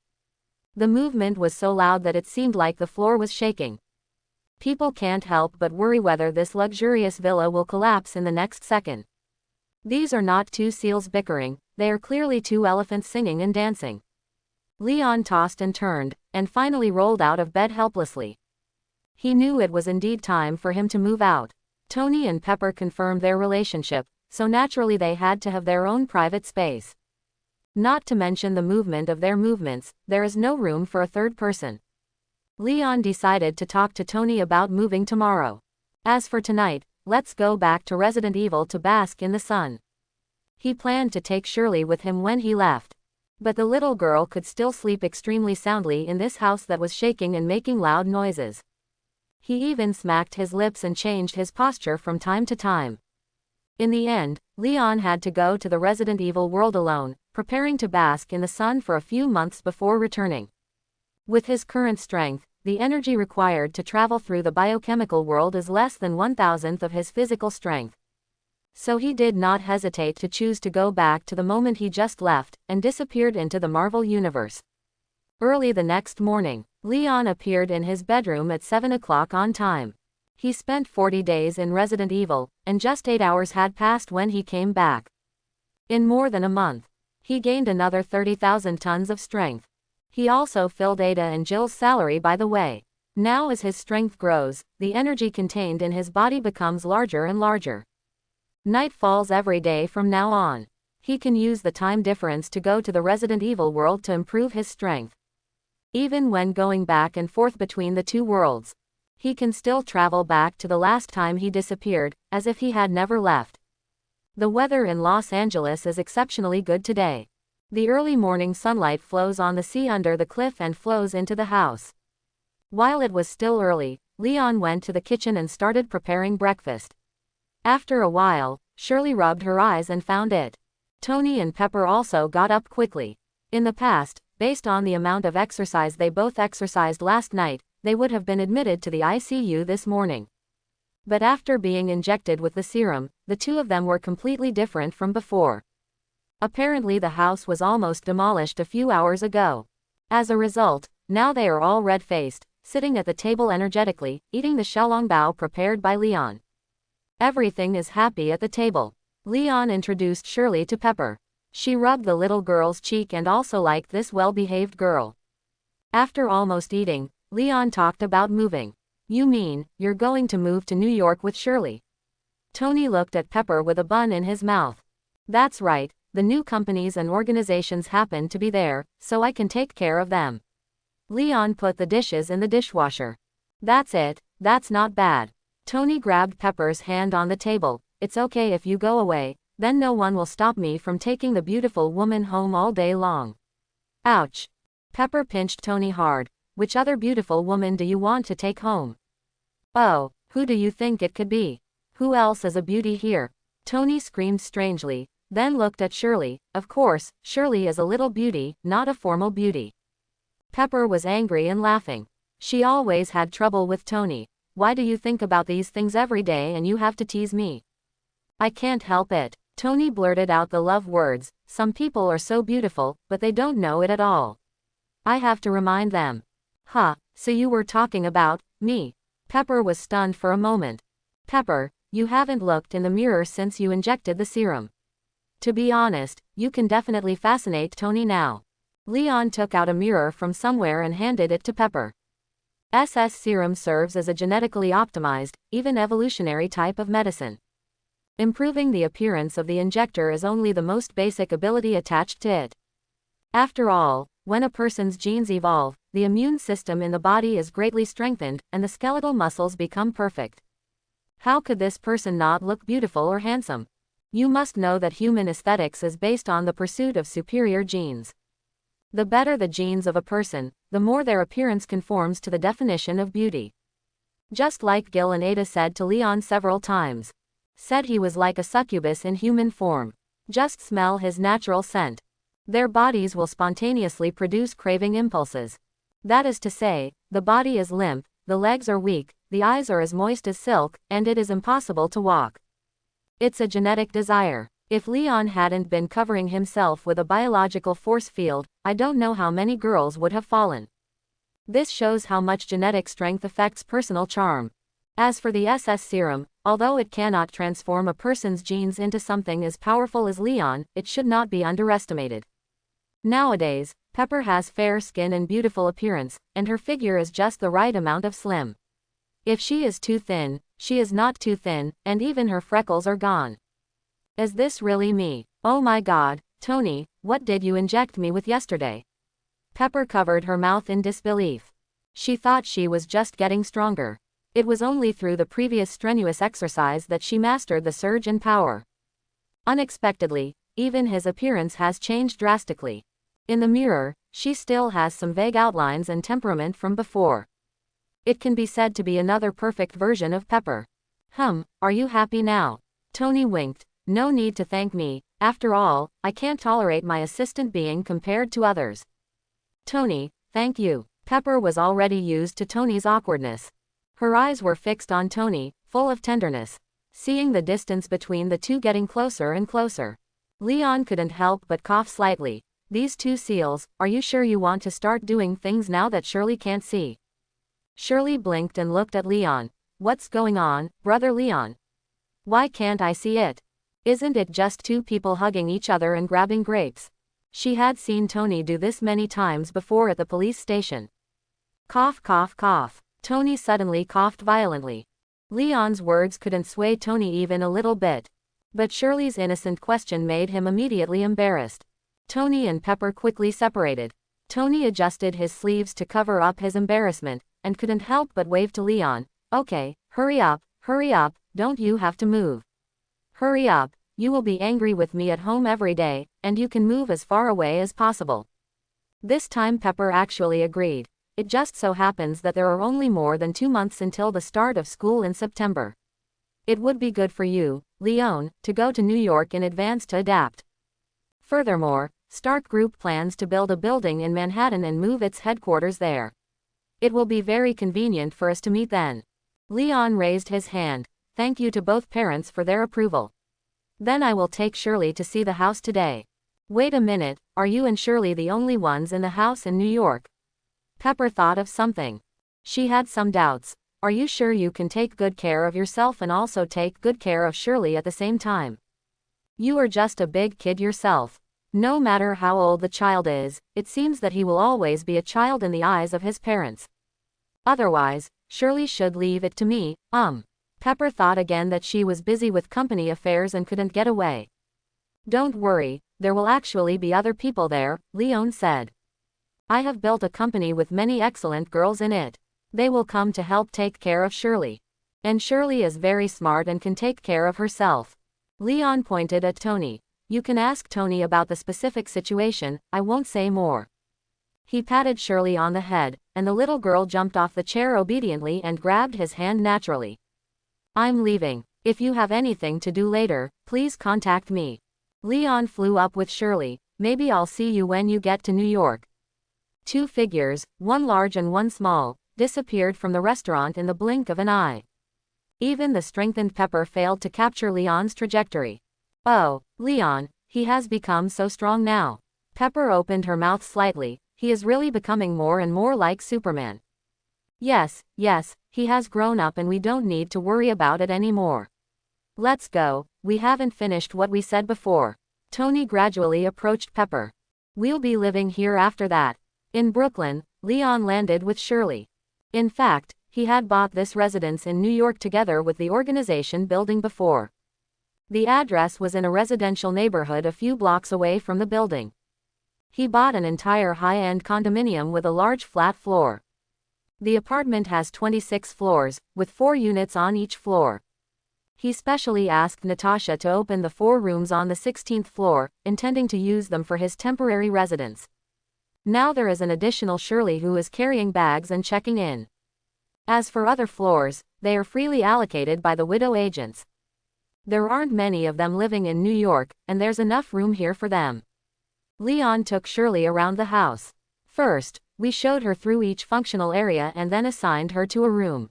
The movement was so loud that it seemed like the floor was shaking. People can't help but worry whether this luxurious villa will collapse in the next second. These are not two seals bickering, they are clearly two elephants singing and dancing. Leon tossed and turned, and finally rolled out of bed helplessly. He knew it was indeed time for him to move out. Tony and Pepper confirmed their relationship, so naturally they had to have their own private space. Not to mention the movement of their movements, there is no room for a third person. Leon decided to talk to Tony about moving tomorrow. As for tonight, let's go back to Resident Evil to bask in the sun. He planned to take Shirley with him when he left. But the little girl could still sleep extremely soundly in this house that was shaking and making loud noises. He even smacked his lips and changed his posture from time to time. In the end, Leon had to go to the Resident Evil world alone, preparing to bask in the sun for a few months before returning. With his current strength, the energy required to travel through the biochemical world is less than 1,000th of his physical strength. So he did not hesitate to choose to go back to the moment he just left, and disappeared into the Marvel Universe. Early the next morning, Leon appeared in his bedroom at 7 o'clock on time. He spent 40 days in Resident Evil, and just 8 hours had passed when he came back. In more than a month, he gained another 30,000 tons of strength. He also filled Ada and Jill's salary by the way. Now as his strength grows, the energy contained in his body becomes larger and larger. Night falls every day from now on. He can use the time difference to go to the Resident Evil world to improve his strength. Even when going back and forth between the two worlds, He can still travel back to the last time he disappeared, as if he had never left. The weather in Los Angeles is exceptionally good today. The early morning sunlight flows on the sea under the cliff and flows into the house. While it was still early, Leon went to the kitchen and started preparing breakfast. After a while, Shirley rubbed her eyes and found it. Tony and Pepper also got up quickly. In the past, based on the amount of exercise they both exercised last night, they would have been admitted to the ICU this morning. But after being injected with the serum, the two of them were completely different from before. Apparently the house was almost demolished a few hours ago. As a result, now they are all red-faced, sitting at the table energetically, eating the xiaolongbao prepared by Leon. Everything is happy at the table. Leon introduced Shirley to Pepper. She rubbed the little girl's cheek and also liked this well-behaved girl. After almost eating, Leon talked about moving. You mean, you're going to move to New York with Shirley? Tony looked at Pepper with a bun in his mouth. That's right, the new companies and organizations happen to be there, so I can take care of them. Leon put the dishes in the dishwasher. That's it, that's not bad. Tony grabbed Pepper's hand on the table. It's okay if you go away, then no one will stop me from taking the beautiful woman home all day long. Ouch. Pepper pinched Tony hard. Which other beautiful woman do you want to take home? Oh, who do you think it could be? Who else is a beauty here? Tony screamed strangely, then looked at Shirley. Of course, Shirley is a little beauty, not a formal beauty. Pepper was angry and laughing. She always had trouble with Tony. Why do you think about these things every day and you have to tease me? I can't help it. Tony blurted out the love words. Some people are so beautiful, but they don't know it at all. I have to remind them. Huh, so you were talking about me? Pepper was stunned for a moment. Pepper, you haven't looked in the mirror since you injected the serum. To be honest, you can definitely fascinate Tony now. Leon took out a mirror from somewhere and handed it to Pepper. SS serum serves as a genetically optimized, even evolutionary type of medicine. Improving the appearance of the injector is only the most basic ability attached to it. After all, when a person's genes evolve, the immune system in the body is greatly strengthened, and the skeletal muscles become perfect. How could this person not look beautiful or handsome? You must know that human aesthetics is based on the pursuit of superior genes. The better the genes of a person, the more their appearance conforms to the definition of beauty. Just like Gil and Ada said to Leon several times. Said he was like a succubus in human form. Just smell his natural scent. Their bodies will spontaneously produce craving impulses. That is to say, the body is limp, the legs are weak, the eyes are as moist as silk, and it is impossible to walk. It's a genetic desire. If Leon hadn't been covering himself with a biological force field, I don't know how many girls would have fallen. This shows how much genetic strength affects personal charm. As for the SS serum, although it cannot transform a person's genes into something as powerful as Leon, it should not be underestimated. Nowadays, Pepper has fair skin and beautiful appearance, and her figure is just the right amount of slim. If she is too thin, she is not too thin, and even her freckles are gone. Is this really me? Oh my God, Tony, what did you inject me with yesterday? Pepper covered her mouth in disbelief. She thought she was just getting stronger. It was only through the previous strenuous exercise that she mastered the surge in power. Unexpectedly, even his appearance has changed drastically. In the mirror, she still has some vague outlines and temperament from before. It can be said to be another perfect version of Pepper. Are you happy now? Tony winked. No need to thank me, after all, I can't tolerate my assistant being compared to others. Tony, thank you. Pepper was already used to Tony's awkwardness. Her eyes were fixed on Tony, full of tenderness. Seeing the distance between the two getting closer and closer. Leon couldn't help but cough slightly. These two seals, are you sure you want to start doing things now that Shirley can't see? Shirley blinked and looked at Leon. What's going on, brother Leon? Why can't I see it? Isn't it just two people hugging each other and grabbing grapes? She had seen Tony do this many times before at the police station. Cough, cough, cough. Tony suddenly coughed violently. Leon's words couldn't sway Tony even a little bit. But Shirley's innocent question made him immediately embarrassed. Tony and Pepper quickly separated. Tony adjusted his sleeves to cover up his embarrassment, and couldn't help but wave to Leon. Okay, hurry up, don't you have to move? Hurry up, you will be angry with me at home every day, and you can move as far away as possible. This time Pepper actually agreed. It just so happens that there are only more than 2 months until the start of school in September. It would be good for you, Leon, to go to New York in advance to adapt. Furthermore, Stark Group plans to build a building in Manhattan and move its headquarters there. It will be very convenient for us to meet then. Leon raised his hand. Thank you to both parents for their approval. Then I will take Shirley to see the house today. Wait a minute, are you and Shirley the only ones in the house in New York? Pepper thought of something. She had some doubts. Are you sure you can take good care of yourself and also take good care of Shirley at the same time? You are just a big kid yourself. No matter how old the child is, it seems that he will always be a child in the eyes of his parents. Otherwise, Shirley should leave it to me. Pepper thought again that she was busy with company affairs and couldn't get away. Don't worry, there will actually be other people there, Leon said. I have built a company with many excellent girls in it. They will come to help take care of Shirley. And Shirley is very smart and can take care of herself. Leon pointed at Tony. You can ask Tony about the specific situation, I won't say more. He patted Shirley on the head, and the little girl jumped off the chair obediently and grabbed his hand naturally. I'm leaving. If you have anything to do later, please contact me. Leon flew up with Shirley. Maybe I'll see you when you get to New York. 2 figures, one large and one small, disappeared from the restaurant in the blink of an eye. Even the strengthened Pepper failed to capture Leon's trajectory. Oh, Leon, he has become so strong now. Pepper opened her mouth slightly. He is really becoming more and more like Superman. Yes, he has grown up and we don't need to worry about it anymore. Let's go, we haven't finished what we said before. Tony gradually approached Pepper. We'll be living here after that. In Brooklyn, Leon landed with Shirley. In fact, he had bought this residence in New York together with the organization building before. The address was in a residential neighborhood a few blocks away from the building. He bought an entire high-end condominium with a large flat floor. The apartment has 26 floors, with 4 units on each floor. He specially asked Natasha to open the 4 rooms on the 16th floor, intending to use them for his temporary residence. Now there is an additional Shirley who is carrying bags and checking in. As for other floors, they are freely allocated by the widow agents. There aren't many of them living in New York, and there's enough room here for them. Leon took Shirley around the house. First, we showed her through each functional area and then assigned her to a room.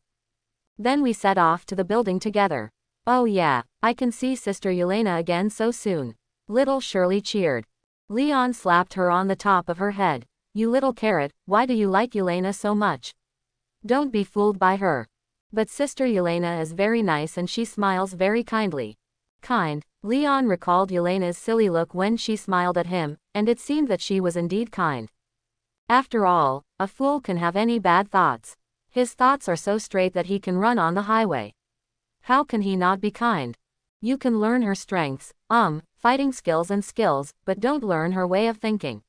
Then we set off to the building together. Oh yeah, I can see Sister Yelena again so soon. Little Shirley cheered. Leon slapped her on the top of her head. You little carrot, why do you like Yelena so much? Don't be fooled by her. But Sister Yelena is very nice and she smiles very kindly. Kind. Leon recalled Yelena's silly look when she smiled at him, and it seemed that she was indeed kind. After all, a fool can have any bad thoughts. His thoughts are so straight that he can run on the highway. How can he not be kind? You can learn her strengths, fighting skills, but don't learn her way of thinking.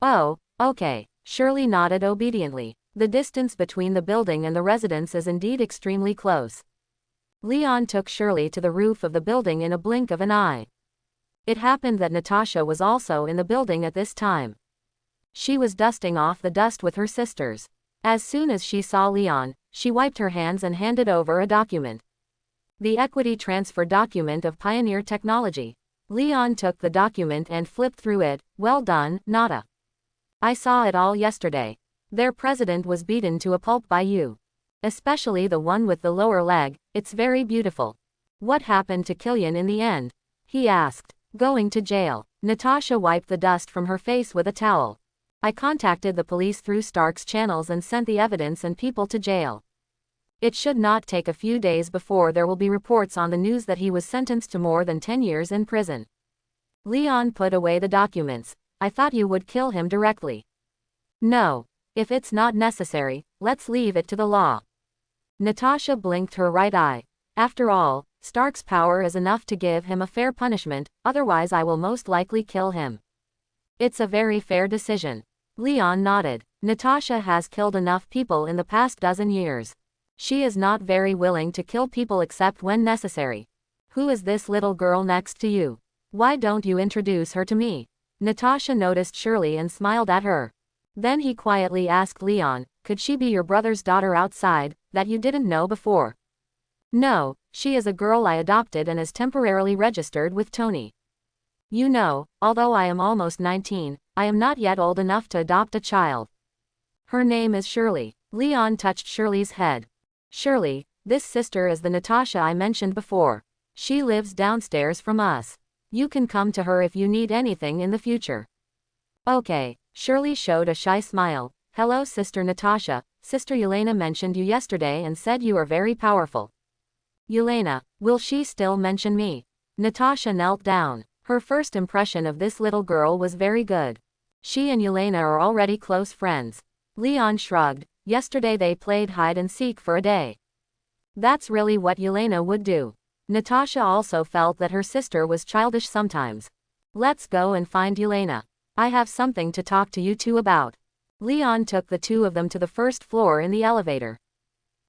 Oh, okay. Shirley nodded obediently. The distance between the building and the residence is indeed extremely close. Leon took Shirley to the roof of the building in a blink of an eye. It happened that Natasha was also in the building at this time. She was dusting off the dust with her sisters. As soon as she saw Leon, she wiped her hands and handed over a document. The equity transfer document of Pioneer Technology. Leon took the document and flipped through it. Well done, Nada. I saw it all yesterday. Their president was beaten to a pulp by you. Especially the one with the lower leg, it's very beautiful. What happened to Killian in the end? He asked. Going to jail. Natasha wiped the dust from her face with a towel. I contacted the police through Stark's channels and sent the evidence and people to jail. It should not take a few days before there will be reports on the news that he was sentenced to more than 10 years in prison. Leon put away the documents. I thought you would kill him directly. No. If it's not necessary, let's leave it to the law. Natasha blinked her right eye. After all, Stark's power is enough to give him a fair punishment, otherwise I will most likely kill him. It's a very fair decision. Leon nodded. Natasha has killed enough people in the past dozen years. She is not very willing to kill people except when necessary. Who is this little girl next to you? Why don't you introduce her to me? Natasha noticed Shirley and smiled at her. Then he quietly asked Leon, could she be your brother's daughter outside, that you didn't know before? No, she is a girl I adopted and is temporarily registered with Tony. You know, although I am almost 19, I am not yet old enough to adopt a child. Her name is Shirley. Leon touched Shirley's head. Shirley, this sister is the Natasha I mentioned before. She lives downstairs from us. You can come to her if you need anything in the future. Okay, Shirley showed a shy smile. Hello Sister Natasha, Sister Yelena mentioned you yesterday and said you are very powerful. Yelena, will she still mention me? Natasha knelt down. Her first impression of this little girl was very good. She and Yelena are already close friends. Leon shrugged. Yesterday they played hide and seek for a day. That's really what Yelena would do. Natasha also felt that her sister was childish sometimes. Let's go and find Yelena. I have something to talk to you two about. Leon took the two of them to the first floor in the elevator.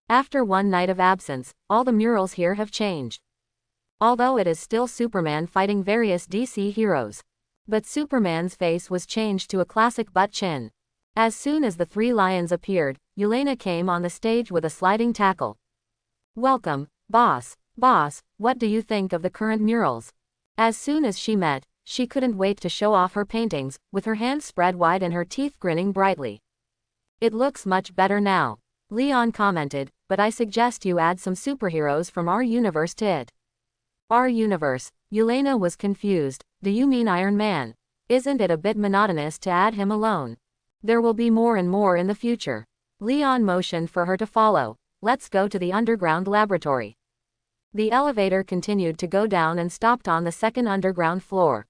After one night of absence, all the murals here have changed. Although it is still Superman fighting various DC heroes. But Superman's face was changed to a classic butt chin. As soon as the three lions appeared, Yelena came on the stage with a sliding tackle. Welcome, boss. Boss, what do you think of the current murals? As soon as she met, she couldn't wait to show off her paintings, with her hands spread wide and her teeth grinning brightly. It looks much better now. Leon commented, but I suggest you add some superheroes from our universe to it. Our universe? Yelena was confused. Do you mean Iron Man? Isn't it a bit monotonous to add him alone? There will be more and more in the future. Leon motioned for her to follow. Let's go to the underground laboratory. The elevator continued to go down and stopped on the second underground floor.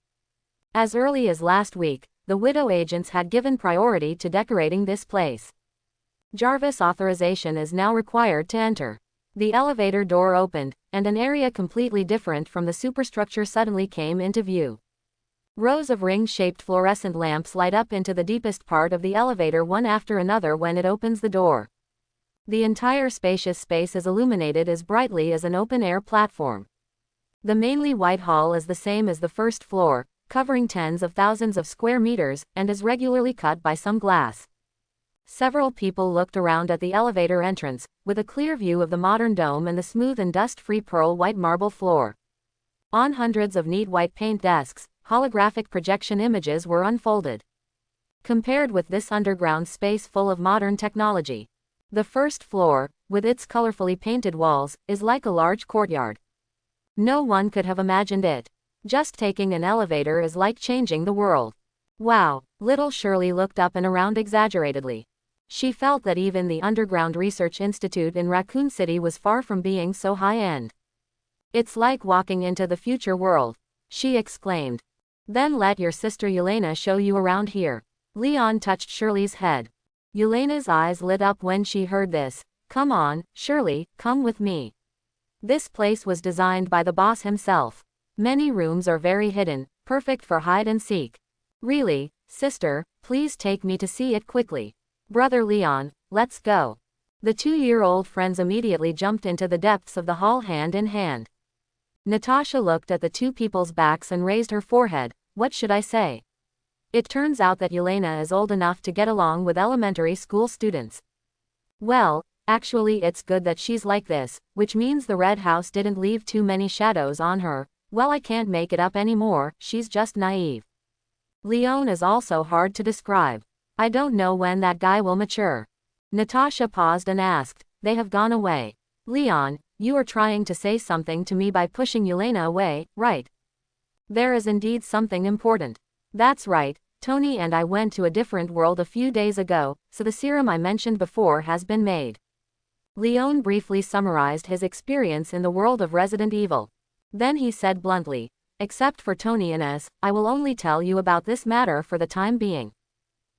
As early as last week, the Widow agents had given priority to decorating this place. Jarvis authorization is now required to enter. The elevator door opened, and an area completely different from the superstructure suddenly came into view. Rows of ring-shaped fluorescent lamps light up into the deepest part of the elevator one after another when it opens the door. The entire spacious space is illuminated as brightly as an open-air platform. The mainly white hall is the same as the first floor, covering tens of thousands of square meters, and is regularly cut by some glass. Several people looked around at the elevator entrance, with a clear view of the modern dome and the smooth and dust-free pearl white marble floor. On hundreds of neat white paint desks, holographic projection images were unfolded. Compared with this underground space full of modern technology, the first floor, with its colorfully painted walls, is like a large courtyard. No one could have imagined it. Just taking an elevator is like changing the world. Wow, little Shirley looked up and around exaggeratedly. She felt that even the Underground Research Institute in Raccoon City was far from being so high-end. It's like walking into the future world, she exclaimed. Then let your sister Yelena show you around here. Leon touched Shirley's head. Yelena's eyes lit up when she heard this. Come on, Shirley, come with me. This place was designed by the boss himself. Many rooms are very hidden, perfect for hide and seek. Really, sister, please take me to see it quickly. Brother Leon, let's go. The two-year-old friends immediately jumped into the depths of the hall hand in hand. Natasha looked at the two people's backs and raised her forehead. What should I say? It turns out that Yelena is old enough to get along with elementary school students. Well, actually it's good that she's like this, which means the Red House didn't leave too many shadows on her. Well, I can't make it up anymore, she's just naive. Leon is also hard to describe. I don't know when that guy will mature. Natasha paused and asked, they have gone away. Leon, you are trying to say something to me by pushing Yelena away, right? There is indeed something important. That's right, Tony and I went to a different world a few days ago, so the serum I mentioned before has been made. Leon briefly summarized his experience in the world of Resident Evil. Then he said bluntly, except for Tony and us, I will only tell you about this matter for the time being.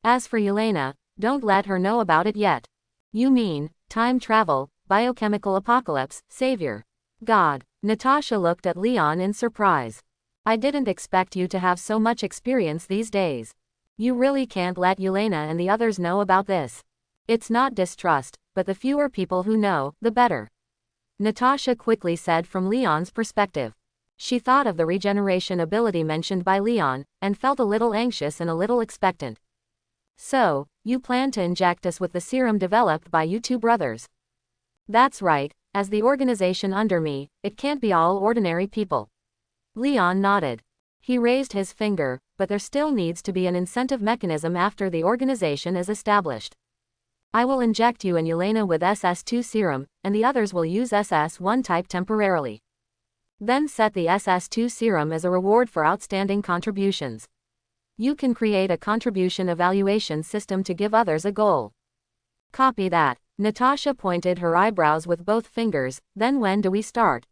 As for Yelena, don't let her know about it yet. You mean, time travel, biochemical apocalypse, savior. God. Natasha looked at Leon in surprise. I didn't expect you to have so much experience these days. You really can't let Yelena and the others know about this. It's not distrust, but the fewer people who know, the better. Natasha quickly said from Leon's perspective. She thought of the regeneration ability mentioned by Leon, and felt a little anxious and a little expectant. So, you plan to inject us with the serum developed by you two brothers? That's right, as the organization under me, it can't be all ordinary people. Leon nodded. He raised his finger, but there still needs to be an incentive mechanism after the organization is established. I will inject you and Yelena with SS2 serum, and the others will use SS1 type temporarily. Then set the SS2 serum as a reward for outstanding contributions. You can create a contribution evaluation system to give others a goal. Copy that. Natasha pointed her eyebrows with both fingers. Then when do we start?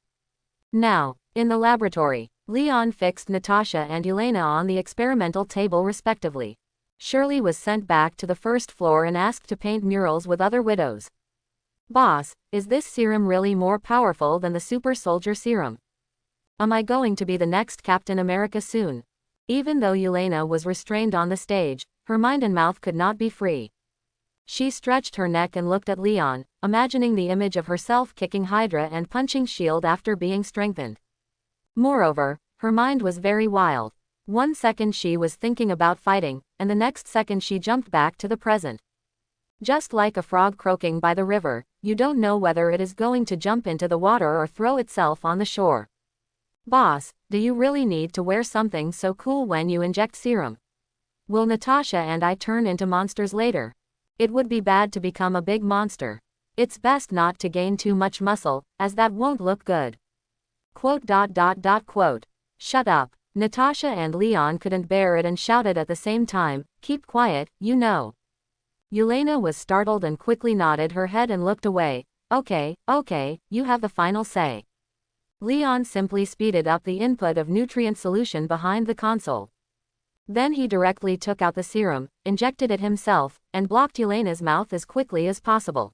Now. In the laboratory. Leon fixed Natasha and Yelena on the experimental table respectively. Shirley was sent back to the first floor and asked to paint murals with other widows. Boss, is this serum really more powerful than the super soldier serum? Am I going to be the next Captain America soon? Even though Yelena was restrained on the stage, her mind and mouth could not be free. She stretched her neck and looked at Leon, imagining the image of herself kicking Hydra and punching S.H.I.E.L.D. after being strengthened. Moreover, her mind was very wild. 1 second she was thinking about fighting, and the next second she jumped back to the present. Just like a frog croaking by the river, you don't know whether it is going to jump into the water or throw itself on the shore. Boss, do you really need to wear something so cool when you inject serum? Will Natasha and I turn into monsters later? It would be bad to become a big monster. It's best not to gain too much muscle, as that won't look good. Quote. Shut up. Natasha and Leon couldn't bear it and shouted at the same time, keep quiet, you know. Yelena was startled and quickly nodded her head and looked away. Okay, you have the final say. Leon simply speeded up the input of nutrient solution behind the console. Then he directly took out the serum, injected it himself, and blocked Yelena's mouth as quickly as possible.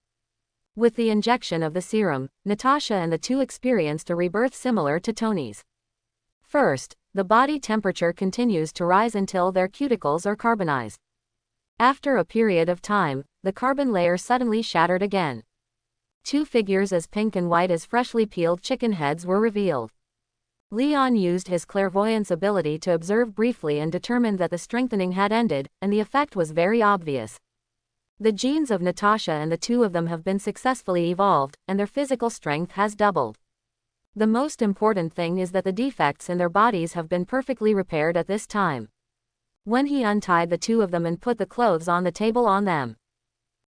With the injection of the serum, Natasha and the two experienced a rebirth similar to Tony's. First, the body temperature continues to rise until their cuticles are carbonized. After a period of time, the carbon layer suddenly shattered again. Two figures as pink and white as freshly peeled chicken heads were revealed. Leon used his clairvoyance ability to observe briefly and determined that the strengthening had ended, and the effect was very obvious. The genes of Natasha and the two of them have been successfully evolved, and their physical strength has doubled. The most important thing is that the defects in their bodies have been perfectly repaired at this time. When he untied the two of them and put the clothes on the table on them,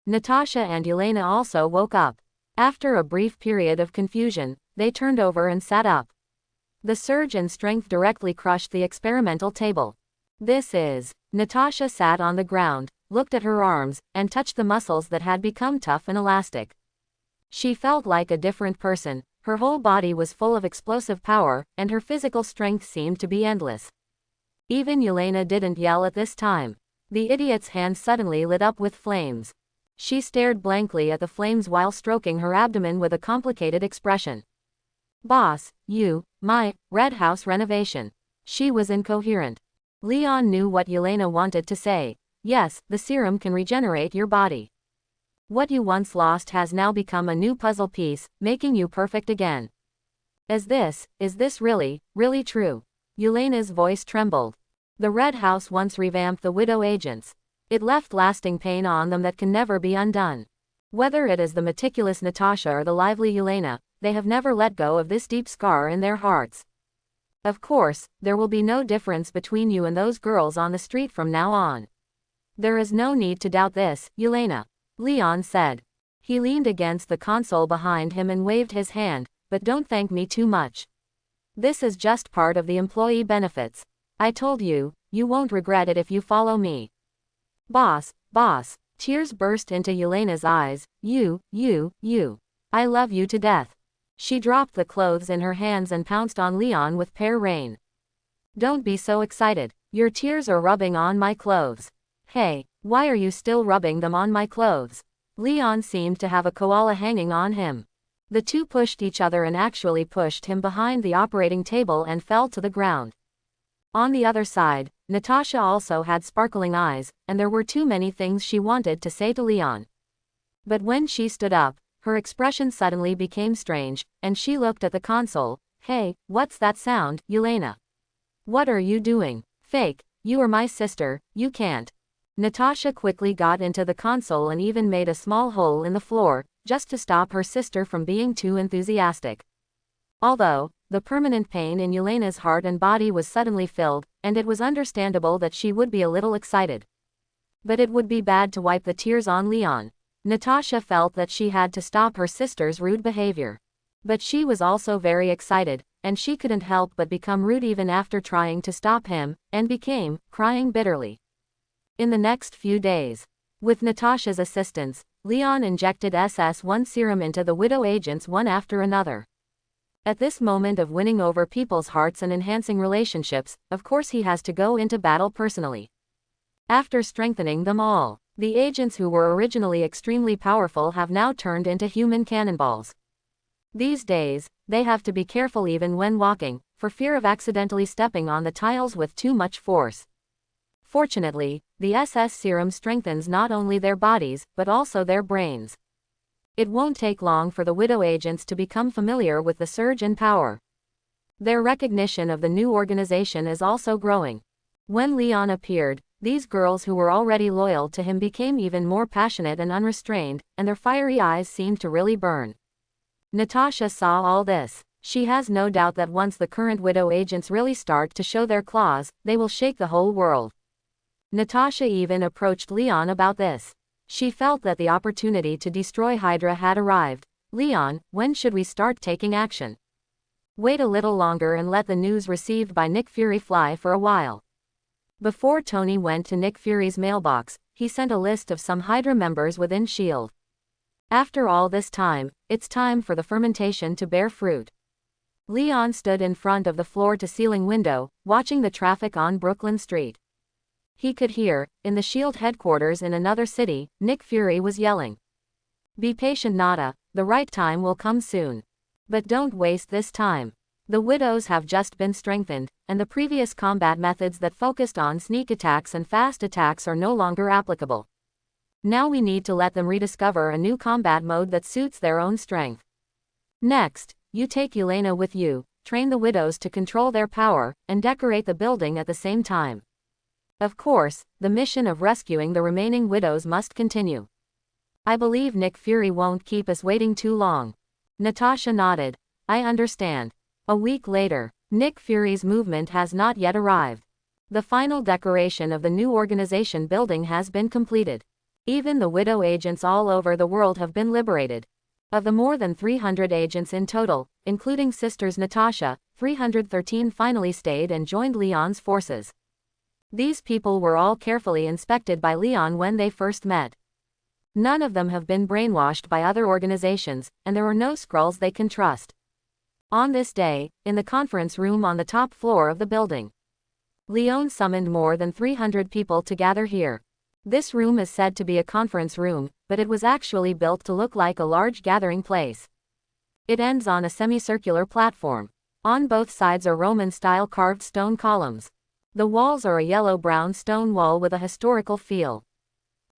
Natasha and Yelena also woke up. After a brief period of confusion, they turned over and sat up. The surge in strength directly crushed the experimental table. This is. Natasha sat on the ground, looked at her arms, and touched the muscles that had become tough and elastic. She felt like a different person. Her whole body was full of explosive power, and her physical strength seemed to be endless. Even Yelena didn't yell at this time. The idiot's hand suddenly lit up with flames. She stared blankly at the flames while stroking her abdomen with a complicated expression. Boss, my red house renovation. She was incoherent. Leon knew what Yelena wanted to say. Yes, the serum can regenerate your body. What you once lost has now become a new puzzle piece, making you perfect again. Is this really true? Yelena's voice trembled. The Red House once revamped the Widow agents. It left lasting pain on them that can never be undone. Whether it is the meticulous Natasha or the lively Yelena, they have never let go of this deep scar in their hearts. Of course, there will be no difference between you and those girls on the street from now on. There is no need to doubt this, Yelena, Leon said. He leaned against the console behind him and waved his hand, but don't thank me too much. This is just part of the employee benefits. I told you, you won't regret it if you follow me. Boss, tears burst into Yelena's eyes. You. I love you to death. She dropped the clothes in her hands and pounced on Leon with pear rain. Don't be so excited. Your tears are rubbing on my clothes. Hey, why are you still rubbing them on my clothes? Leon seemed to have a koala hanging on him. The two pushed each other and actually pushed him behind the operating table and fell to the ground. On the other side, Natasha also had sparkling eyes, and there were too many things she wanted to say to Leon. But when she stood up, her expression suddenly became strange, and she looked at the console. Hey, what's that sound, Yelena? What are you doing? Fake, you are my sister, you can't. Natasha quickly got into the console and even made a small hole in the floor, just to stop her sister from being too enthusiastic. Although, the permanent pain in Yelena's heart and body was suddenly filled, and it was understandable that she would be a little excited. But it would be bad to wipe the tears on Leon. Natasha felt that she had to stop her sister's rude behavior. But she was also very excited, and she couldn't help but become rude even after trying to stop him, and became, crying bitterly. In the next few days, with Natasha's assistance, Leon injected SS1 serum into the widow agents one after another. At this moment of winning over people's hearts and enhancing relationships, of course he has to go into battle personally. After strengthening them all, the agents who were originally extremely powerful have now turned into human cannonballs. These days, they have to be careful even when walking, for fear of accidentally stepping on the tiles with too much force. Fortunately, the SS serum strengthens not only their bodies, but also their brains. It won't take long for the widow agents to become familiar with the surge in power. Their recognition of the new organization is also growing. When Leon appeared, these girls who were already loyal to him became even more passionate and unrestrained, and their fiery eyes seemed to really burn. Natasha saw all this. She has no doubt that once the current widow agents really start to show their claws, they will shake the whole world. Natasha even approached Leon about this. She felt that the opportunity to destroy Hydra had arrived. Leon, when should we start taking action? Wait a little longer and let the news received by Nick Fury fly for a while. Before Tony went to Nick Fury's mailbox, he sent a list of some Hydra members within S.H.I.E.L.D. After all this time, it's time for the fermentation to bear fruit. Leon stood in front of the floor-to-ceiling window, watching the traffic on Brooklyn Street. He could hear, in the S.H.I.E.L.D. headquarters in another city, Nick Fury was yelling. Be patient, Nada, the right time will come soon. But don't waste this time. The widows have just been strengthened, and the previous combat methods that focused on sneak attacks and fast attacks are no longer applicable. Now we need to let them rediscover a new combat mode that suits their own strength. Next, you take Yelena with you, train the widows to control their power, and decorate the building at the same time. Of course, the mission of rescuing the remaining widows must continue. I believe Nick Fury won't keep us waiting too long. Natasha nodded. I understand. A week later, Nick Fury's movement has not yet arrived. The final decoration of the new organization building has been completed. Even the widow agents all over the world have been liberated. Of the more than 300 agents in total, including sisters Natasha, 313 finally stayed and joined Leon's forces. These people were all carefully inspected by Leon when they first met. None of them have been brainwashed by other organizations, and there are no Skrulls they can trust. On this day, in the conference room on the top floor of the building, Leon summoned more than 300 people to gather here. This room is said to be a conference room, but it was actually built to look like a large gathering place. It ends on a semicircular platform. On both sides are Roman-style carved stone columns. The walls are a yellow-brown stone wall with a historical feel.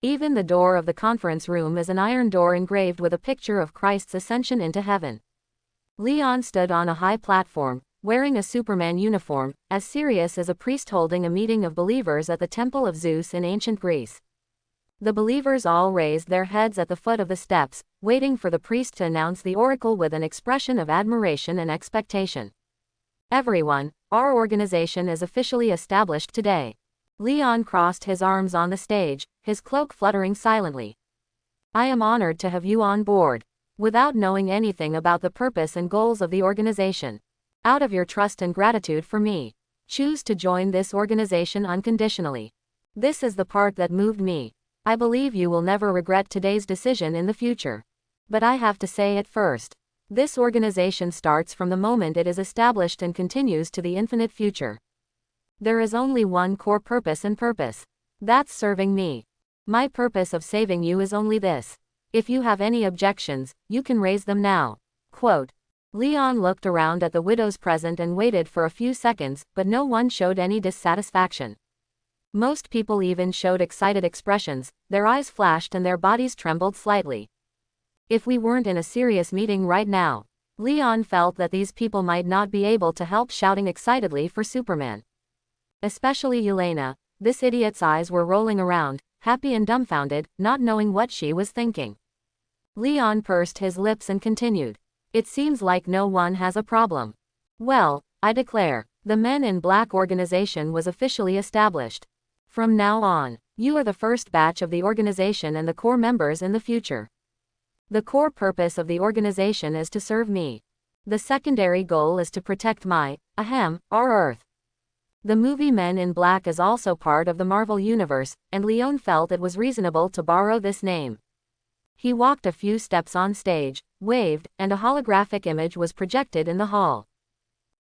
Even the door of the conference room is an iron door engraved with a picture of Christ's ascension into heaven. Leon stood on a high platform, wearing a Superman uniform, as serious as a priest holding a meeting of believers at the Temple of Zeus in ancient Greece. The believers all raised their heads at the foot of the steps, waiting for the priest to announce the oracle with an expression of admiration and expectation. Everyone, our organization is officially established today. Leon crossed his arms on the stage, his cloak fluttering silently. I am honored to have you on board. Without knowing anything about the purpose and goals of the organization, out of your trust and gratitude for me, choose to join this organization unconditionally. This is the part that moved me. I believe you will never regret today's decision in the future. But I have to say it first. This organization starts from the moment it is established and continues to the infinite future. There is only one core purpose and purpose. That's serving me. My purpose of saving you is only this. If you have any objections, you can raise them now. Quote. Leon looked around at the widows present and waited for a few seconds, but no one showed any dissatisfaction. Most people even showed excited expressions, their eyes flashed and their bodies trembled slightly. If we weren't in a serious meeting right now, Leon felt that these people might not be able to help shouting excitedly for Superman. Especially Yelena, this idiot's eyes were rolling around, happy and dumbfounded, not knowing what she was thinking. Leon pursed his lips and continued. It seems like no one has a problem. Well, I declare, the Men in Black organization was officially established. From now on, you are the first batch of the organization and the core members in the future. The core purpose of the organization is to serve me. The secondary goal is to protect our Earth. The movie Men in Black is also part of the Marvel Universe, and Leon felt it was reasonable to borrow this name. He walked a few steps on stage, waved, and a holographic image was projected in the hall.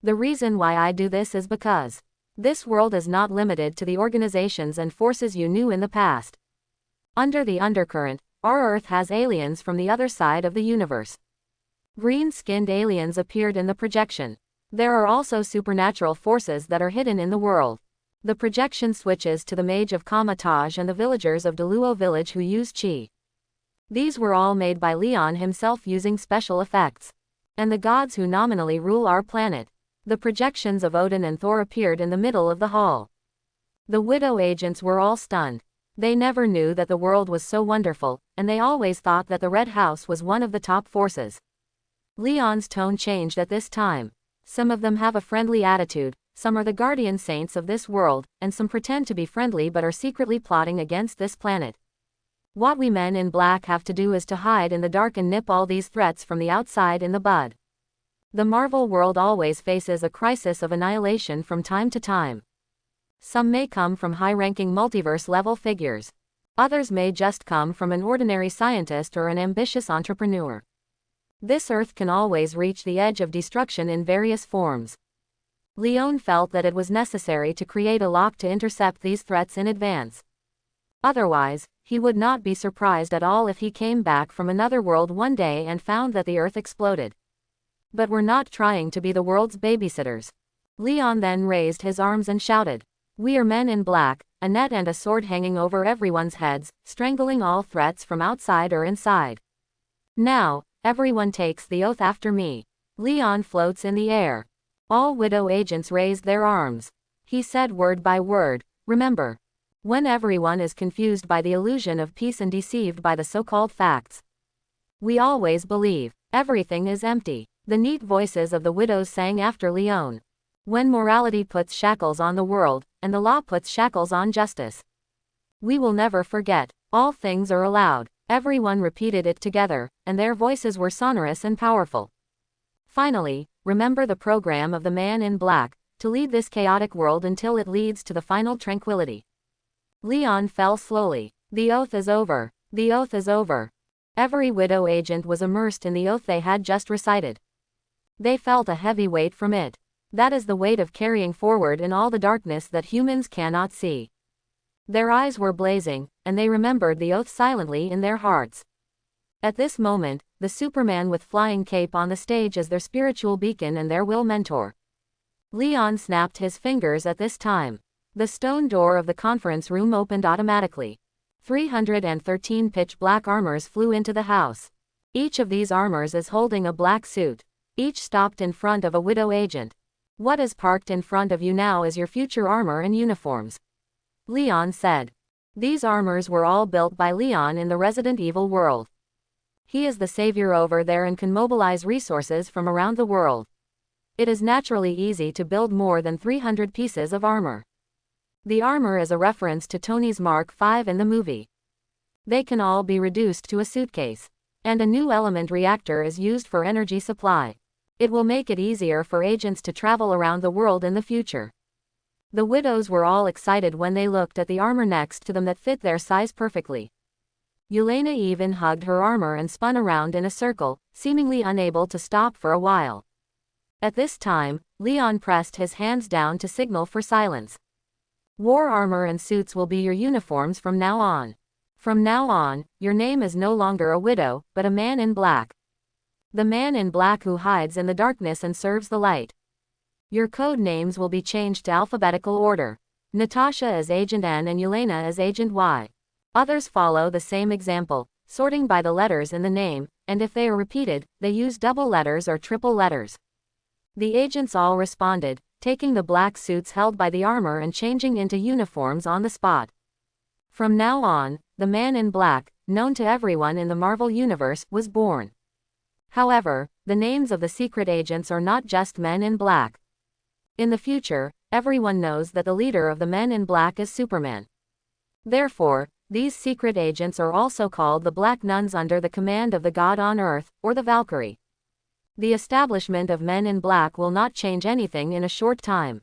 The reason why I do this is because this world is not limited to the organizations and forces you knew in the past. Under the undercurrent, our Earth has aliens from the other side of the universe. Green-skinned aliens appeared in the projection. There are also supernatural forces that are hidden in the world. The projection switches to the mage of Kamatage and the villagers of Deluo village who use chi. These were all made by Leon himself using special effects. And the gods who nominally rule our planet. The projections of Odin and Thor appeared in the middle of the hall. The Widow agents were all stunned. They never knew that the world was so wonderful, and they always thought that the Red House was one of the top forces. Leon's tone changed at this time. Some of them have a friendly attitude, some are the guardian saints of this world, and some pretend to be friendly but are secretly plotting against this planet. What we Men in Black have to do is to hide in the dark and nip all these threats from the outside in the bud. The Marvel world always faces a crisis of annihilation from time to time. Some may come from high-ranking multiverse-level figures. Others may just come from an ordinary scientist or an ambitious entrepreneur. This Earth can always reach the edge of destruction in various forms. Leon felt that it was necessary to create a lock to intercept these threats in advance. Otherwise, he would not be surprised at all if he came back from another world one day and found that the Earth exploded. But we're not trying to be the world's babysitters. Leon then raised his arms and shouted. We are Men in Black, a net and a sword hanging over everyone's heads, strangling all threats from outside or inside. Now, everyone takes the oath after me. Leon floats in the air. All Widow agents raised their arms. He said word by word, remember. When everyone is confused by the illusion of peace and deceived by the so-called facts, we always believe everything is empty. The neat voices of the widows sang after Leon. When morality puts shackles on the world, and the law puts shackles on justice, we will never forget. All things are allowed. Everyone repeated it together, and their voices were sonorous and powerful. Finally, remember the program of the Man in Black, to lead this chaotic world until it leads to the final tranquility. Leon fell slowly. The oath is over. The oath is over. Every Widow agent was immersed in the oath they had just recited. They felt a heavy weight from it. That is the weight of carrying forward in all the darkness that humans cannot see. Their eyes were blazing, and they remembered the oath silently in their hearts. At this moment, the Superman with flying cape on the stage is their spiritual beacon and their will mentor. Leon snapped his fingers at this time. The stone door of the conference room opened automatically. 313 pitch-black armors flew into the house. Each of these armors is holding a black suit. Each stopped in front of a Widow agent. What is parked in front of you now is your future armor and uniforms. Leon said. These armors were all built by Leon in the Resident Evil world. He is the savior over there and can mobilize resources from around the world. It is naturally easy to build more than 300 pieces of armor. The armor is a reference to Tony's Mark V in the movie. They can all be reduced to a suitcase. And a new element reactor is used for energy supply. It will make it easier for agents to travel around the world in the future. The widows were all excited when they looked at the armor next to them that fit their size perfectly. Yelena even hugged her armor and spun around in a circle, seemingly unable to stop for a while. At this time, Leon pressed his hands down to signal for silence. War armor and suits will be your uniforms from now on. From now on, your name is no longer a widow, but a Man in Black. The Man in Black who hides in the darkness and serves the light. Your code names will be changed to alphabetical order. Natasha as Agent N and Yelena as Agent Y. Others follow the same example, sorting by the letters in the name, and if they are repeated, they use double letters or triple letters. The agents all responded, taking the black suits held by the armor and changing into uniforms on the spot. From now on, the Man in Black, known to everyone in the Marvel Universe, was born. However, the names of the secret agents are not just Men in Black. In the future, everyone knows that the leader of the Men in Black is Superman. Therefore, these secret agents are also called the Black Nuns under the command of the God on Earth, or the Valkyrie. The establishment of Men in Black will not change anything in a short time.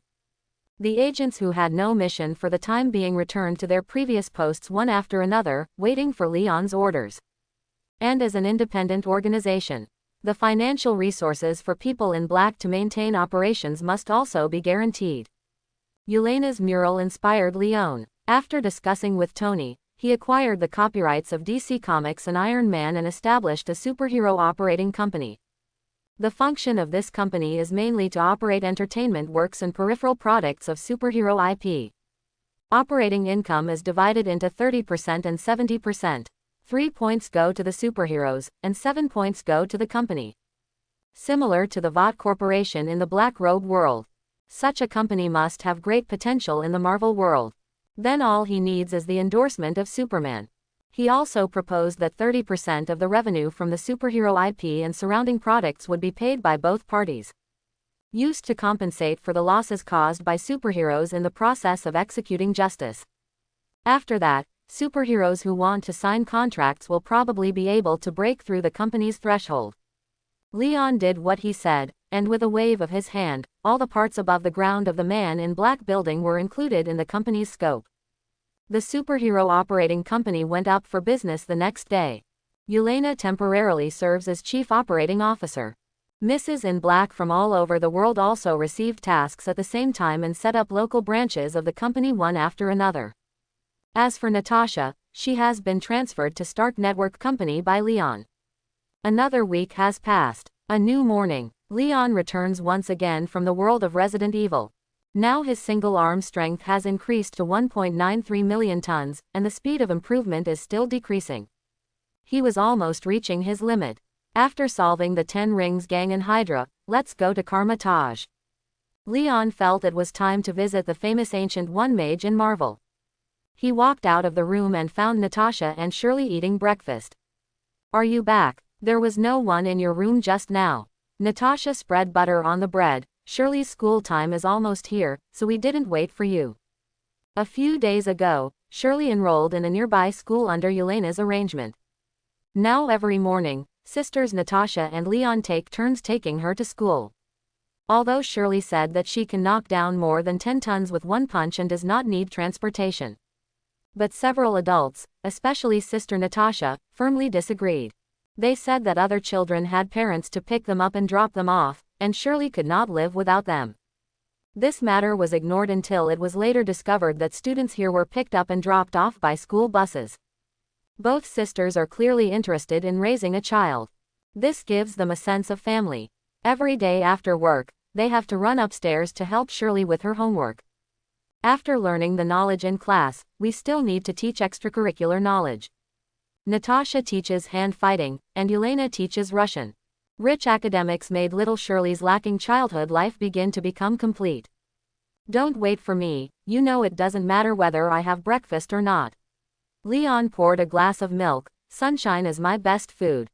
The agents who had no mission for the time being returned to their previous posts one after another, waiting for Leon's orders. And as an independent organization, the financial resources for people in black to maintain operations must also be guaranteed. Yelena's mural inspired Leon. After discussing with Tony, he acquired the copyrights of DC Comics and Iron Man and established a superhero operating company. The function of this company is mainly to operate entertainment works and peripheral products of superhero IP. Operating income is divided into 30% and 70%. 3 points go to the superheroes, and 7 points go to the company. Similar to the Vought Corporation in the Black Robe world. Such a company must have great potential in the Marvel world. Then all he needs is the endorsement of Superman. He also proposed that 30% of the revenue from the superhero IP and surrounding products would be paid by both parties, used to compensate for the losses caused by superheroes in the process of executing justice. After that, superheroes who want to sign contracts will probably be able to break through the company's threshold. Leon did what he said, and with a wave of his hand, all the parts above the ground of the Man in Black building were included in the company's scope. The superhero operating company went up for business the next day. Yelena temporarily serves as chief operating officer. Mrs. in Black from all over the world also received tasks at the same time and set up local branches of the company one after another. As for Natasha, she has been transferred to Stark Network Company by Leon. Another week has passed. A new morning. Leon returns once again from the world of Resident Evil. Now his single arm strength has increased to 1.93 million tons, and the speed of improvement is still decreasing. He was almost reaching his limit. After solving the 10 Rings gang and Hydra, let's go to Karmatage. Leon felt it was time to visit the famous Ancient One mage in Marvel. He walked out of the room and found Natasha and Shirley eating breakfast. Are you back? There was no one in your room just now. Natasha spread butter on the bread. Shirley's school time is almost here, so we didn't wait for you. A few days ago, Shirley enrolled in a nearby school under Yelena's arrangement. Now every morning, sisters Natasha and Leon take turns taking her to school. Although Shirley said that she can knock down more than 10 tons with one punch and does not need transportation. But several adults, especially sister Natasha, firmly disagreed. They said that other children had parents to pick them up and drop them off, and Shirley could not live without them. This matter was ignored until it was later discovered that students here were picked up and dropped off by school buses. Both sisters are clearly interested in raising a child. This gives them a sense of family. Every day after work, they have to run upstairs to help Shirley with her homework. After learning the knowledge in class, we still need to teach extracurricular knowledge. Natasha teaches hand fighting, and Yelena teaches Russian. Rich academics made little Shirley's lacking childhood life begin to become complete. Don't wait for me, you know it doesn't matter whether I have breakfast or not. Leon poured a glass of milk. Sunshine is my best food.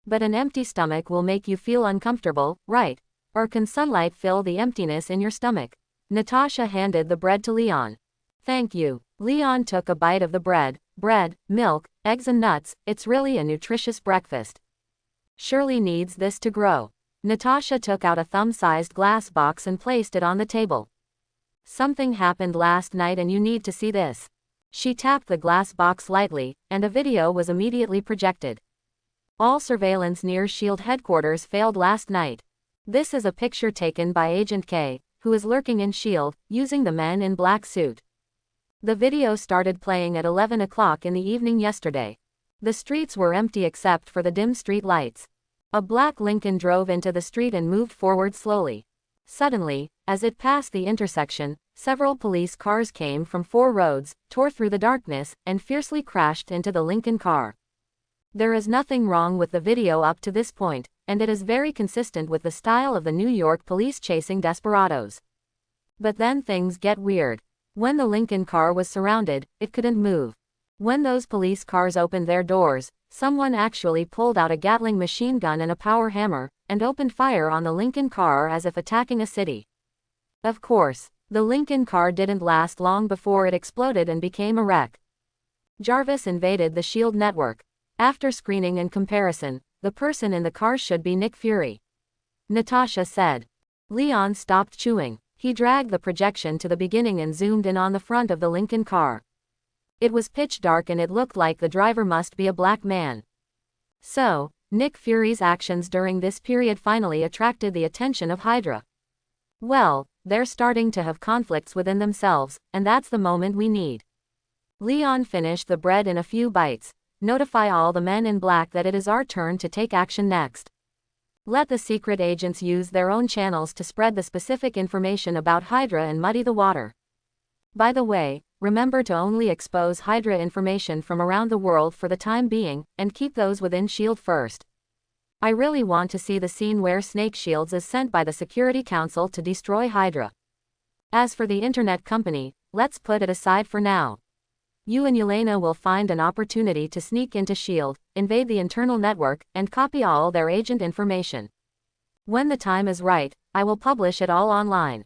But an empty stomach will make you feel uncomfortable, right? Or can sunlight fill the emptiness in your stomach? Natasha handed the bread to Leon. Thank you. Leon took a bite of the bread. Bread, milk, eggs and nuts, it's really a nutritious breakfast. Shirley needs this to grow. Natasha took out a thumb-sized glass box and placed it on the table. Something happened last night and you need to see this. She tapped the glass box lightly, and a video was immediately projected. All surveillance near SHIELD headquarters failed last night. This is a picture taken by Agent K, who is lurking in SHIELD, using the Man in Black suit. The video started playing at 11 o'clock in the evening yesterday. The streets were empty except for the dim street lights. A black Lincoln drove into the street and moved forward slowly. Suddenly, as it passed the intersection, several police cars came from 4 roads, tore through the darkness, and fiercely crashed into the Lincoln car. There is nothing wrong with the video up to this point, and it is very consistent with the style of the New York police chasing desperados. But then things get weird. When the Lincoln car was surrounded, it couldn't move. When those police cars opened their doors, someone actually pulled out a Gatling machine gun and a power hammer, and opened fire on the Lincoln car as if attacking a city. Of course, the Lincoln car didn't last long before it exploded and became a wreck. Jarvis invaded the SHIELD network. After screening and comparison, the person in the car should be Nick Fury, Natasha said. Leon stopped chewing. He dragged the projection to the beginning and zoomed in on the front of the Lincoln car. It was pitch dark and it looked like the driver must be a black man. So, Nick Fury's actions during this period finally attracted the attention of Hydra. Well, they're starting to have conflicts within themselves, and that's the moment we need. Leon finished the bread in a few bites. Notify all the men in black that it is our turn to take action next. Let the secret agents use their own channels to spread the specific information about Hydra and muddy the water. By the way, remember to only expose Hydra information from around the world for the time being, and keep those within SHIELD first. I really want to see the scene where Snake Shields is sent by the Security Council to destroy Hydra. As for the internet company, let's put it aside for now. You and Yelena will find an opportunity to sneak into SHIELD, invade the internal network, and copy all their agent information. When the time is right, I will publish it all online.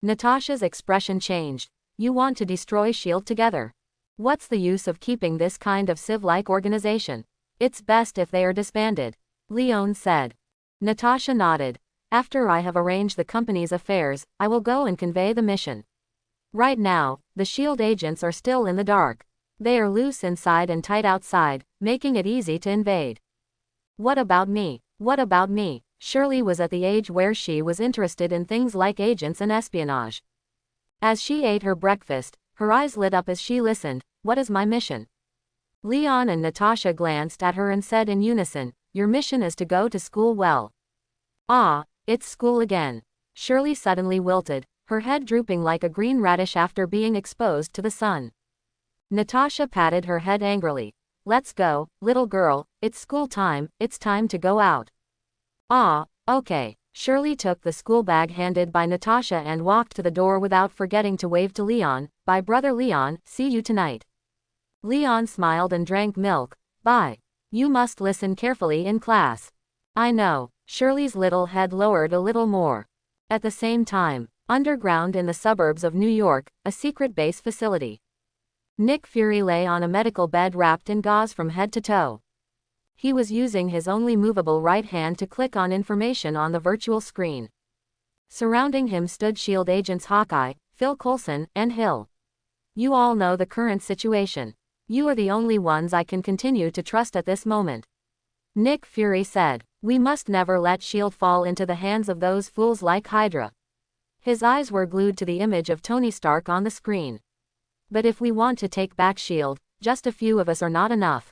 Natasha's expression changed. You want to destroy SHIELD together? What's the use of keeping this kind of Civ-like organization? It's best if they are disbanded, Leon said. Natasha nodded. After I have arranged the company's affairs, I will go and convey the mission. Right now, the SHIELD agents are still in the dark. They are loose inside and tight outside, making it easy to invade. What about me? What about me? Shirley was at the age where she was interested in things like agents and espionage. As she ate her breakfast, her eyes lit up as she listened. What is my mission? Leon and Natasha glanced at her and said in unison, your mission is to go to school. Well. Ah, it's school again. Shirley suddenly wilted, her head drooping like a green radish after being exposed to the sun. Natasha patted her head angrily. Let's go, little girl, it's school time, it's time to go out. Ah, okay. Shirley took the school bag handed by Natasha and walked to the door without forgetting to wave to Leon. Bye brother Leon, see you tonight. Leon smiled and drank milk. Bye. You must listen carefully in class. I know. Shirley's little head lowered a little more. At the same time, underground in the suburbs of New York, a secret base facility. Nick Fury lay on a medical bed wrapped in gauze from head to toe. He was using his only movable right hand to click on information on the virtual screen. Surrounding him stood SHIELD agents Hawkeye, Phil Coulson, and Hill. You all know the current situation. You are the only ones I can continue to trust at this moment. Nick Fury said, we must never let SHIELD fall into the hands of those fools like Hydra. His eyes were glued to the image of Tony Stark on the screen. But if we want to take back SHIELD, just a few of us are not enough.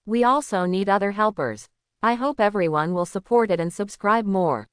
We also need other helpers. I hope everyone will support it and subscribe more.